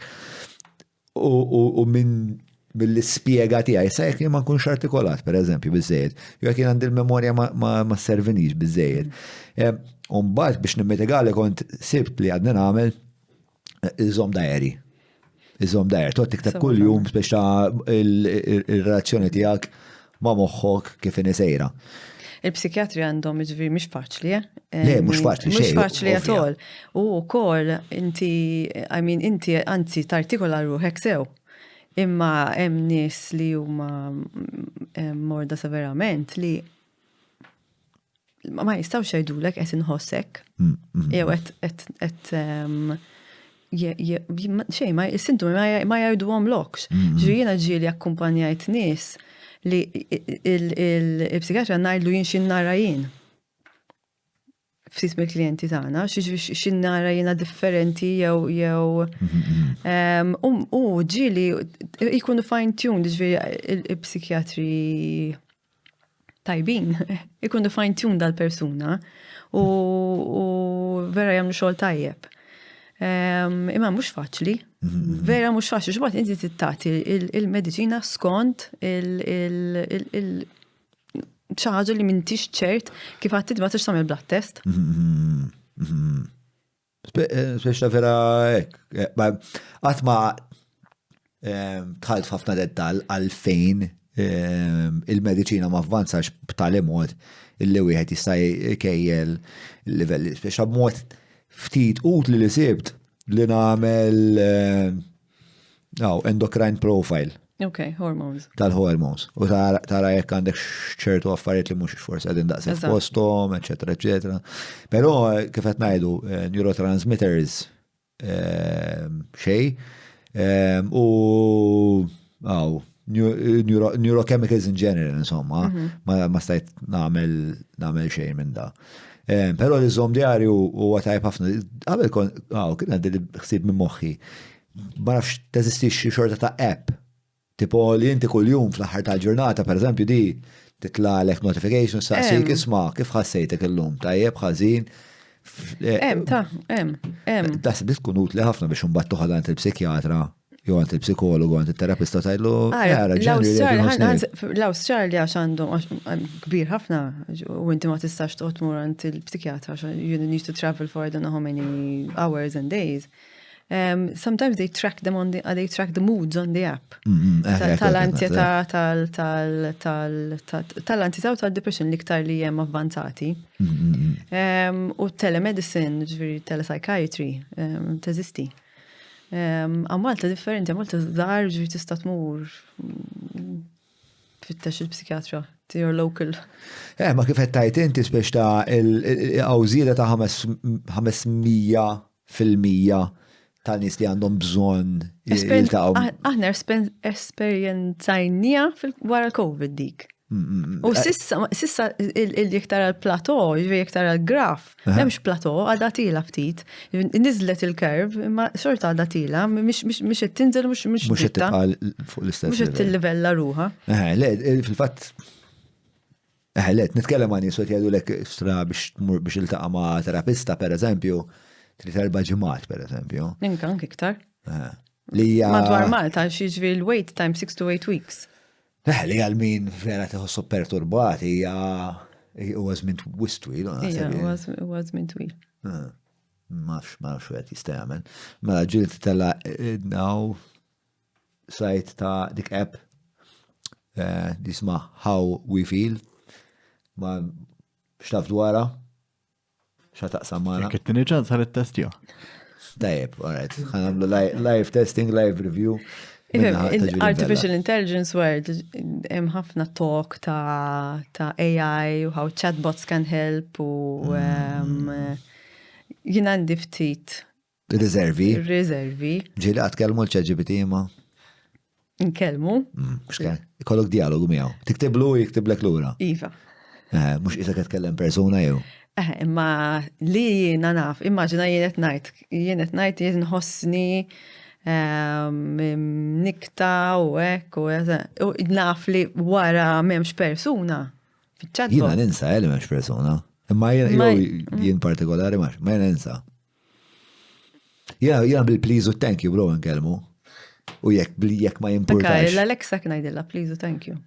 U minn mill-ispjega tiegħi sa jekk ma nkunx artikolat, pereżempju, biżejjed, jew jekk jien għandi l-memorja ma sservinix biżejjed. U mbagħad biex nimmitigali kont sibt li għadni nagħmel iżomm diary. Iżomm diary, tot tiktab kull jum speċa il-relazzjoni tiegħek ma' moħħok kif inisejra. Il-psikjatri għandhom ġifieri mhix faċli, Le, mhux faċli xejn. Mhux faċli għatol. U wkoll inti anzi tartikola ruħek sew. Imma hemm nies li huma morda severament li ma jistgħux jgħidulek qed inħossek. Jew qed xej, il-sintomi ma jgħidu għom lokx. Ġijina ġili akkumpanjajt nis li il-psikjatra najdu jien xin nara jien. Ftit mill-klienti tagħna, xin nara jiena differenti jew u ġili jkunu fine-tuned, ġifieri il-psikjatri tajbin, jkunu fine-tuned dal-persuna u vera jagħmlu xogħol tajjeb. Imma mhux faċli, vera mhux faċli, x'bagħad inti tittati il-mediċina skont xi ħaġa li m'intix ċert kif għad tibgħat tagħmel blood test. Speċa vera hekk. Qatt ma tħalt ħafna dettall għalfejn il-mediċina ma avvanzax b'tali mod illi wieħed jista' jkejjel il-livelli. Speċa b'mod ftit utli li sibt li nagħmel endocrine profile. Okay, hormones. Tal-hormones. U tara jekk għandek ċertu affarijiet li mhux forsi qegħdin daqshekk fosthom, eċetera, eċetera. Però kif qed ngħidu neurotransmitters xejn u neurochemicals in general, insomma, ma stajt nagħmel xejn minn da. Però li żomm diarju huwa tajb ħafna. Qabel kien għandi li ħsieb minn moħħi. Ma nafx teżistix xi xorta ta' app. Tipo li inti kull-jum fl-aħħar tal-ġurnata, per eżempju, di titlaqlek notification saqsik isma' kif ħassejtek illum, tajjeb, ħażin. Hemm. Taħseb li tkun utli ħafna biex imbagħad toħod għand il-psikjatra, jew għand il-psikologu, għand il-terapista tajlu. L-Awstralja għax għandhom kbir ħafna u inti ma tistax toqgħod tmur għand il-psikjatra għax you need to travel for I don't know how many hours and days. Sometimes they track them they track the moods on the app. Tal-ansjetà, tal-ansjetà u tal-depression li ktar li hemm avvanzati. U telemedicine, ġifieri telepsychiatry, teżisti. Għamalta differenti, għamalta żgħar ġifieri tista' tmur fittex il-psikjatra to your local. Ma kif qed tajt inti spiex ta' il-għawżieda ta' 500% ta' nies li għandhom bżonn jiltaqgħu. Aħna esperjenzajnija wara l-COVID dik. U sissa il-jektar għal-plato, jektar għal-graf, memx plato, għadatila ftit, nizlet il-kerv, ma xorta għadatila, mux it-tinżel, mux it-tibqal fuq l-istess. Mux it-livella ruħa. Fil-fat, nitkellem għani s-sot jgħadu l-ek biex il-taqa ma terapista, per eżempju, 3-4 ġimgħat, per eżempju. Anke iktar. Madwar Malta, xieġvi l-wait time 6 to 8 weeks. Li għal-min vera teħossu perturbati, it was meant wistwi. It was meant twil. Mafx għet jistajmen. Mela ġili t-tella now sajt ta' dik app disma How We Feel ma xtaf dwara xataqsam mara. Kittini ċans għal il-testja. Tajib, alright. Għanamlu live testing, live review. Artificial intelligence world, hemm ħafna talk ta' AI u how chatbots can help u jien għandi ftit. Riservi. Ġili għatkelmu l-ChatGPT ma? Nkellmu. Ikollok dialogu miegħu. Tiktiblu u jiktiblek lura. Iva. Mhux isa tkellem persuna jew. Imma li jiena naf, immaġina jien qed ngħid jien nħossni nikta u hekk u naf li wara m'hemmx persuna fiċ-chatbot. Jiena ninsa li m'hemmx persuna. Imma jien partikolari ma jien ninsa. Jiena bil-please u thank you bro nkellmu. U jekk ma jimpurtax. L-Alexa ngħidilha please u thank you.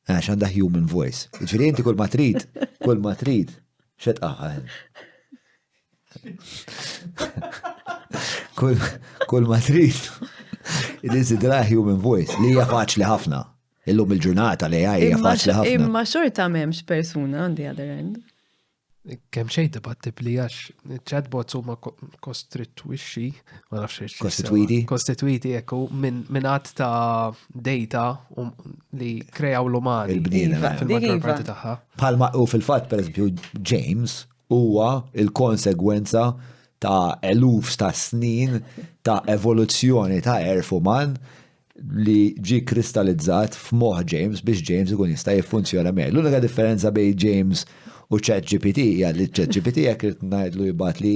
Għax għandha human voice. Ġifieri inti kull ma trid. Xed qaħħal. Kull ma trid. Id-iżidra human voice li hija faċli ħafna. Illum il-ġurnata li hija faċli ħafna. Imma xorta m'hemmx persuna on the other end. Kemm xejn dibattib li għax chatbots huma kostritwixxi, ma nafx kostitwiti ekku minn qatt ta' data li kreaw l-umani. Fil-maggior parti tagħha. Palma u fil-fatt pereżempju James huwa il-konsegwenza ta' eluf ta' snin ta' evoluzzjoni ta' erf uman li ġi kristallizzat f'moħ James biex James ikun jista' jiffunzjona meħ. L-unika differenza bejn James u ChatGPT hija li ChatGPT jekk irid ngħidlu jibgħat li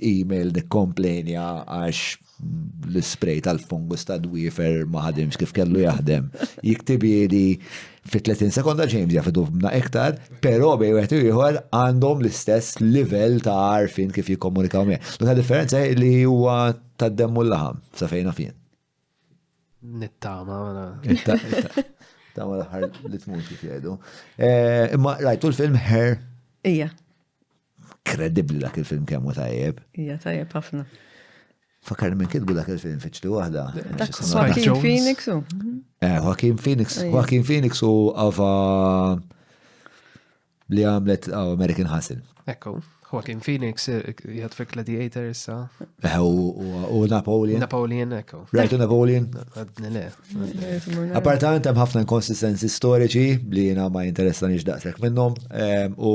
email nikkomplenja għax l-spray tal-fungus ta' dwifer ma ħadimx kif kellu jaħdem. Jiktibi li fi 30 sekonda James jafidu b'na iktar, però bej wieħed ieħor għandhom l-istess livell ta' għarfien kif jikkomunikaw meħ. L-unika differenza li huwa tad-demmu l-laħam sa fejna fien. Nittama, Tama l-ħar li tmut kif jgħidu. Imma rajtu l-film Her? Ija. Kredibli dak il-film kemmu tajjeb. Ija, tajjeb ħafna. Fakar minn kitbu dak il-film fiċli wahda. Joaquin Phoenix u? Joaquin Phoenix u għava li għamlet American Hustle. Ekku, Joaquin Phoenix jgħad fi Gladiator issa. U Napoleon. Napoleon, ekku. Rajtu Napoleon? Għadni le. Appartament hemm ħafna inconsistenzi storiċi li jiena ma jinteressanix daqshekk minnhom u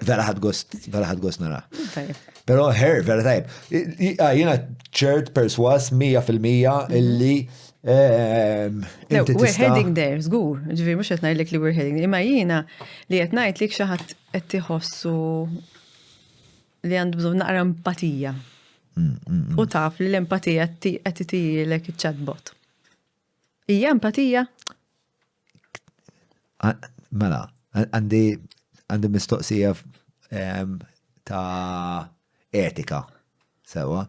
vera ħadd gost nara. Però Her vera tajb. Jiena ċert perswas 100% illi We're heading there, żgur. Ġifieri mhux qed ngħidlek li we're heading there. Imma jiena li qed ngħidlek xi ħadd qed tiħossu li għandu bżonn naqra empatija. U taf li l-empatija qed titijilek iċ-chatbot. Hija empatija? Mela, għandi mistoqsija ta' etika. Sewa,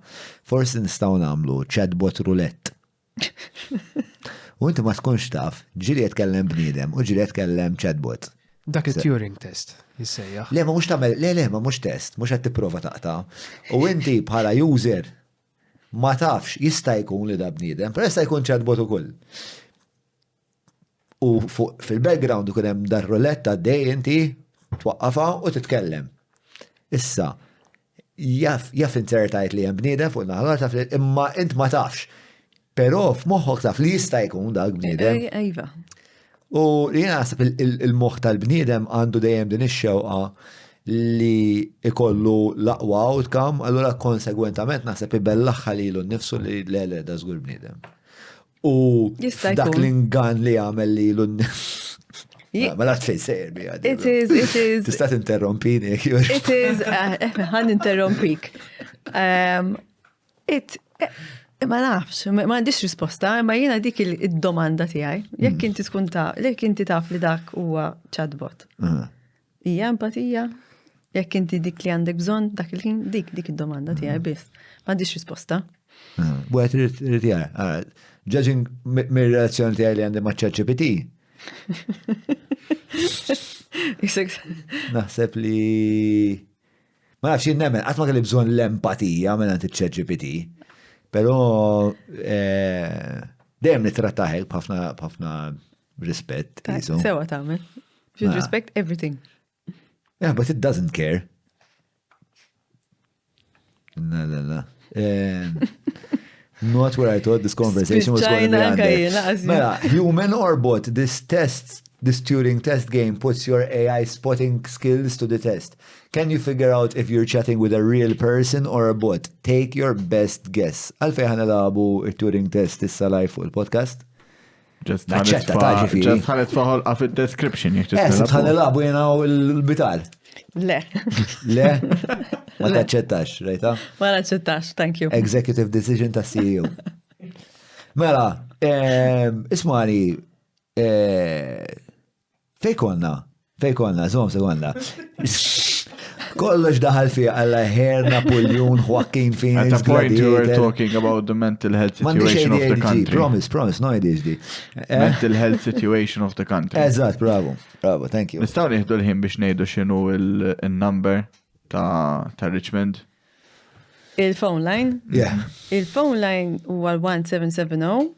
forsi nistgħu nagħmlu chatbot roulette. U inti ma tkunx taf, ġiri jitkellem bniedem u ġiri jitkellem chatbot. Dak il-Turing test, jissejja. Le, ma mux tamel, ma mux test, mux għed tipprova taqta. U inti bħala user ma tafx jista' jkun li da bniedem, pero jista' jkun chatbot ukoll. U fil-background ikun hemm dar roulette dej inti twaqqafa u titkellem. Issa, jaf insertajt li hemm bniedem fuq naħar taf imma int ma tafx. Pero f'moħħok taf li jista' jkun dak bniedem. Ejva. U jiena naħseb il-moħħ tal-bniedem għandu dejjem din ix-xewqa li ikollu l-aqwa outcome, allura konsegwentament naħseb ibellaħħa lilu nnifsu li le da żgur bniedem. U dak l-ingan li għamel lilu ma la tfej sejr bi għadi. It is. Tista' tinterrompini. It is, ħan interrompik. Ma nafx, ma għandix risposta, ma jiena dik il-domanda tiegħi. Jekk inti tkun jekk inti taf li dak huwa chatbot. Hija empatija? Jekk inti dik li għandek bżonn dak il-ħin, dik id-domanda tiegħi biss. Ma għandix risposta. Bwet irid jara. Judging mir-relazzjoni tiegħi li għandi ma' ChatGPT. Naħseb li ma nafx jinnemmen, qatt ma kelli bżonn l-empatija minn għand ChatGPT. Pero dejjem nittrattaħek b'ħafna rispett. Sewa tagħmel. Should respect everything. Yeah, but it doesn't care. No. Not where I thought this conversation was going to be. Mela, human or bot, this Turing test game puts your AI spotting skills to the test. Can you figure out if you're chatting with a real person or a bot? Take your best guess. Għalfej ħana labu il-Turing test issa live fuq il-podcast? Just ħalet faħol għaf il-description. ħana labu jena il-bital. Le. Le? Ma taċċettax, rajta? Ma taċċettax, thank you. Executive decision ta' CEO. Mela, ismani, fejkonna, zom sekonda. Kollox daħal fi għalla Her, Napoleon, Joaquin Phoenix. At a point you were talking about the mental health situation of the country. Promise, no ADHD. Mental health situation of the country. Eżat, bravo, thank you. Nistaw nieħdu l-ħin biex ngħidu x'inhu il-number ta' Richmond. Il-phone line? Yeah. Il-phone line huwa 1770.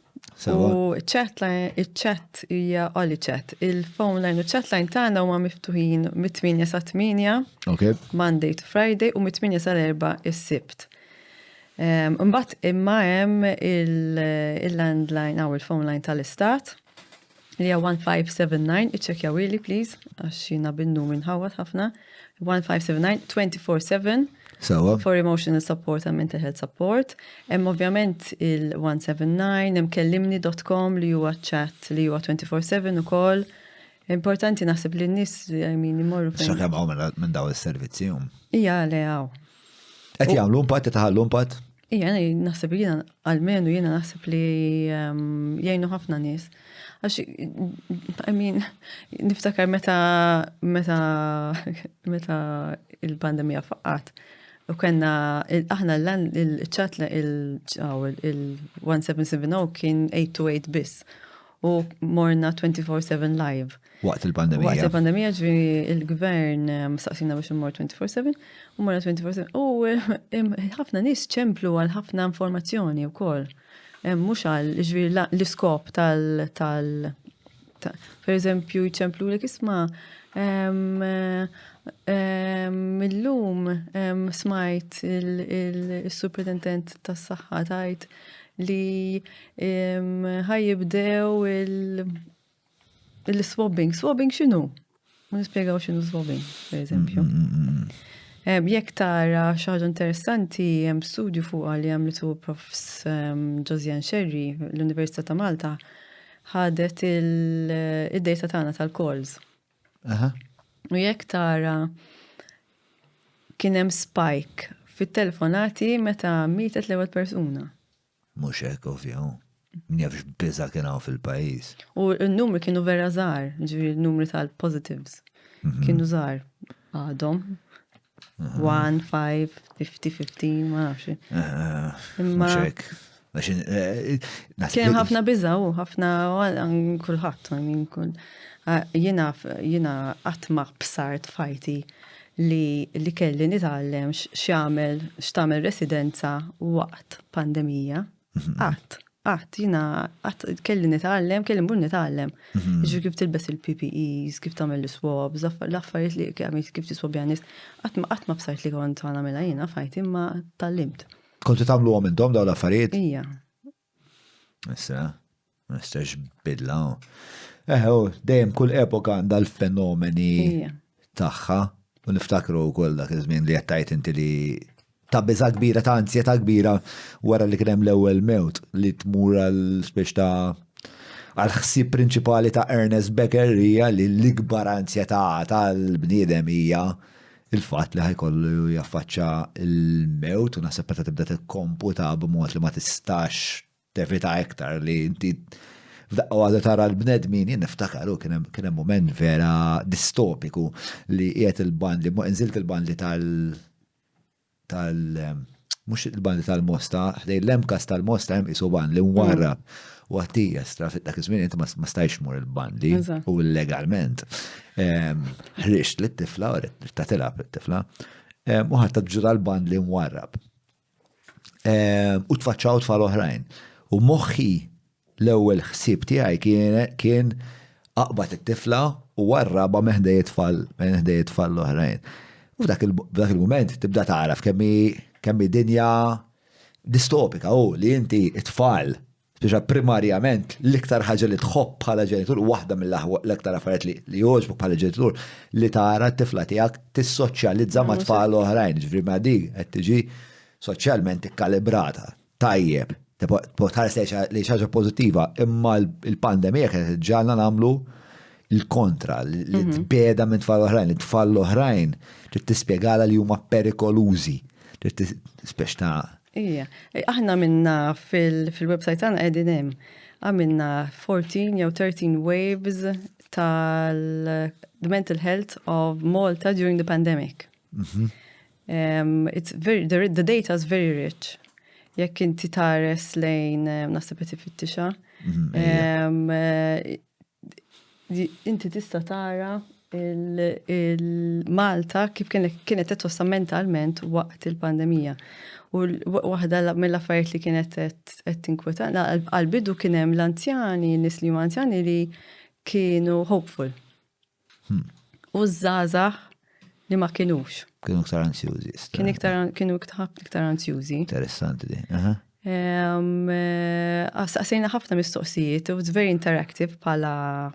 U il-chat hija Oli chat. Il-phone line u chat line tagħna huma miftuħin mit-8 sa 8, okay. Monday to Friday u mit-8 sa 4 is-Sibt. Imbagħad imma hemm il-landline aw il-phone line tal-Istat li hija 1579, iċċekkjaw ili please għax jiena bin-numru minħawad ħafna. 1579 24/7 Sawa. For emotional support and mental health support. Ovvjament il-179, kellimni.com li huwa chat li huwa 24/7 ukoll. Importanti naħseb li n-nies imorru Sa kemm hawn minn daw is-servizzi hum. Ija le hawn. Qed jagħmlu impatt, taħallu impatt? Ija, naħseb li jiena għalmenu jiena naħseb li jgħinu ħafna nies. Għax, niftakar meta il-pandemija faqqat. U kena, aħna il-ċat il-1770 kien 8 to 8 biss. U morna 24/7 live. Waqt il-pandemija. Waqt il-pandemija ġvi il-gvern mstaqsina biex immor 24/7 u morna 24/7. U ħafna nis ċemplu għal ħafna informazzjoni u koll. Mux għal ġvi l-iskop per eżempju ċemplu l isma millum smajt il-superintendent tas saħħa tajt li ħajibdew il-swabbing. Swabbing xinu? Nispiegaw xinu swabbing, per eżempju. Jek tara xaħġa interessanti, jem studju fuq li għamlitu Profs Josian Sherry, l-Università ta' Malta, ħadet il-data tagħna tal-calls. U jek tara kienem spike fit-telefonati meta mietet l-ewwel persuna. Mux hekk ovvju. Min jafx biża kien hawn fil-pajjiż. U n-numri kienu vera żgħar, ġifieri n-numri tal-positives. Kienu żgħar għadhom. 1, 5, 50, 15, ma nafx. Mux hekk. Kien ħafna biża u ħafna kulħadd, jiena qatt ma bsart fajti li kelli nitgħallem x'tagħmel residenza waqt pandemija. Qatt kelli nitgħallem, kelli mbur nitgħallem. Ġifieri kif tilbes il-PPEs, kif tagħmel l-swabs, l-affarijiet li kif tiswabja nies. Qatt ma bsart li kont nagħmilha jiena fajti imma tallimt. Kontu tagħmluhom intom dawn l-affarijiet? Ija. Issa, nistax bidla. Dejjem kull epoka għandha l-fenomeni tagħha u niftakru wkoll dak iż-żmien li qed tajt inti li ta' biża kbira, ta' ansjetà kbira wara li kien hemm l-ewwel mewt li tmur għal spiex ta' għal-ħsieb prinċipali ta' Ernest Becker hija li l-ikbar ansjetà tal-bniedem hija il-fatt li ħajkollu jaffaċċa il-mewt u naħseb meta tibda tikkomputa b'mod li ma tistax tevita iktar li inti f'daqqa għadha tara l-bnedmin jien niftakaru kien hemm moment vera distopiku li qiegħed il-bandli, nżilt il-bandli mhux il-bandli tal-Mosta, ħdej l-emkas tal-Mosta hemm qisu bandli mwarrab u għattija stra dak iż-żmien inti ma stajx mur il-bandli u illegalment. Ħrixt lit-tifla u ta' tilab it-tifla u ħadd ġura l-bandli mwarrab. U tfaċċaw tfal oħrajn. U moħħi l-ewwel ħsieb tiegħi kien aqbad it-tifla u warraba meħdej tfal l-oħrajn. U f'dak il-mument tibda taraf kemm dinja distopika li inti it-tfal biex primarjament l-iktar ħaġa li tħobb bħala ġenitur u waħda mill-iktar affarijiet li jogħġbok bħala ġenitur li tara t-tifla tiegħek tissoċjalizza ma' tfal oħrajn, ġifri ma' dik qed tiġi soċjalment ikkalibrata. Tajjeb, tħares li ħaġa pożittiva, imma l-pandemija kienet ġalna nagħmlu il-kontra, li tbeda minn tfal oħrajn, li tfal oħrajn trid tispjegala li huma perikolużi, trid tispjex ta' Ija, aħna minna fil-website għana għedin hemm. Għamilna 14 jew 13 waves tal-the mental health of Malta during the pandemic. The data is very rich. Jekk inti tares lejn nasib tifittixa. Inti tista' tara il-Malta kif kienet tetossa mentalment waqt il-pandemija. U waħda mill-affarijiet li kienet qed tinkweta, għal-bidu kien hemm l-anzjani, nies li huma anzjani li kienu hopeful. U żgħażagħ li ma kienux. Kienu iktar ansjużi. Kienu iktar ansjużi. Interessanti di. Saqsejna ħafna mistoqsijiet, it was very interactive bħala.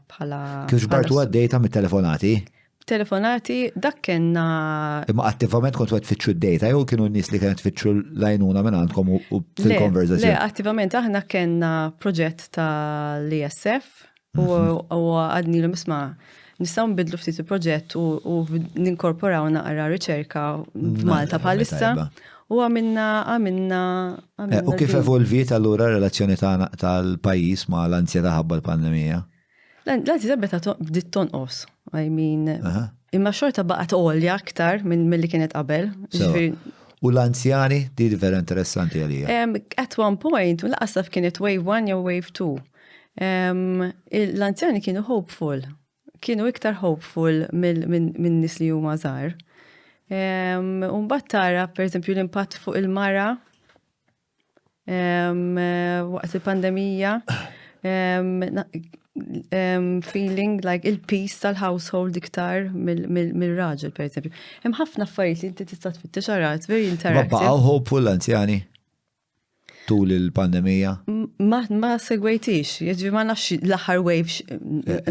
Kif ġbartu għad-data mit-telefonati? telefonati, dak kena. Imma attivament kont għed fitxu d-data, jew kienu n-nis li kienet fitxu l-għajnuna minn għandkom u fil-konverzazzjoni? Le, attivament aħna kena proġett tal-ISF u għadni l-misma nistaw nbidlu ftit il-proġett u ninkorporaw naqra riċerka f'Malta bħalissa u għamilna. U kif evolvit allura relazzjoni tal-pajis ma l-ansjeta ħabba l-pandemija? L-ansjeta bdiet tonqos. I mean, imma xorta baqgħet għolja aktar minn milli kienet qabel. U l-anzjani di vera interessanti għalija. At one point, u laqasaf kienet wave 1 jew wave 2. L-anzjani kienu hopeful. Kienu iktar hopeful minn nis li huma żgħar. Mbagħad tara, pereżempju, l-impatt fuq il-mara waqt il-pandemija. Feeling like il-peace tal-household iktar mill-raġel, per esempio. Hemm ħafna affarijiet li inti tista' tfittex arat, very interactive. Ma baqgħu hopeful l-anzjani tul il-pandemija? Ma segwejtix, jiġri ma nafx l-aħħar wave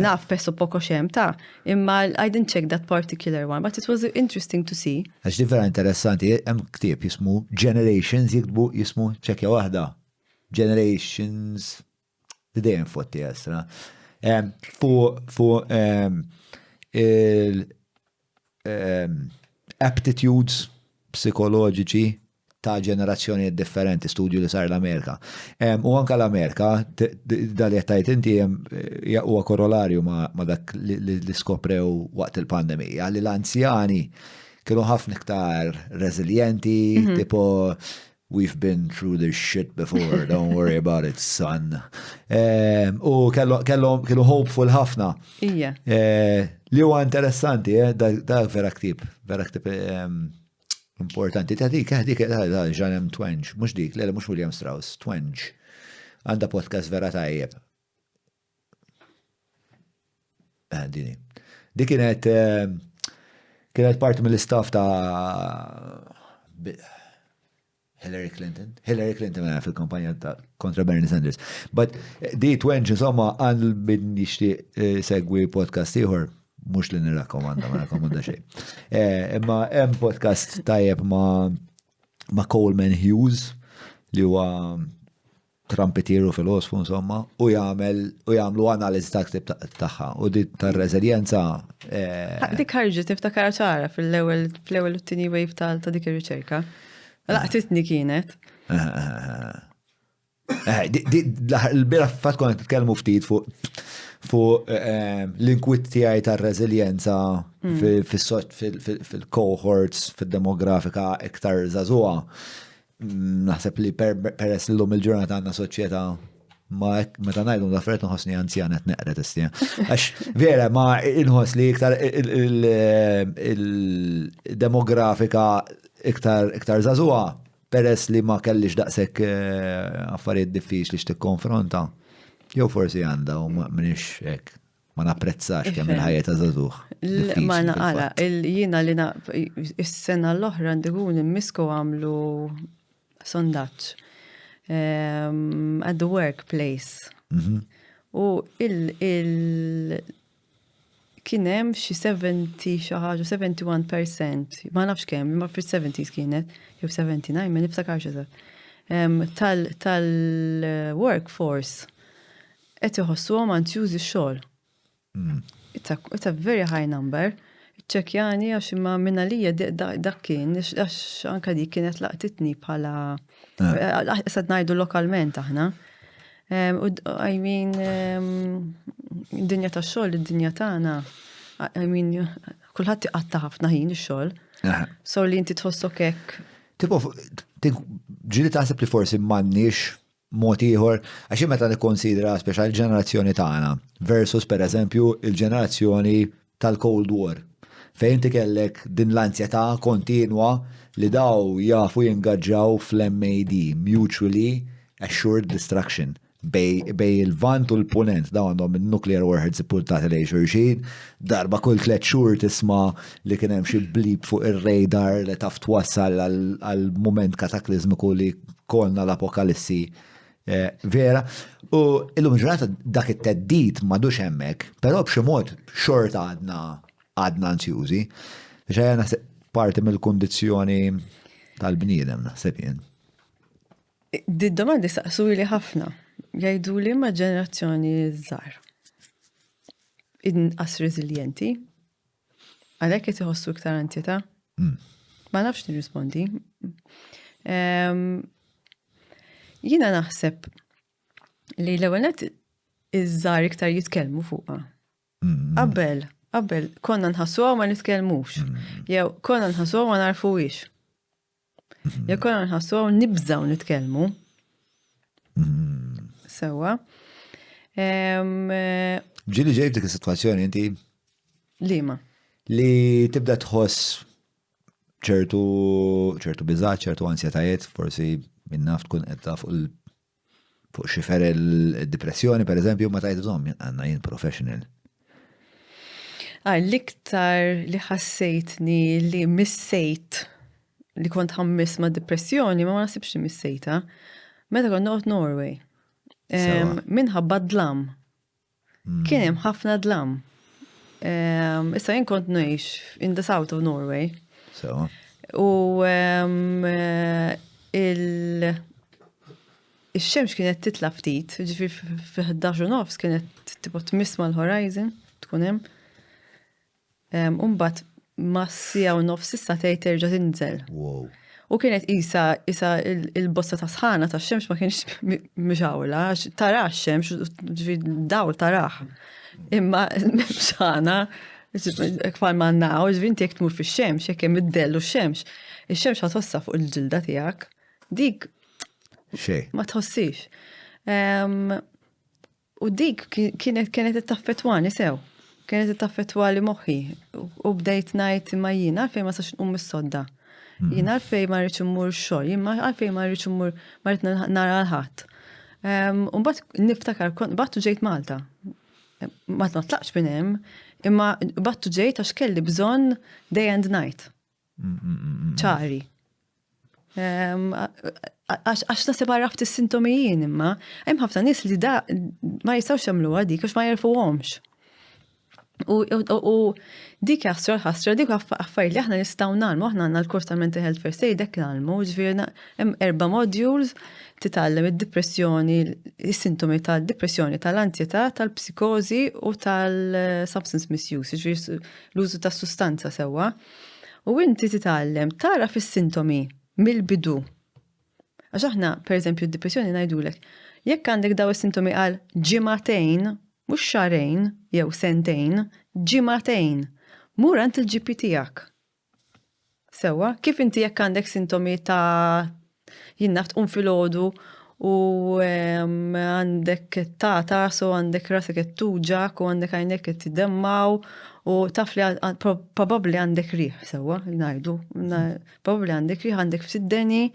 naf pesso poco xem ta' imma I didn't check that particular one, but it was interesting to see. Għax di vera interessanti, hemm ktieb jismu Generations, jikbu jismu ċekja waħda. Generations dejjem fotti jasra. Fu aptitudes psikoloġiċi ta' ġenerazzjoni differenti, studju li sar l-Amerika. U anka l-Amerika, dal jettajt inti huwa korolarju ma dak li skoprew waqt il-pandemija, li l-anzjani kienu ħafna iktar resilienti, tipo we've been through this shit before, don't worry about it, son. U kienu hopeful ħafna. Ija. Li huwa interessanti, da vera ktib importanti. Dik Ġanem Twenge, mux dik, le mux William Strauss, Twenge. Għanda podcast vera tajjeb. Dini. Dik kienet parti mill-istaff ta' Hillary Clinton fil-kampanja ta' kontra Bernie Sanders. But di Twenge, insomma, għan bin nixti segwi podcast ieħor, mux li nirrakkomanda, ma rakkomanda xej. Imma hemm podcast tajjeb ma' Coleman Hughes, li huwa trampetieru fil-osfu, insomma, u jagħmlu analiżi ta' ktib tagħha u di tar-reżiljenza. Dik ħarġet niftakar ċara fl-ewwel u t-tieni wave ta' dik ir-riċerka. Laqtitni kienet. L-bira fat konet t-tkellmu ftit fuq l-inkwit tiegħi tar-reżiljenza fil-cohorts, fil-demografika iktar żagħżugħa. Naħseb li peress l-lum il-ġurnata għandna soċjetà ma meta ngħidu l-affarijiet nħossni anzjanet neqret istija. Għax vera ma inħoss li iktar il-demografika iktar żagħżugħa peress li ma kellix daqshekk affarijiet diffiċli x'tikkonfronta. Jew forsi għandha u m'inhiex hekk. Ma napprezzax kemm il-ħajja ta' żagħżugħ. Ma naqala, jiena li is-sena l-oħra ndikun immisku għamlu sondaġġ at the workplace. U kien hemm xi 70 xi ħaġa 71%, ma nafx kemm, ma fil-70s kienet, jew 79, ma niftakarx eżatt. Tal-workforce qed iħossuhom anzjużi x-xogħol. It's a very high number. ċekjani għax imma minna li dak kien, għax anka dik kienet laqtitni bħala, għasad najdu lokalment aħna. I mean, id-dinja ta' xogħol, id-dinja tagħna, I mean, kulħadd iqatta ħafna ħin ix-xogħol. So li inti tħossok hekk. Tipo, ġili taħseb li forsi m'għandniex mod ieħor, għax meta nikkonsidra speċjal ġenerazzjoni tagħna versus pereżempju il-ġenerazzjoni tal-Cold War. Fejn inti kellek din l-ansjetà kontinwa li daw jafu jingaġġaw fl-MAD, Mutually Assured Destruction, bej il-vant u l-punent, daw għandhom il-nuclear warheads ippuntati lejn xulxin, darba kull 3 xhur tisma' li kien hemm xi blip fuq ir-radar li taf twassal għal mument kataklizmiku li kolna l-apokalissi. Vera, u illum ġurnata dak it-teddit m'għadux hemmhekk, però b'xi mod xorta għadna għadna ansjużi. Biex naħseb parti mill-kondizzjoni tal-bniedem naħseb jien. Di-domandi saqsu li ħafna. Jgħidu li ma' ġenerazzjoni żgħar. Inqas reżiljenti. Għalhekk qed iħossu iktar ansjetà. Ma nafx nirrispondi. Jiena naħseb li l-ewwel iż-żgħar iktar jitkellmu fuqha. Qabel konna nħassuha ma nitkellmux. Jew konna nħassuha ma narfuhiex. Jew konna nħassuha u nibżgħu nitkellmu. Sewwa. Ġili ġej f'dik is-sitwazzjoni inti Liema. li tibda tħoss ċertu biżgħat, ċertu ansjetajiet, forsi minn naf tkun qed taf fuq xifer il-depressjoni, per eżempju, ma tajdhom għandna jien professional. L-iktar li ħassejtni li missejt li kont ħammis ma' depressjoni, ma nasibx li missejta, meta kont noqgħod Norway. Minħabba dlam. Kien hemm ħafna dlam. Issa jien kont ngħix in the south of Norway. U il-xemx kienet titla ftit, ġifir fi 11 nofs kienet tipo tmiss mal-horizon, tkun hemm. Umbat ma sija u nofs issa tgħid terġa' tinżel. U kienet isa il-bosta ta' sħana ta' xemx ma kienx mixawla, tara xemx, ġifir dawl taraħ. Imma sħana, kfal ma naw, ġifir jek tmur fi xemx, jek jem id-dellu xemx, il-xemx ħatossa fuq il-ġilda tijak, dik ma tħossix. U dik kienet it-taffetwani sew. Kienet it-taffetwali moħħi. U bdejt najt imma jina għalfej ma sax mis-sodda. Jina għalfej ma rridx immur xogħol, jina għalfej ma rridx immur ma rrid nara l-ħadd. U mbagħad niftakar battu ġejt Malta. Ma tlaqx minn hemm, imma battu ġejt għax kelli bżonn day and night. ċari. Għax nasib għarraft is-sintomi jien imma, hemm ħafna nies li da ma jistgħux jagħmluha dik għax ma jerfuhomx. U dik ħasra, dik affarijiet li aħna nistgħu nagħmlu, aħna għandna l-kors tal-mental health first aid dak nagħmlu, ġifieri hemm 4 modules titgħallem id-depressjoni, is-sintomi tal-depressjoni, tal-ansjetà, tal-psikożi u tal-substance misuse, ġifieri l-użu tas sustanza sewwa. U inti titgħallem tara fis-sintomi mill-bidu. Għax aħna, pereżempju, d-depressjoni ngħidulek, jekk għandek daw is-sintomi għal ġimagħtejn, mhux xarejn jew sentejn, ġimagħtejn. Mur għand il-GP tiegħek. Sewwa, kif inti jekk għandek sintomi ta' jinnaft filgħodu u għandek tatas u għandek rasek qed tuġak u għandek għajnek qed tiddemmaw u taf li probabbli għandek riħ, sewwa, ngħidu. Probabbli għandek riħ, għandek f'siddeni,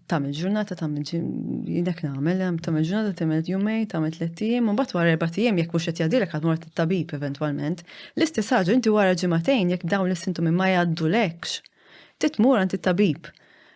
tagħmel ġurnata, jinek nagħmel, tagħmel ġurnata, tagħmel jumej, tagħmel 3 ijiem, u mbagħad wara 4 ijiem jekk mhux qed jgħidilek għad mort it-tabib eventwalment. L-istess ħaġa inti wara ġimagħtejn jekk dawn is-sintomi ma jgħaddulekx, titmur għand it-tabib.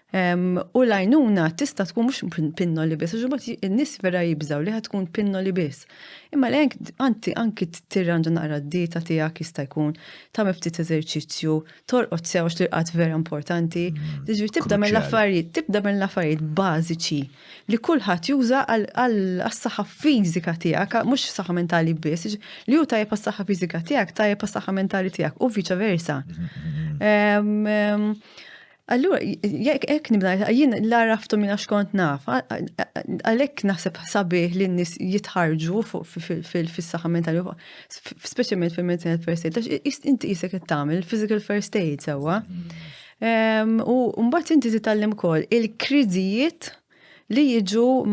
U l-għajnuna tista' tkun mhux pinnoli biss, ġubgħat in-nies vera jibżgħu li tkun pinnoli biss. Imma li anki tirranġa naqra d-dieta tiegħek jista' jkun tagħmel ftit eżerċizzju, torqod sew x'tirqat vera importanti. Jiġri tibda mill-affarijiet bażiċi li kulħadd juża għas-saħħa fiżika tiegħek, mhux saħħa mentali biss, li hu tajjeb għas-saħħa fiżika tiegħek, tajjeb għas-saħħa mentali tiegħek u viċa versa. Allura, jekk nibda, jien l-għaraftu minna xkont naf, għalek naħseb sabiħ li n-nis jitħarġu fil-saħħa mentali, specialment fil-mental health first aid, għax inti jisek tagħmel physical first aid sewa. U mbagħad inti titgħallem ukoll il-kriżijiet li jiġu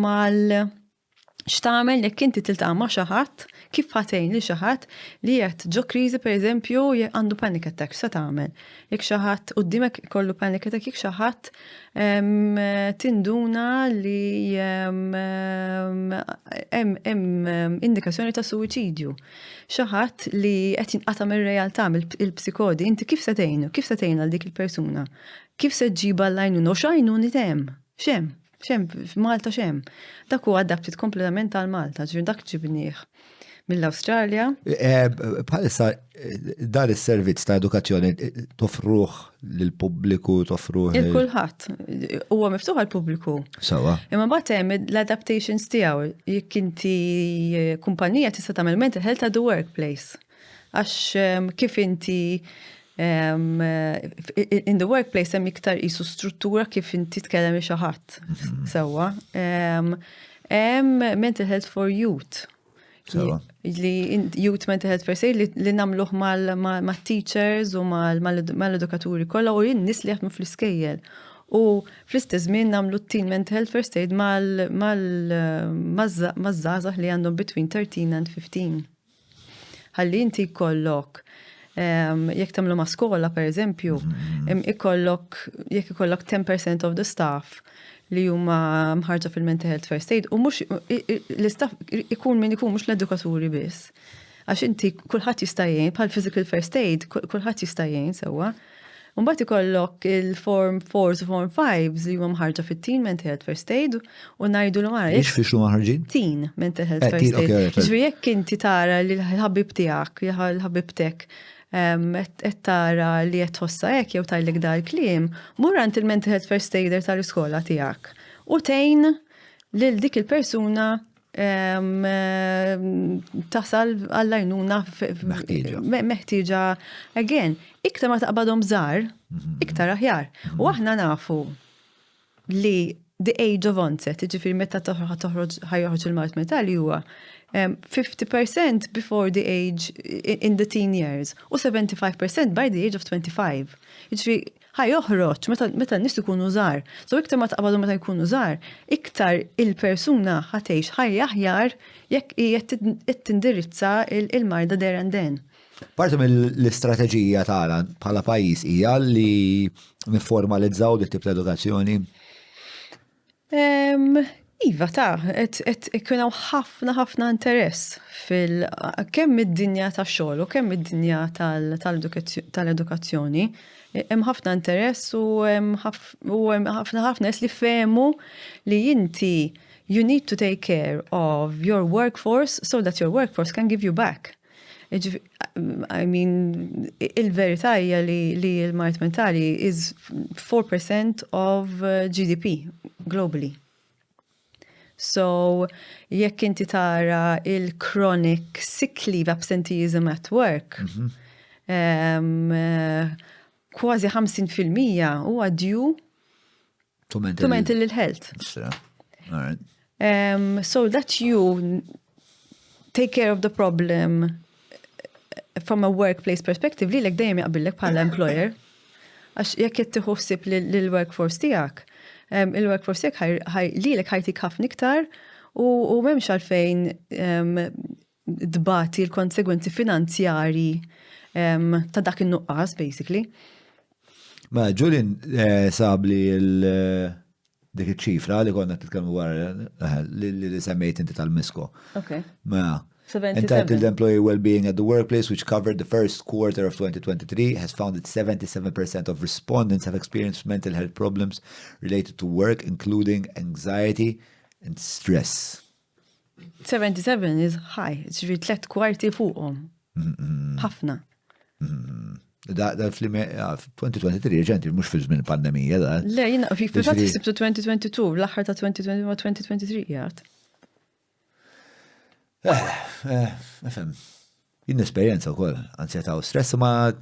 x'tagħmel jekk inti tiltaqa' ma' xi ħadd, kif ħatejn li xi ħadd li qed ġo kriżi pereżempju għandu panic attack sa tagħmel. Jekk xi ħadd quddiemek ikollu panic attack, jekk xi ħadd tinduna li hemm indikazzjoni ta' suwiċidju. Xi ħadd li qed jinqata' mir-realtà il-psikodi, inti kif se tgħinu, kif se tgħin għal dik il-persuna? Kif se ġġiba l-għajnuna u x'għajnuni hemm? Xem, f'Malta xem. Dak huwa adapted kompletament għal Malta, ġifier dak ġibnieh. mill-Awstralja. Bħalissa dan is-servizz ta' edukazzjoni toffruh lill-pubbliku, toffruh Il-kulħadd. Huwa miftuħ għall-pubbliku. Sewa. Imma mbagħad hemm l-adaptations tiegħu. Jekk inti kumpanija tista' tagħmel mental health at the workplace. Għax kif inti in the workplace hemm iktar qisu struttura kif inti tkellem xi ħadd. Sewwa. Hemm mental health for youth. Li youth mental health per se li namluħ mal-teachers u mal-edukaturi kollha u n-nies li jaħdmu fl-iskejjel. U fl-istess żmien namlu teen mental health first aid maż-żgħażagħ li għandhom between 13 and 15. Ħalli inti jkollok jekk tagħmlu ma' skola pereżempju, jekk ikollok 10% of the staff li huma mħarġa fil-mental health first aid u mhux l-istaff ikun min ikun mhux l-edukaturi biss. Għax inti kulħadd jista' jgħin bħal physical first aid, kulħadd jista' jgħin sewwa. Mbagħad ikollok il-form 4s u form 5s li huma mħarġa fit-teen mental health first aid u ngħidulhom ara. Fiex huma ħarġin? Teen mental health first aid. Ġifieri jekk inti tara li l-ħabib tiegħek, l-ħabibtek qed tara li qed tħossha hekk jew tajlek dal-kliem, mur għand il-mental health first aider tal-iskola tiegħek. U tgħin lil dik il-persuna tasal għall-għajnuna meħtieġa. Again, iktar ma taqbadhom żgħar, iktar aħjar. U aħna nafu li the age of onset, ġifieri meta ħajjoħroġ il-mart mentali huwa 50% before the age in the teen years u 75% by the age of 25. Ġifieri ħajjoħroġ meta n-nies ikunu żgħar. So iktar ma taqbadhom meta jkunu żgħar, iktar il-persuna ħatgħix ħajja aħjar jekk qed tindirizza il-marda there and then. Parti mill-istrateġija tagħna bħala pajjiż hija li nifformalizzaw dit tip ta' edukazzjoni. Iva ikkunaw ħafna interess kemm id-dinja tax-xogħol u kemm id-dinja tal-edukazzjoni. Hemm ħafna interess u hemm ħafna nies li fehmu li inti you need to take care of your workforce so that your workforce can give you back. I mean, il-verità hija li l-mart mentali is 4% of GDP globally. So, jekk inti tara il-chronic sick leave absenteeism at work, kważi 50% huwa due to mental health. So that you take care of the problem from a workplace perspective li l-ek dajem jaqbillek bħala employer. Għax jekk jett tiħussib l-workforce tijak, il-workforce tijak li l-ek ħajtik ħafna iktar u memx għalfejn dbati l-konsegwenzi finanzjari ta' dak il-nuqqas, basically. Ma Julian sab li dik iċ-ċifra li konna titkellmu wara li semmejt inti tal-misko. Okay. Ma 77. Entitled Employee Wellbeing at the Workplace, which covered the first quarter of 2023, has found that 77% of respondents have experienced mental health problems related to work, including anxiety and stress. 77 is high. It's really 3 kwarti fuqhom. Ħafna. Da f-2023, ġenti, mux fil-żmien pandemija, da. Le, jina, fil-fat jisibtu 2022, l-axħar ta' 2023 jgħat. Nifhem. Jien esperienza wkoll, ansjetà u stress ma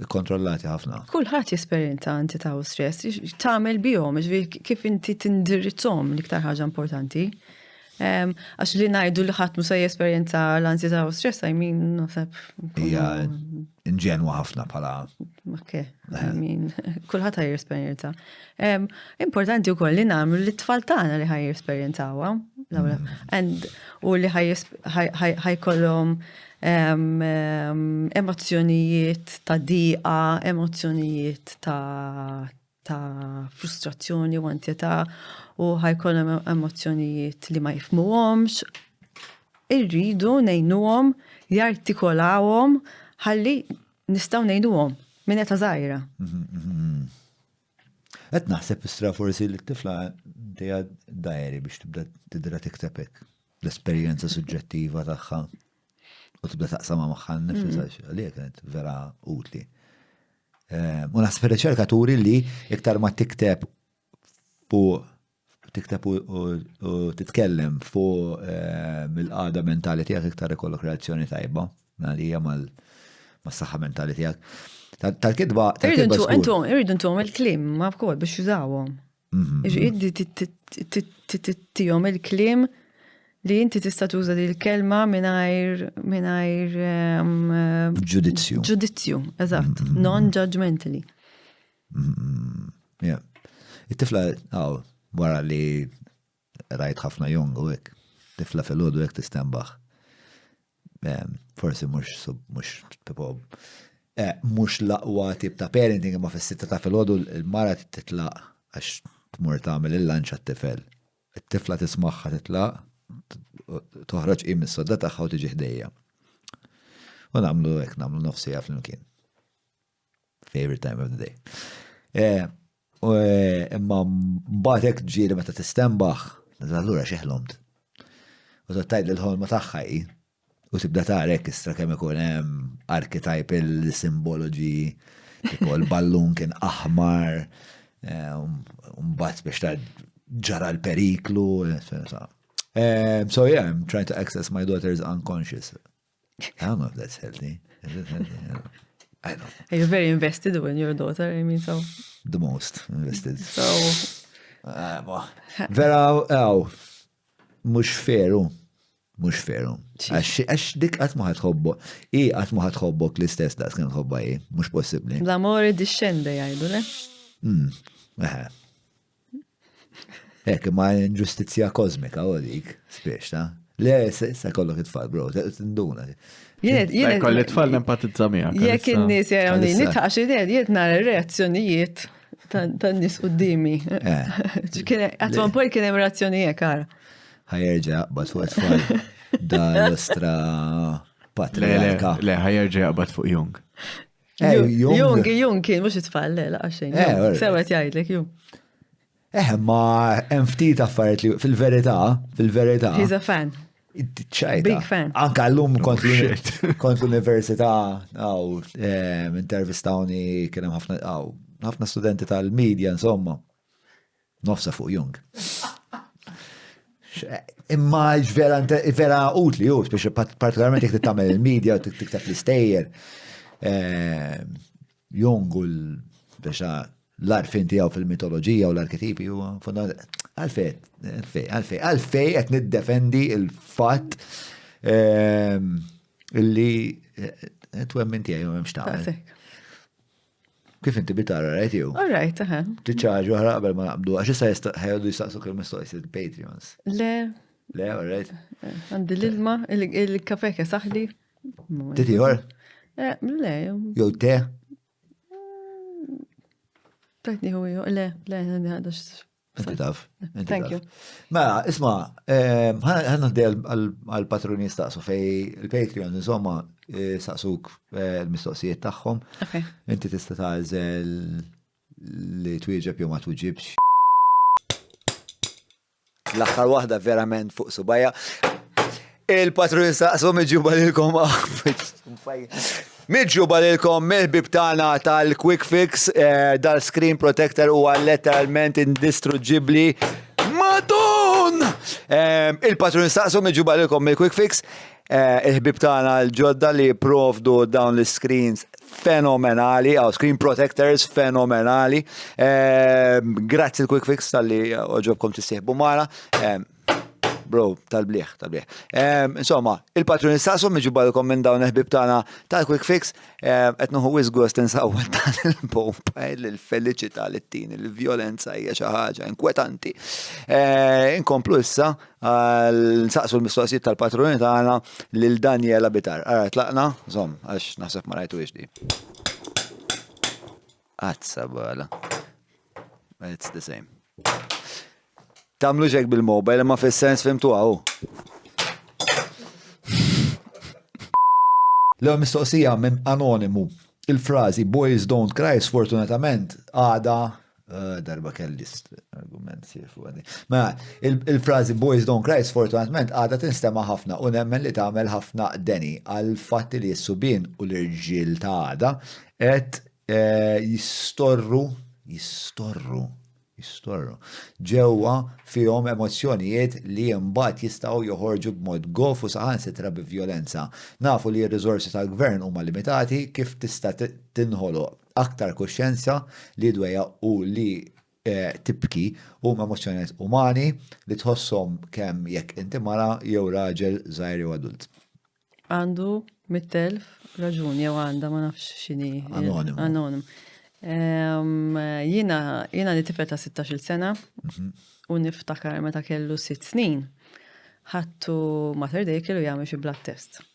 kontrollati ħafna. Kulħadd jesperjenza ansjetà u stress, tagħmel bihom, kif inti tindirizzhom l-iktar ħaġa importanti. Għax li ngħidu li ħadd mhux se jesperjenza l-ansjetà u stress, I mean, naħseb. Hija inġenwa ħafna bħala. Okay, I mean, kulħadd ħaj jesperjenza. Importanti wkoll li nagħmlu li t-tfal tagħna li ħaj jesperjenzawha. U li ħajkollhom emozzjonijiet ta' diqa, emozzjonijiet ta' frustrazzjoni u ansjetà u ħajkollhom emozzjonijiet li ma jifhmuhomx. Irridu ngħinuhom, jartikolawhom ħalli nistgħu ngħinuhom minn qed żgħira. Qed naħseb istra forsi li t-tifla dejja dajeri biex tibda tidra tikteb hekk. l-esperjenza suġġettiva tagħha u tibda taqsama magħha nnifisha għalija kienet vera utli. U naħseb riċerkaturi li iktar ma tikteb u titkellem fuq mill-qada mentali tiegħek iktar ikollok reazzjoni tajba għalija mas-saħħa mentali tiegħek. Tal-kidba. Irridu ntuhom il-klim ma wkoll biex jużawhom. Iġiedi tihom il-klim li inti tista' tuża din il-kelma mingħajr ġudizzju. Ġudizzju, eżatt, non-judgmentally. It-tifla wara li rajt ħafna Jung u hekk, tifla fil-ħodu hekk tistembaħ. Forsi mhux laqwa tip ta' parenting ma fis-sitta ta' fil-ħodu il-mara titlaq għax tmur tagħmel il-lanċ għat-tifel. It-tifla tismagħha titlaq, toħroġ qim is-sodda tagħha u tiġi ħdejja. U nagħmlu hekk, nagħmlu nofsija flimkien. Favorite time of the day. Imma mbagħad hekk ġieli meta tistembaħ, allura xi ħlomt. U tgħid l-ħolma tagħha u tibda tarek istra kemm ikun hemm archetypal symbology, tipo l-ballun kien aħmar, mbagħad biex ġara l-periklu. So yeah, I'm trying to access my daughter's unconscious. I don't know if that's healthy. Is it healthy? I don't know. You're very invested in your daughter, I mean, so. The most invested. So. Vera, mux feru. Għax dik għatma ħatħobbo. Għatma ħatħobbok l-istess daqs kien ħobba mux possibli. L-amore discende jgħidu, le? Ek, ma ġustizja kozmika u dik, spiex, ta? Le, sa kollok it-tfal, bro, t-nduna. Kolli t-tfal empatizza miegħek. Jekk in-nies jarawni, nitħax jiet nara reazzjonijiet tan-nies qudiemi. Għatman pol kien hemm reazzjonijiet kara. Ħajerġa' jaqbad fuq it-tfal dal-ostra patriarka. Le, ħajerġa' jaqbad fuq Jung. Jung kien mhux it-tfal, le, laqaxejn. Sewet jgħidlek Jung. Ma hemm ftit affarijiet li fil-verità. He's a fan. Big fan. Anka llum kont l-università intervistawni kien hemm ħafna studenti tal-medja insomma. Nofsa fuq Jung. Imma vera utli biex partikolarment jekk tagħmel il-medja u tikteb l-istejjer. Jung u l-arfin tiegħu fil-mitoloġija u l-arketipi u għalfej qed niddefendi il-fatt illi twemmin tiegħi u m'hemmx tagħmel. Kif inti bitara rajt jew? All right, aha. Tiċċaġu ħara qabel ma naqbdu għax issa ħajgħodu jistaqsuk il-mistoqsijiet il-Patreons. Le, all right. Għandi l-ilma, il-kafe saħli. Titiħor? Le. Jew te? Tajtni hu le, għadax. Inti taf. Thank you. Ma, isma, ħanna għal-patroni staqsu fej il-Patreon, insomma, staqsuk il-mistoqsijiet tagħhom. Inti tista' tagħżel li twieġeb jew ma twieġibx. L-aħħar waħda verament fuq subajja. Il-patroni staqsu miġuba lilkom Midġuba lilkom mill-bib tagħna tal-Quick Fix, dal-screen protector huwa letteralment indistruggibli. Madon! Il-patrun staqsu midġuba lilkom mill-Quick Fix, il-bib tagħna l-ġodda li provdu dawn l-screens fenomenali, screen protectors fenomenali. Grazzi l-Quick Fix tal-li oġobkom tissieħbu mara. Bro, tal-bliħ. Insomma, il-patroni staqsu miġubalkom minn dawn il-ħbib tagħna tal-Quick Fix, qed nuħu wisgost insawwel dan il-pompa, il-feliċità li ttini, il-vjolenza hija xi ħaġa inkwetanti. Inkomplu issa nsaqsu l-mistoqsijiet tal-patroni tagħna lil Daniela Bitar. Ara tlaqna, żomm, għax naħseb ma rajtu di. Azza bala. It's the same. Tamlu ġek bil-mobile, ma fil-sens fimtu għaw. L-għu mistoqsija minn anonimu. Il-frazi boys don't cry sfortunatament għada Darba kelli argument sifu għadi. Ma il-frazi boys don't cry sfortunatament għada tinstema ħafna u nemmen li tagħmel ħafna deni għal fatti li s-subin u l-irġil ta' għada et jistorru ġewwa fihom emozjonijiet li mbagħad jistgħu joħorġu b'mod gof u saħansitra b'vjolenza. Nafu li r-riżorsi tal-gvern huma limitati kif tista' tinħoloq aktar kuxjenza li dweja u li tibki huma emozjonijiet umani li tħossom kemm jekk inti mara jew raġel żgħir jew adult. Għandu 100,000 raġuni jew għandha ma nafx x'inhi. Anonim. Jina li tifel ta' 16 sena u niftakar meta kellu 6 snin ħattu Mater Dei kellu jagħmel xi blood test.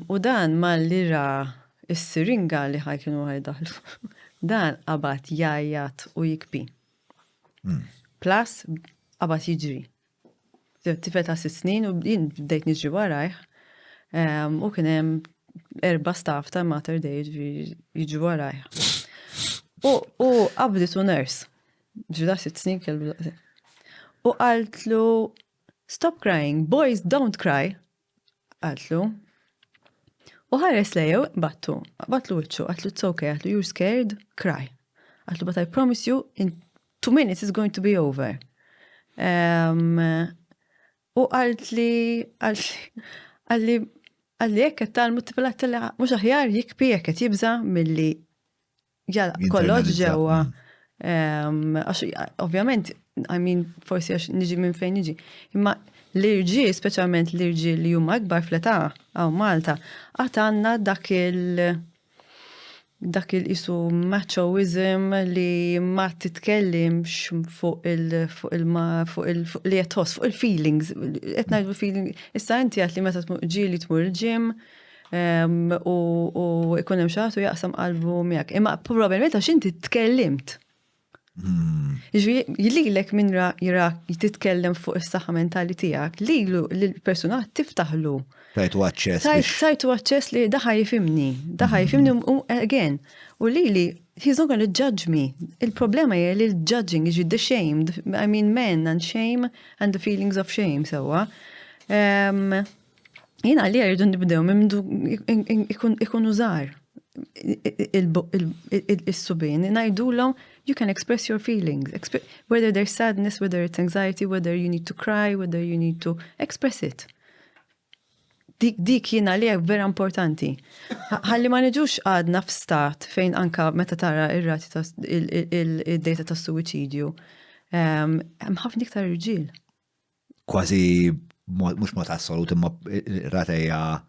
U dan malli ra is-siringa li ħajkienu ħajdaħlu. Dan qabad jajjat u jikbi. Plus qabad jiġri. Tifel ta' 6 snin u jien bdejt niġri warajh u kien hemm 4 staff ta' Mater Dei jiġu warajh. U qabditu nurse. Ġida 6 snin kellu. U qaltlu stop crying, boys don't cry. Qaltlu. U ħares lejew, batlu wiċċu, għatlu it's okay, għatlu you're scared, cry. Għatlu but I promise you in 2 minutes it's going to be over. U għalli jekk talmu t-tifilat t-tilla mux aħjar jikbi jekk jibza mill-li kolloġ ġewa. Ovvjament, forsi għax niġi minn fejn niġi. Imma l-irġi, speċjalment l-irġi li huma akbar fl-età għaw Malta, għanna dak il-isu machoism li ma titkellimx fuq li jatħoss, fuq il-feelings, etnajdu feelings, issa inti għat li meta ġili tmur il-ġim u ikunem xaħtu jaqsam qalbu miegħek. Imma probabilment għax inti tkellimt. Jililek minn jirak jititkellem fuq is-saħħa mentali tiegħek, lilu l-persuna tiftaħlu. Tajtu aċċess li daħħa jifimni again. U lili, he's not going to judge me. Il-problema hija li l-judging is the shame. I mean men and shame and the feelings of shame sewa. Jina li jridu nibdew mimdu ikun użar il-subin, najdulhom you can express your feelings, whether there's sadness, whether it's anxiety, whether you need to cry, whether you need to express it. Dik jina li vera importanti. Ħalli ma neġux għadna f'stat fejn anka meta tara ir-rati il-data ta' suicidju. Hemm ħafna iktar irġiel. Kważi mhux mod assolut imma rata hija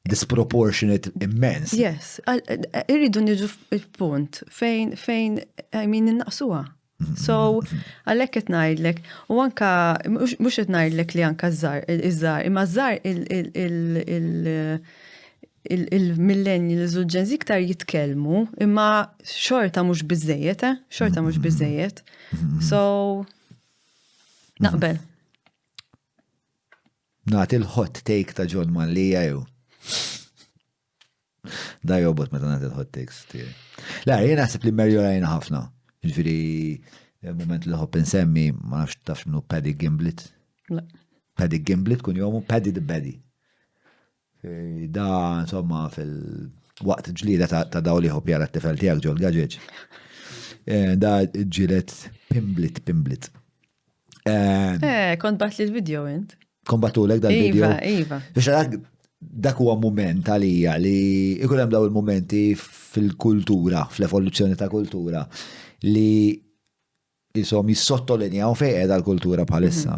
disproportionate immense. Yes. Irridu niġu f-punt fejn, I mean, innaqsuha. So, għalek qed ngħidlek, u anka, mhux qed ngħidlek li anka iż-żar, imma żar il-millennials u l-Gen Z iktar jitkellmu, imma xorta mhux biżejjed, xorta mhux biżejjed. So, naqbel. Nagħti il-hot take ta' John Manlija jew. Da jobot meta nagħti il-hot takes tiegħi. La, jien naħseb li merjorajna ħafna. Ġifieri moment li ħobb insemmi ma nafx tafx minnu Paddy Gimblett. Paddy Gimblett kun jomu Paddy the Baddy. Da insomma fil-waqt ġlida ta' daw li ħobb jara t-tifel tiegħek ġol gaġeġ. Da ġilet Pimblett. Kont bat li l-video int. Kombatulek dal-video. Iva. Biex dak huwa moment għalija li ikun hemm daw il-momenti fil-kultura, fl-evoluzzjoni ta' kultura li jisom jissottolinjaw fejn qiegħda l-kultura bħalissa.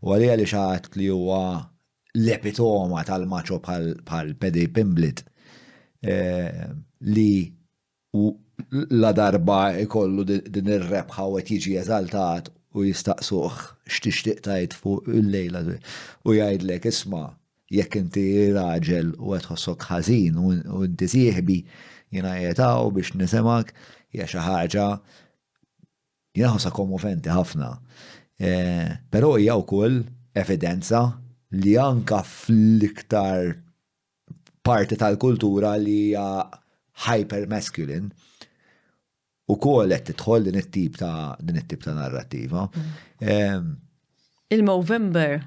U għalija li xaħat li huwa l-epitoma tal-maċo bħal Paddy Pimblett li la darba ikollu din ir-rebħa u qed jiġi eżaltat u jistaqsuh x'tixtieq tgħid fuq il-lejla u jgħidlek isma' jekk inti raġel u qed tħossok ħażin u inti sieħbi jiena qiegħtaw biex nisemak hija xi ħaġa jiena ħossha kommoventi ħafna. Però hija wkoll evidenza li anka fl-iktar parti tal-kultura li hija hyper masculine ukoll qed tidħol din it-tip ta' narrattiva. Il-Movember,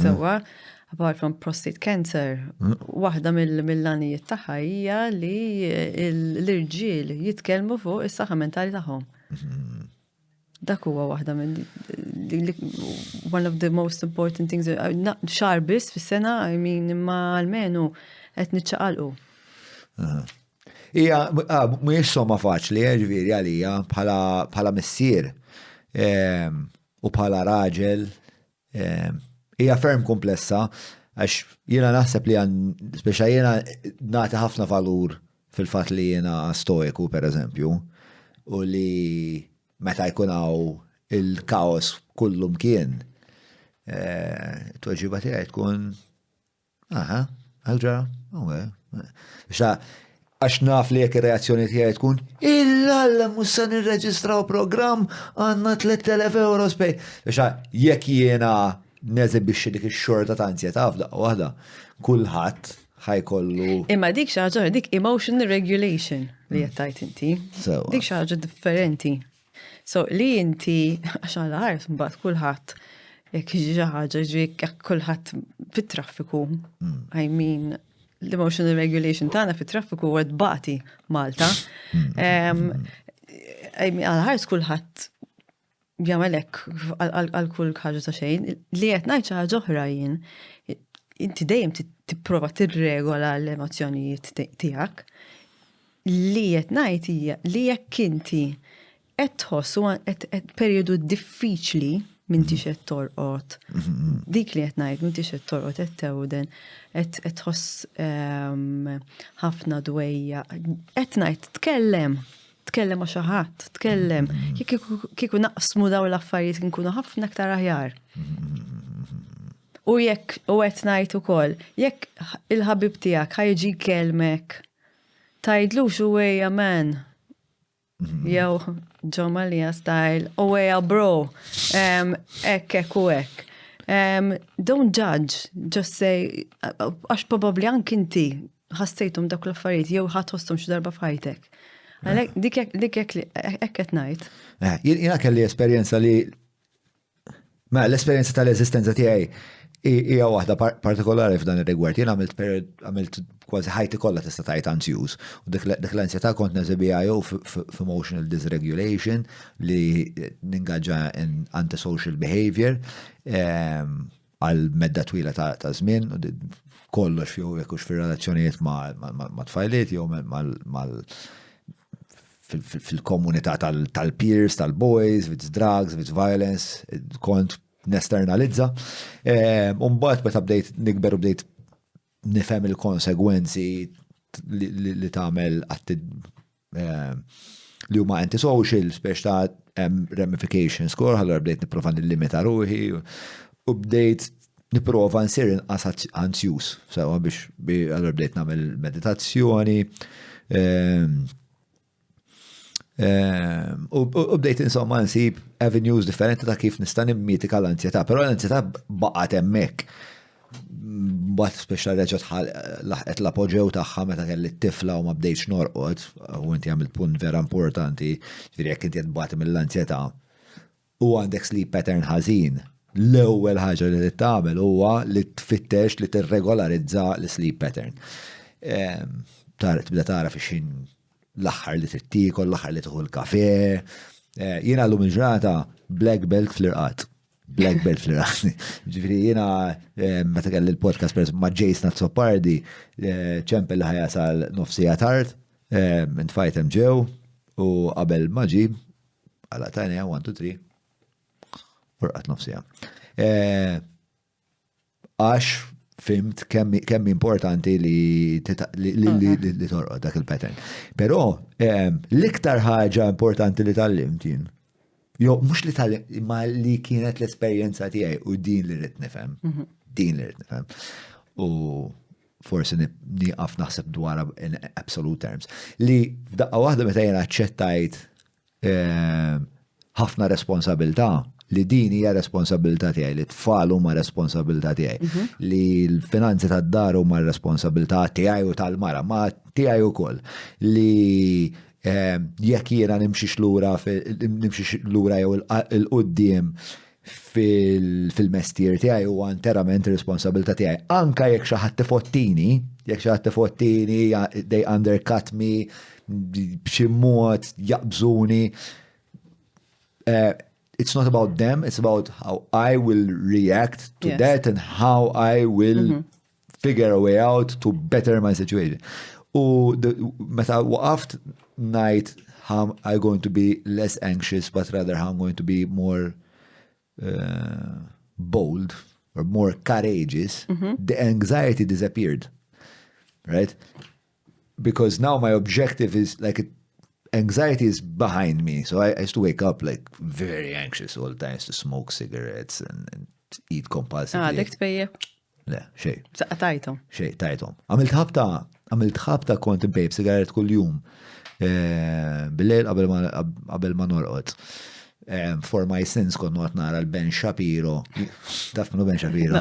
sewa, apart from prostate cancer, waħda mill-lanijiet tagħha hija li l-irġiel jitkellmu fuq is-saħħa mentali tagħhom. Dak huwa waħda one of the most important things, xahar biss fis-sena, imma almenu qed niċċaqalqu. Hija mhijiex somma faċli, ġifieri għalija bħala missier u bħala raġel hija ferm komplessa għax jiena naħseb li speċa jiena nagħti ħafna valur fil-fatt li jiena stoiku pereżempju u li meta jkun hawn il-kaos kullum kien tweġiba tiegħi tkun ħaġa għax naf li jekk ir-reazzjoni tiegħi tkun illa mhux se nirreġistraw programm għandna 3,000 euro spej. Jekk jiena neżibixxi dik ix-xorta ta' ansjetà f'daqqa waħda, kulħadd ħajkollu. Imma dik xi ħaġa dik emotional regulation li qed tgħid inti. Dik xi ħaġa differenti. So li inti għax għal ħares mbagħad kulħadd jekk xi ħaġa jekk kulħadd fit-traffiku. I mean l-emotional regulation tagħna fit-traffiku huwa tbati Malta. Għal-ħars kulħadd jagħmel hekk għal kull ħaġa ta' xejn. Li qed ngħid xi ħaġa oħra jien, inti dejjem tipprova tirregola l-emozzjonijiet tiegħek. Li qed ngħid hija li jekk inti qed tħoss qed perjodu diffiċli m'intix qed torqod. Dik li qed ngħid m'intix qed torqod qed tewden, qed tħoss ħafna dwejja. Qed ngħid tkellem ma' xi ħadd, tkellem. Kieku naqsmu dawn l-affarijiet nkunu ħafna aktar aħjar. U jekk u qed ngħid ukoll, jekk il-ħabib tiegħek ħajġi jkellmek, tgħidlux huwejja man. Jew Joe Malia style, huwejja bro, hekk u hekk. Don't judge, just say, għax probably anke inti ħassejthom dak l-affarijiet jew ħadħosthom xi darba f'ħajtek. Dik hekk qed ngħid. Jiena kelli esperjenza li l-esperjenza tal-eżistenza tiegħi hija waħda partikolari f'dan ir-rigward. Jien għamilt kważi ħajti kollha tista' tgħid anzjuż. U dik l-ansjetà kont neżibija jew f'emotional dysregulation li ningaġġa in antisocial behavior għal medda twila ta' żmien, kollox jew jekk hux fir-relazzjonijiet ma' tfajliet jew fil-komunità tal-peers, tal-boys, with drugs, with violence, kont nesternalizza. Mbagħad meta bdejt nikber u bdejt nifhem il-konsegwenzi li tagħmel li huma antisocial, spex ta' ramification score, ħallura bdejt nipprova nillimita ruħi u bdejt nipprova nsir inqas anzjuż. Sewa biex allura bdejt nagħmel meditazzjoni. U bdejt insomma nsib avenues differenti ta' kif nista' nimmitika l-ansjetà, però l-ansjetà baqgħet hemmhekk. Mbagħad speċa reġgħet laħqet l-apoġew tagħha meta kelli t-tifla u ma bdejtx norqod, u inti għamilt punt vera importanti, ġifieri jekk inti qed tbagħti mill-ansjetà u għandek sleep pattern ħażin, l-ewwel ħaġa li tagħmel huwa li tfittex li tirregolarizza l-sleep pattern. Tibda tara fixin l-aħħar li tittikol, l-aħħar li tieħu l-kafè. Jiena llum il-ġurnata black belt fl-irqat. Black belt fl-irqat. Ġifieri jiena meta kelli l-podcast ma' Jason Azzopardi, ċempel li ħajasal nofsija tard, intfajt hemm ġew u qabel ma ġi għala tajna 1, 2, 3 urqat nofsija. Għax fimt kemm importanti li torqod dak il-pattern. Però l-iktar ħaġa importanti li tal-limt jien, mhux li tal-limt, imma li kienet l-esperjenza tiegħi u din li rrid nifhem. Din li rrid nifhem. U forsi nieqaf naħseb dwar in absolute terms. Li f'daqqa waħda meta jiena aċċettajt ħafna responsabilità, li din hija responsabilità tiegħi, li tfal huma responsabilità tiegħi, li l-finanzi tad-dar huma responsabilità tiegħi u tal-mara, ma tiegħi wkoll, li jekk jiena nimxiex lura jew il-qudiem fil-mestier tiegħi huwa interament ir-responsabilità tiegħi. Anka jekk xi ħadd tifottini, they undercut me b'xi mod jaqbżuni. It's not about them, it's about how I will react to that and how I will figure a way out to better my situation. U meta waqaft ngħid how I'm going to be less anxious, but rather how I'm going to be more bold or more courageous, the anxiety disappeared, right? Because now my objective is anxiety is behind me. So I used to wake up very anxious all the time, to smoke cigarettes and eat compulsively. Dek tbejjeb? Le, xej. Tajtom. Xej, tajtom. Għamilt ħabta kont impejb sigaret kull jum. Bil-lejl qabel ma norqod. For my sins kont noqgħod nara l-Ben Shapiro. Taf minnu Ben Shapiro?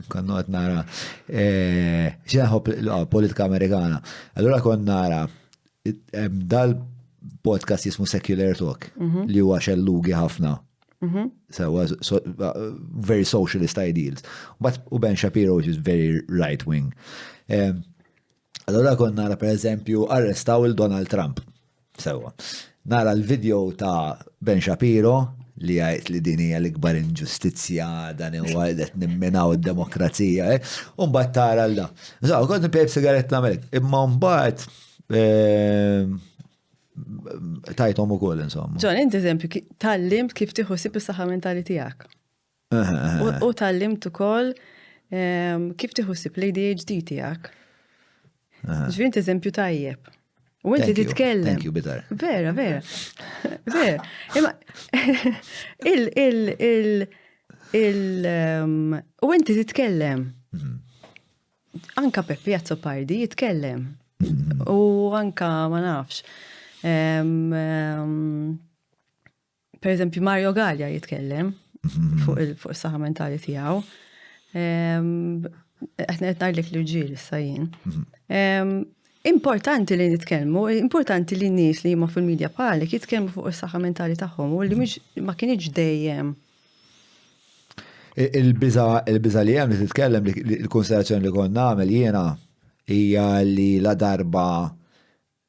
Kont noqgħod nara politika Amerikana. Allura kont nara dal-podcast jismu Secular Talk li huwa xellugi ħafna. So very socialist ideals. But u Ben Shapiro, which is very right-wing. Allora kon nara per eżempju arrestaw il-Donald Trump. Sewa. Nara l-video ta' Ben Shapiro li għajt li din hija l-ikbar inġustizzja dan huwa qed nimminaw id-demokrazija. U mbagħad tara l-da. So kont nipejb sigaretta nagħmel. Imma mbagħad tajtom ukoll insomma. Ġon, inti eżempju tallimt kif tieħu sib is-saħħa mentali tiegħek. U tallimt ukoll kif tieħu sib l-ADHD tiegħek. Ġvien eżempju tajjeb. U inti titkellem. Thank you, bitar. Vera. Vera. Imma u inti titkellem. Anka Peppi Azzopardi jitkellem. U anka ma nafx. Per eżempju Mario Gallia jitkellem fuq is-saħħa mentali tiegħu. Qed ngħidlek l-irġiel issa jien. Importanti li nitkellmu, importanti li n-nies li jimma fil-medja bħalek jitkellmu fuq is-saħħa mentali tagħhom u li ma kienx dejjem. Il-biża li hemm li titkellem il-konsiderazzjoni li kont nagħmel jiena hija li la darba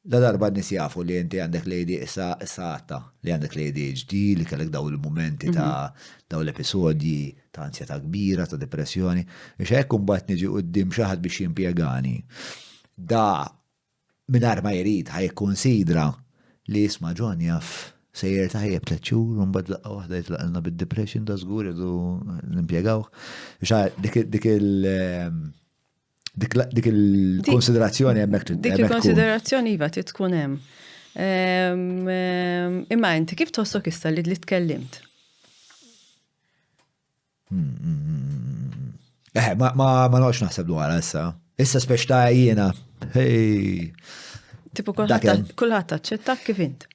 n-nies jafu li inti għandek s-saħta li għandek l-ADHD, li kellek daw il-momenti ta' daw l-episodji ta' ansjetà kbira, ta' depressjoni, biex hekk imbagħad niġi quddiem xi ħadd biex jimpjegani. Da mingħajr ma jrid ħajkonsidra li jisma' Ġon jaf sejjer taħjeb 3 xhur u mbagħad laqgħa waħda jitlaqilna bid-depression da żgur irdu nimpjegawh. Dik il-konsiderazzjoni hemmhekk dik il-konsiderazzjoni iva tkun hemm. Imma inti kif tħossok issa li tkellimt? Ma nogħodx naħseb dwarha issa. Issa speċta jiena. Hey. Tipo kulħadd taċċettak kif int?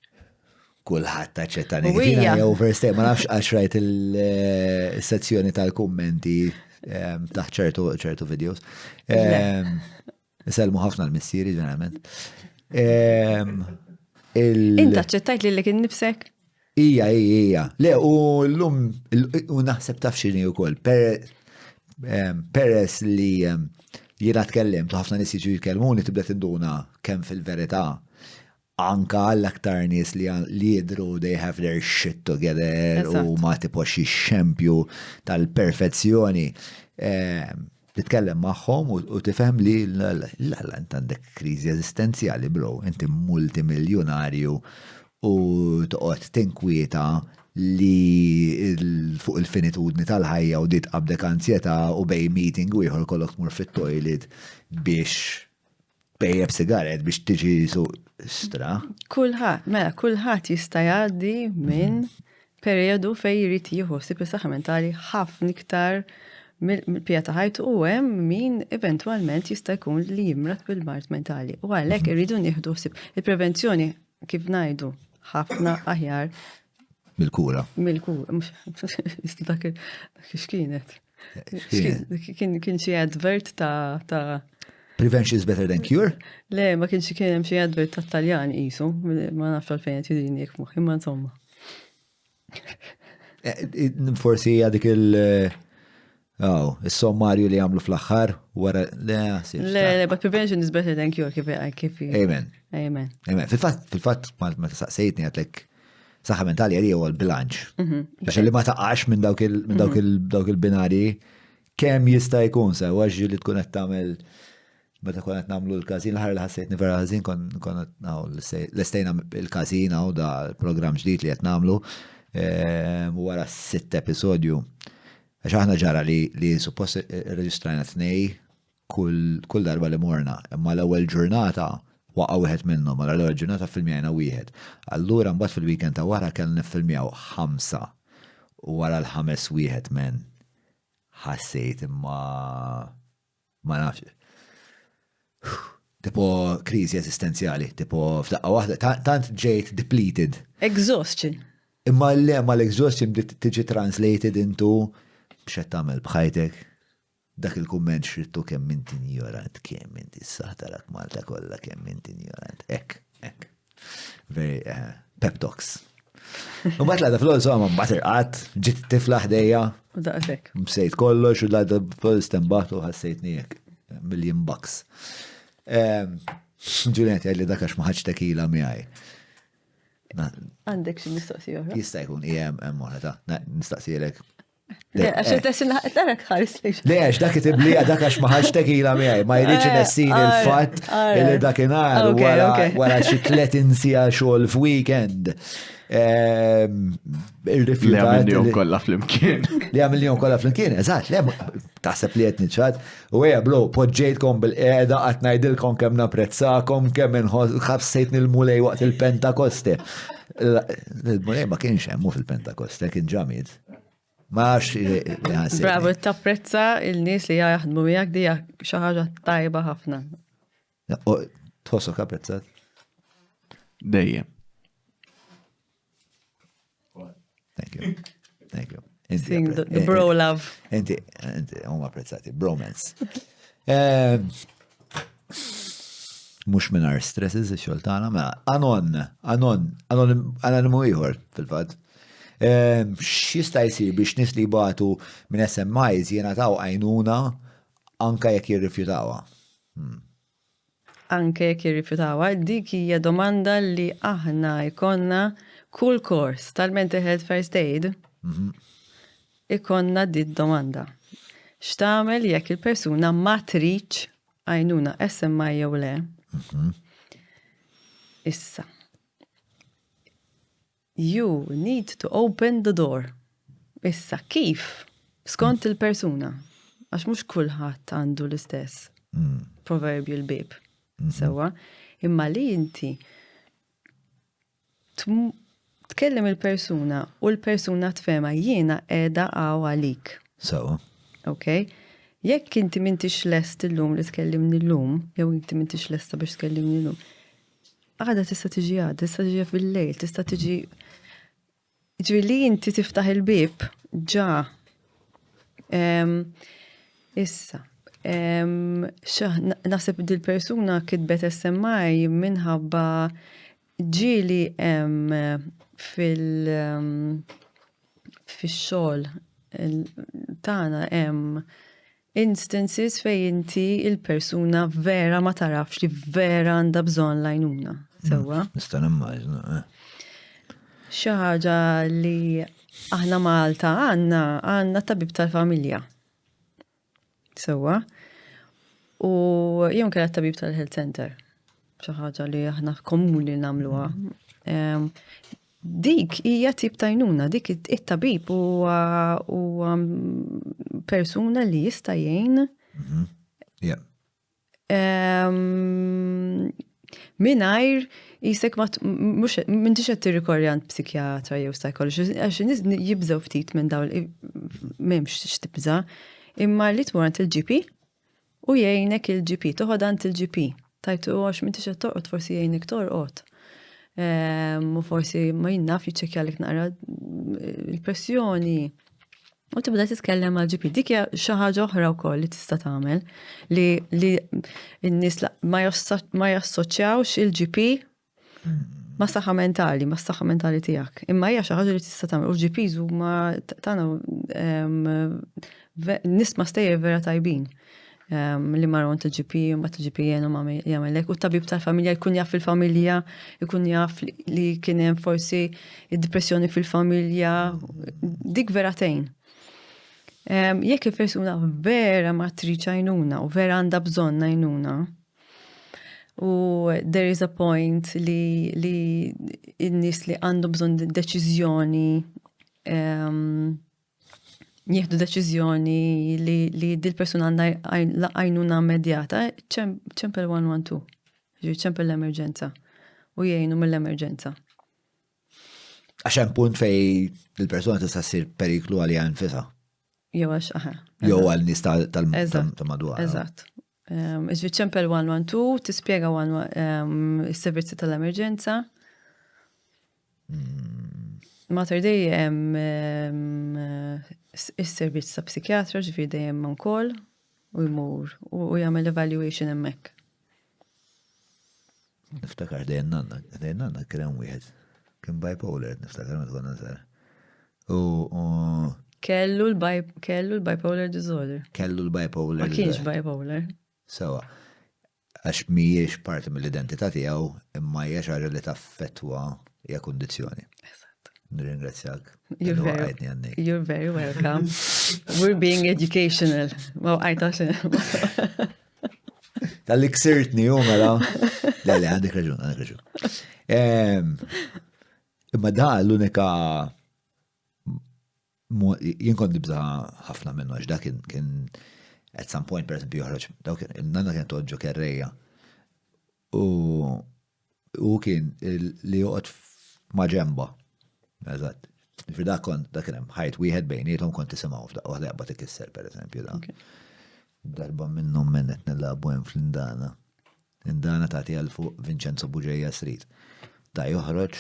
Kulħadd taċċettani. Jiena overstay, ma nafx għax rajt il-sezzjoni tal-kummenti taħt ċertu videos. Iselmu ħafna l-missieri ġeneralment. Inta ċettajt li kien nifsek? Ija. Le, u l-lum, u naħseb taf xini u koll. Peress li jiena tkellem, ħafna nies jiġu jitkellmuni tibda tinduna kemm fil-verità anka l-aktar nies li jidru they have their shit together u ma tipo xi xempju tal-perfezzjoni. Titkellem magħhom u tifhem li l-għalla int għandek kriżi eżistenzjali bro, inti multimiljonarju u toqgħod tinkwieta li fuq il-finitudni tal-ħajja u dit qabdek ansjeta u bej meeting u ieħor kollok tmur fit-toilet biex bejjeb sigaret biex tiġi stra. Kulħadd jista' jgħaddi minn perjodu fejn jrid jieħu ħsieb is-saħħa mentali ħafna iktar mill-pjata ħajtu u hemm min eventwalment jista' jkun li jimrat bil-mart mentali. U għalhekk irridu nieħdu ħsieb il-prevenzjoni kif ngħidu ħafna aħjar Mil-kura. Dak x'kienet. Kien xi advert ta' Prevention is better than cure? Le, ma kienx kien hemm xi advert tat-Taljan qisu, ma nafx għalfejn qed jidrini jekk moħħi, imma insomma. Forsi dik il-sommarju li għamlu fl-axħar, wara, Le, but prevention is better than cure, kif. Amen. Amen. Fil-fat, ma saqsejtni għatlek saħħa mentali għalija u għal-bilanċ. Għax li ma taqax minn dawk il-binari, kem jista' jkun sa, għaxġi li tkun qed tagħmel meta konet namlu l-kazin, l-ħar li ħassejtni vera ħażin konet l-estejna il-kazin għaw da program ġdid li qed namlu wara 6 episodju. Għax aħna ġara li suppost reġistrajna 2 kull darba li morna, imma l-ewwel ġurnata waqqa wieħed minnhom, mara l-ewwel ġurnata filmjajna wieħed. Allura mbagħad fil-weekend ta' wara kellna niffilmjaw 5 u wara l-5 wieħed men ħassejt imma ma nafx. Tipo kriżi esistenzjali, tipo f'daqqa waħda, tant ġejt depleted. Exhaustion. Imma l-exhaustion tiġi translated into b'xed tagħmel bħajtek. Dak il-kumment xrittu kemm inti ignorant, kemm inti s-saħtarak Malta kollha kemm inti ignorant. Ek. Very pep talks. U bat l-għada fl-għol mbagħad irqat, ġiet tifla ħdejja. U daqshekk. Msejt kollox u l-għada fl-istembat u ħassejtni hekk $1,000,000. Ġuliet għalli dakax maħħaċ tequila miħaj. Għandek xi mistoqsija oħra? Jista' jkun moħna nistaqsijlek. Għax tessin ħares lejx. Le, għax dak itibli dakax maħħax tequila miħaj, ma jridx nessin il-fatt li dakinhar wara xi 30 sija xogħol f'weekend. Li għamiljon kolla fl-imkien. Li għamiljon kolla fl-imkien, eżat, li taħseb li għetni ċad. U għja, bro, podġejtkom bil-qeda għatnajdilkom kem naprezzakom, kem ħabsejtni l-mulej waqt il-Pentakoste. Il-mulej ma kienx hemmu fil-Pentakoste, kien ġamid. Ma għax Bravo, tapprezza il-nis li jaħdmu miegħek di xi ħaġa tajba ħafna. Tħossok apprezzat? Dejjem. Thank you. Sing the bro love. Inti, huma apprezzati, bromance. Mux minar stresses xoltana, ma anonimu ieħor fil-fat. X'jista' jsir biex nis li batu minn SMIs jingħataw għajnuna anka jekk jirrifjutawha. Anke jekk jirrifjutawha, dik hija domanda li aħna jkollna kull kors tal-mental health first aid ikonna dit domanda. X'tagħmel jekk il-persuna ma tridx għajnuna SMI jew le? Issa. You need to open the door. Issa, kif? Skont il-persuna. Għax mhux kulħadd għandu l-istess proverbial bib. Sewa, imma li inti tkellem il-persuna u l-persuna tfema jiena qiegħda għaw għalik. So. Okay? Jekk inti m'intix lest illum li tkellimni llum, jew inti m'intix lesta biex tkellimni llum. Għada tista' tiġi tista' tiġi fil-lejl, tista' tiġi li inti tiftaħ il-bib ġa. Issa. Naħseb dil-persuna kitbet SMI minħabba ġili fil-xogħol tagħna hemm instances fejn inti il-persuna vera ma tarafx li vera għandha bżonn lajnuna. Sewwa. Nista' nimmaġna. Xi ħaġa li aħna Malta għandna tabib tal-familja. Sewwa. U jew kellha tabib tal-health center. Xi ħaġa li aħna komuni nagħmluha. Dik hija tip tajnuna, dik it-tabib huwa persuna li jista' jgħin. Mingħajr jisek m'intix qed tirrikorjant psikjatra jew psychologist għax jibżgħu ftit minn dawn m'hemmx x'tibża, imma li tmur għand il-GP u jgħinek il-GP, toħod għand il-GP. Tajtu għax m'intix qed torqod forsi jgħinek torqod. U forsi ma jinnaf jiċċekkjalek naqra il-pressjoni U tibda titkellem għal GP. Dik hija xi ħaġa oħra wkoll li tista' tagħmel li n-nies ma jassoċjawx il-GP ma' saħħa mentali tiegħek. Imma hija xi ħaġa li tista' tagħmel. U GPs huma tagħna nisma' stejjer vera tajbin li marron ta' GP u ma ta' GP jenu jagħmellek. U tabib tal-familja jkun jaf fil-familja, jkun jaf li kien hemm forsi id-depressjoni fil-familja, dik vera tgħin. Jekk il-persuna vera ma triċ għajnuna u vera għandha bżonn għajnuna u there is a point li n-nies li għandhom bżonn deċiżjoni jieħdu deċiżjoni li dil-persuna għandha għajnuna immedjata, ċempel 112, ċempel l-emerġenza u jgħinu mill-emerġenza. Għaxem punt fej il-persuna tista' ssir periklu għalija nfisha. Jew għax, Jew għal-nies tal-madwar. Eżatt. Iġvi ċempel 112, tispjega is-servizzi tal-emerġenza. Mater dejjem is-servizz ta' psikjatra ġifieri dejjem ma' wkoll u jmur u jagħmel evaluation hemmhekk. Niftakar dejjem nanna kien hemm wieħed kien bipolar, niftakar meta konna żgħar. U kellu l-bipolar disorder. Kellu l-bipolar. Ma kienx bipolar. Sewa, għax mhijiex parti mill-identità tiegħu imma hija xi ħaġa li taffettwa hija kundizzjoni. Nirringrazzjak. You're very welcome. We're being educational. Well, Tal-li ksirtni mela. Le, għandek raġun. Imma da l-unika jien kont nibża ħafna minnu għax da kien at some point per esempio joħroġ nanna kien toġġo kerreja u kien li joqgħod ma' ġemba. Eżatt. Fir da kien hemm ħajt wieħed bejniethom kont tisimgħu f'daqqa waħda jaqbad ikisser pereżempju da. Darba minnhom mennet nilagħbu hemm fl-Indana. Indana tagħti għal fuq Vincenzo Buġeja Street. Da joħroġ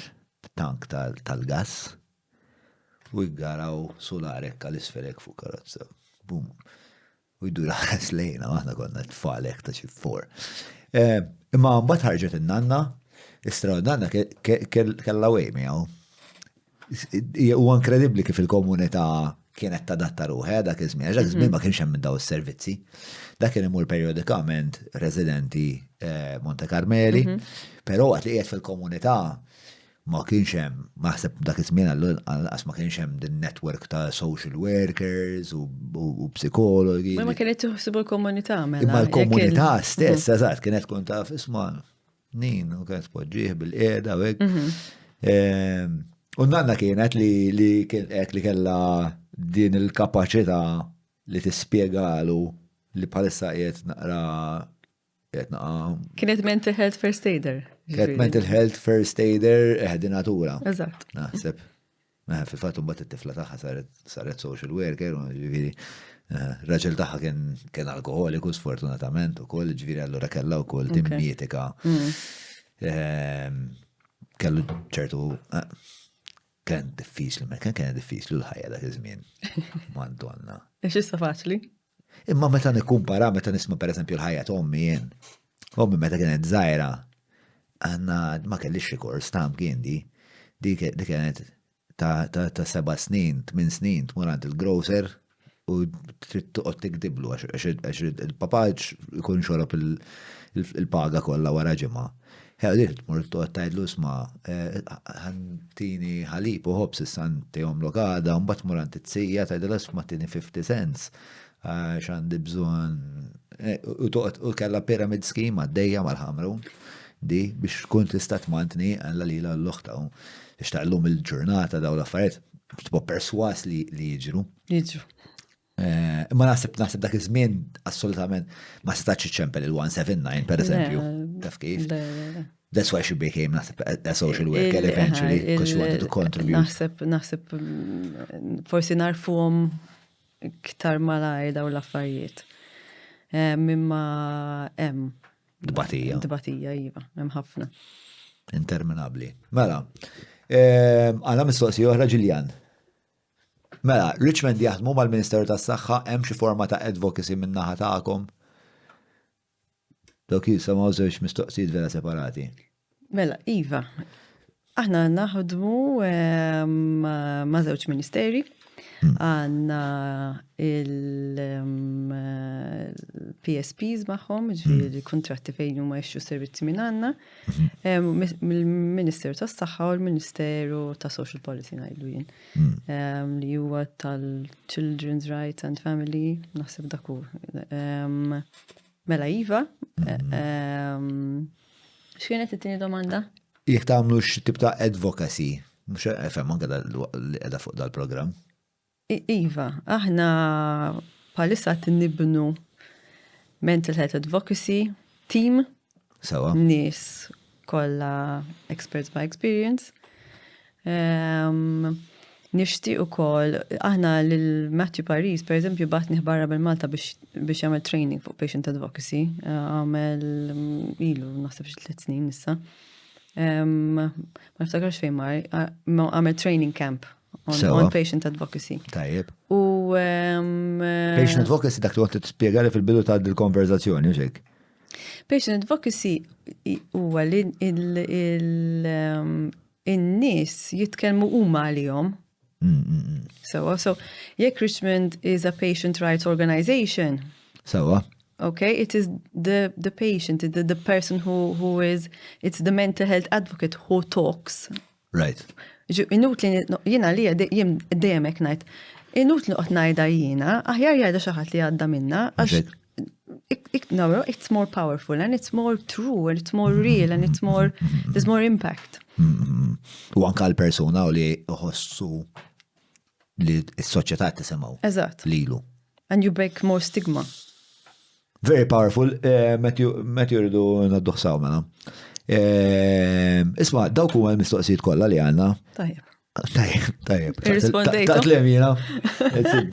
tank tal-gass u jgaraw solarek għal-isferek fuq karozza. Bum. U jdur ħas lejna, għahna konna t-falek ta' ċiffor. Imma mbagħad ħarġet in-nanna, istraordinarna kella wejmi għaw. U inkredibbli kif il-komunità kienet tadatta ruħha dak iż-żmien. Dak iż-żmien ma kienx hemm daw is-servizzi. Dak kien imur periodikament residenti Monte Carmeli, però waqt li qiegħed fil-komunità ma kienx hemm, naħseb dak iż-żmien għas ma kienx hemm din network ta' social workers u psikologi. Ma kienet tuħsibu l-komunità mela. Imma l-komunità stess, eżatt, kienet tkun taf isma' nin u kienet tpoġġih bil-qiegħda u hekk. U nanna kienet li kellha din il-kapaċità li tispjegalu li bħalissa qiegħed naqra kienet mental health first aider. Kienet mental health first aider natura. Eżatt. Naħseb. Fil-fatt mbagħad it-tifla tagħha saret social worker, ġifieri raġel tagħha kien alkoholiku sfortunatament ukoll, ġifieri allura kellha wkoll timmietika. Kellu ċertu kien diffiċli l-ħajja dak iż-żmien. Madonna. Issa faċli? Imma meta nikkumpara, meta nisma' pereżempju l-ħajja ta' ommi jien. Ommi meta kienet żgħira, għandna ma kellix kors tam kien di kienet ta' 7 snin, 8 snin tmur għand il-grocer u trid toqgħod tikdiblu għax il-papà ikun xorob il-paga kollha wara ġimgħa. Għadir, tmur toqgħod tgħidlu isma' ħantini ħalib u ħobs issa ntihom lokada, u mbagħad tmur għand it-tsija tgħidilha isma' tieni 50 cents. Għandi bżon u kella pyramid scheme għaddejja mal-ħamru di biex kun tista' tmantni għalla li l-loħta u ixtaqlum il-ġurnata daw l-affarijiet tibqa' perswas li jiġru. Ma naħseb dak iż-żmien assolutament ma setax iċċempel il-179 pereżempju. Taf kif? That's why she became a social worker eventually because she wanted to contribute. Naħseb forsi narfuhom iktar malajr daw l-affarijiet. Mimma hemm. Dbatija, iva, hemm ħafna. Interminabli. Mela, għana mistoqsija oħra Ġiljan. Mela, Richmond jaħdmu mal-Ministeru tas-Saħħa hemm xi forma ta' advocacy min-naħa tagħkom? Dawk jisimgħu żewġ mistoqsijiet vera separati. Mela, Iva, aħna naħdmu ma' żewġ ministeri. Għanna il-PSPs maħħom, ġviri kontratti fejn huma jxu servizzi minn għanna, mill-Ministeru tas-Saħħa u l-Ministeru ta' Social Policy ngħidu jien. Li huwa tal-Children's Rights and Family, naħseb daku. Mela Iva, x'kienet it-tieni domanda? Jekk tagħmlu x'tip ta' advocacy, mhux fem anke li qiegħda fuq dal-programm. Iva, aħna palissa t-nibnu mental health advocacy team. Sawa. Nis kolla experts by experience. Nishti u koll, aħna l-Matthew Paris, per eżempju, batni barra bil-Malta biex jagħmel training fuq patient advocacy. Għamel ilu, naħseb 3 snin nissa. Ma niftakarx fejn mar, għamel training camp. On patient advocacy. Tajjeb. U patient advocacy dak li għanti t-spiegħali fil-bidu ta' dil-konverzazzjoni, uġek? Patient advocacy huwa li il-nis jitkellmu huma għalihom. So jekk Richmond is a patient rights organization. Sawa. Okay, it is the patient, the person who is, it's the mental health advocate who talks. Right. Inut li jina li jim d-demek najt. Inut li najda jina, aħjar jgħida xaħat li għadda minna, għax it's more powerful and it's more true and it's more real and it's more, there's more impact. U anka l-persona u li uħossu li s-soċieta t-semaw. Eżat. Lilu. And you break more stigma. Very powerful. Matthew rridu nadduħsaw mela. Isma, dawk huma l-mistoqsijiet kollha li għandna. Tajjeb. Tajjeb. Irrispondejtu. Tatlem jiena.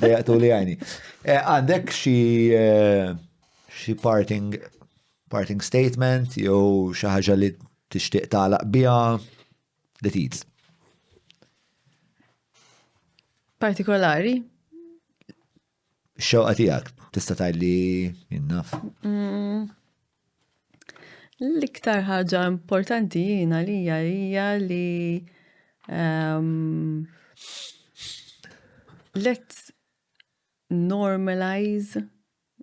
Dejqtu li għajni. Għandek xi parting statement jew xi ħaġa li tixtieq tagħlaq biha the teeds. Partikolari? Xewqa tiegħek tista' tgħidli jinnaf. L-iktar ħaġa importanti jiena hija li let's normalize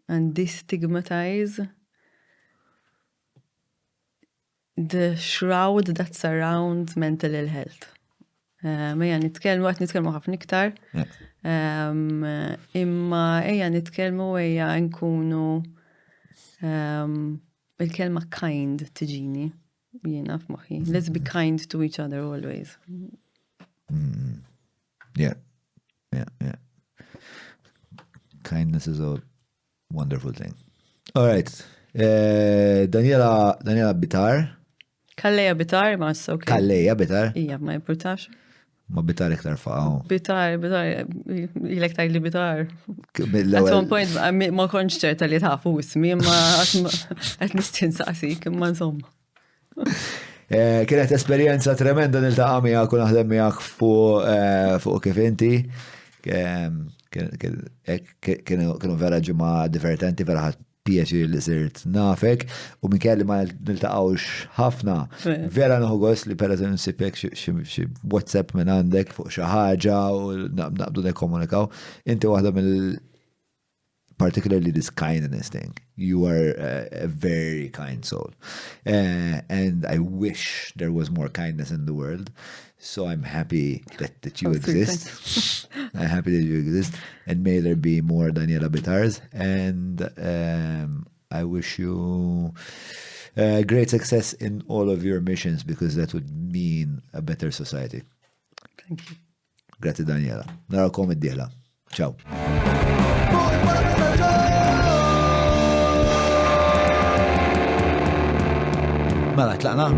and destigmatize the shroud that surrounds mental ill health. Ejja nitkellmu ħafna iktar. Imma ejja nitkellmu ejja nkunu il-kelma kind tiġini jiena f'moħħi. Let's be kind to each other always. Yeah. Kindness is a wonderful thing. All right. Daniela Bitar. Kalleja Bitar, ma s-ok. Kalleja Bitar. Ija, ma jimportax. Ma Bitar iktar faqaw. Bitar, ilek tajli Bitar. At one point, ma konċ ċerta li tafu ismi, ma għat nistinsaqsik, ma nżomma. Kienet esperienza tremenda niltaqa' miegħek u naħdem miegħek fuq kif inti. Kienu vera ġimgħa divertenti, vera ħadd pjaċir li sirt nafek u minn kelli ma niltaqgħux ħafna. Vera naħu gost li pereżempju nsibek xi WhatsApp minn għandek fuq xi ħaġa u naqbdu nikkomunikaw. Inti waħda particularly this kindness thing. You are a very kind soul. And I wish there was more kindness in the world. So I'm happy that you exist. I'm happy that you exist. And may there be more Daniela Bitars. And I wish you great success in all of your missions because that would mean a better society. Thank you. Grazie Daniela. Narakom id-dieħla. Ciao. Mela, tlaqna?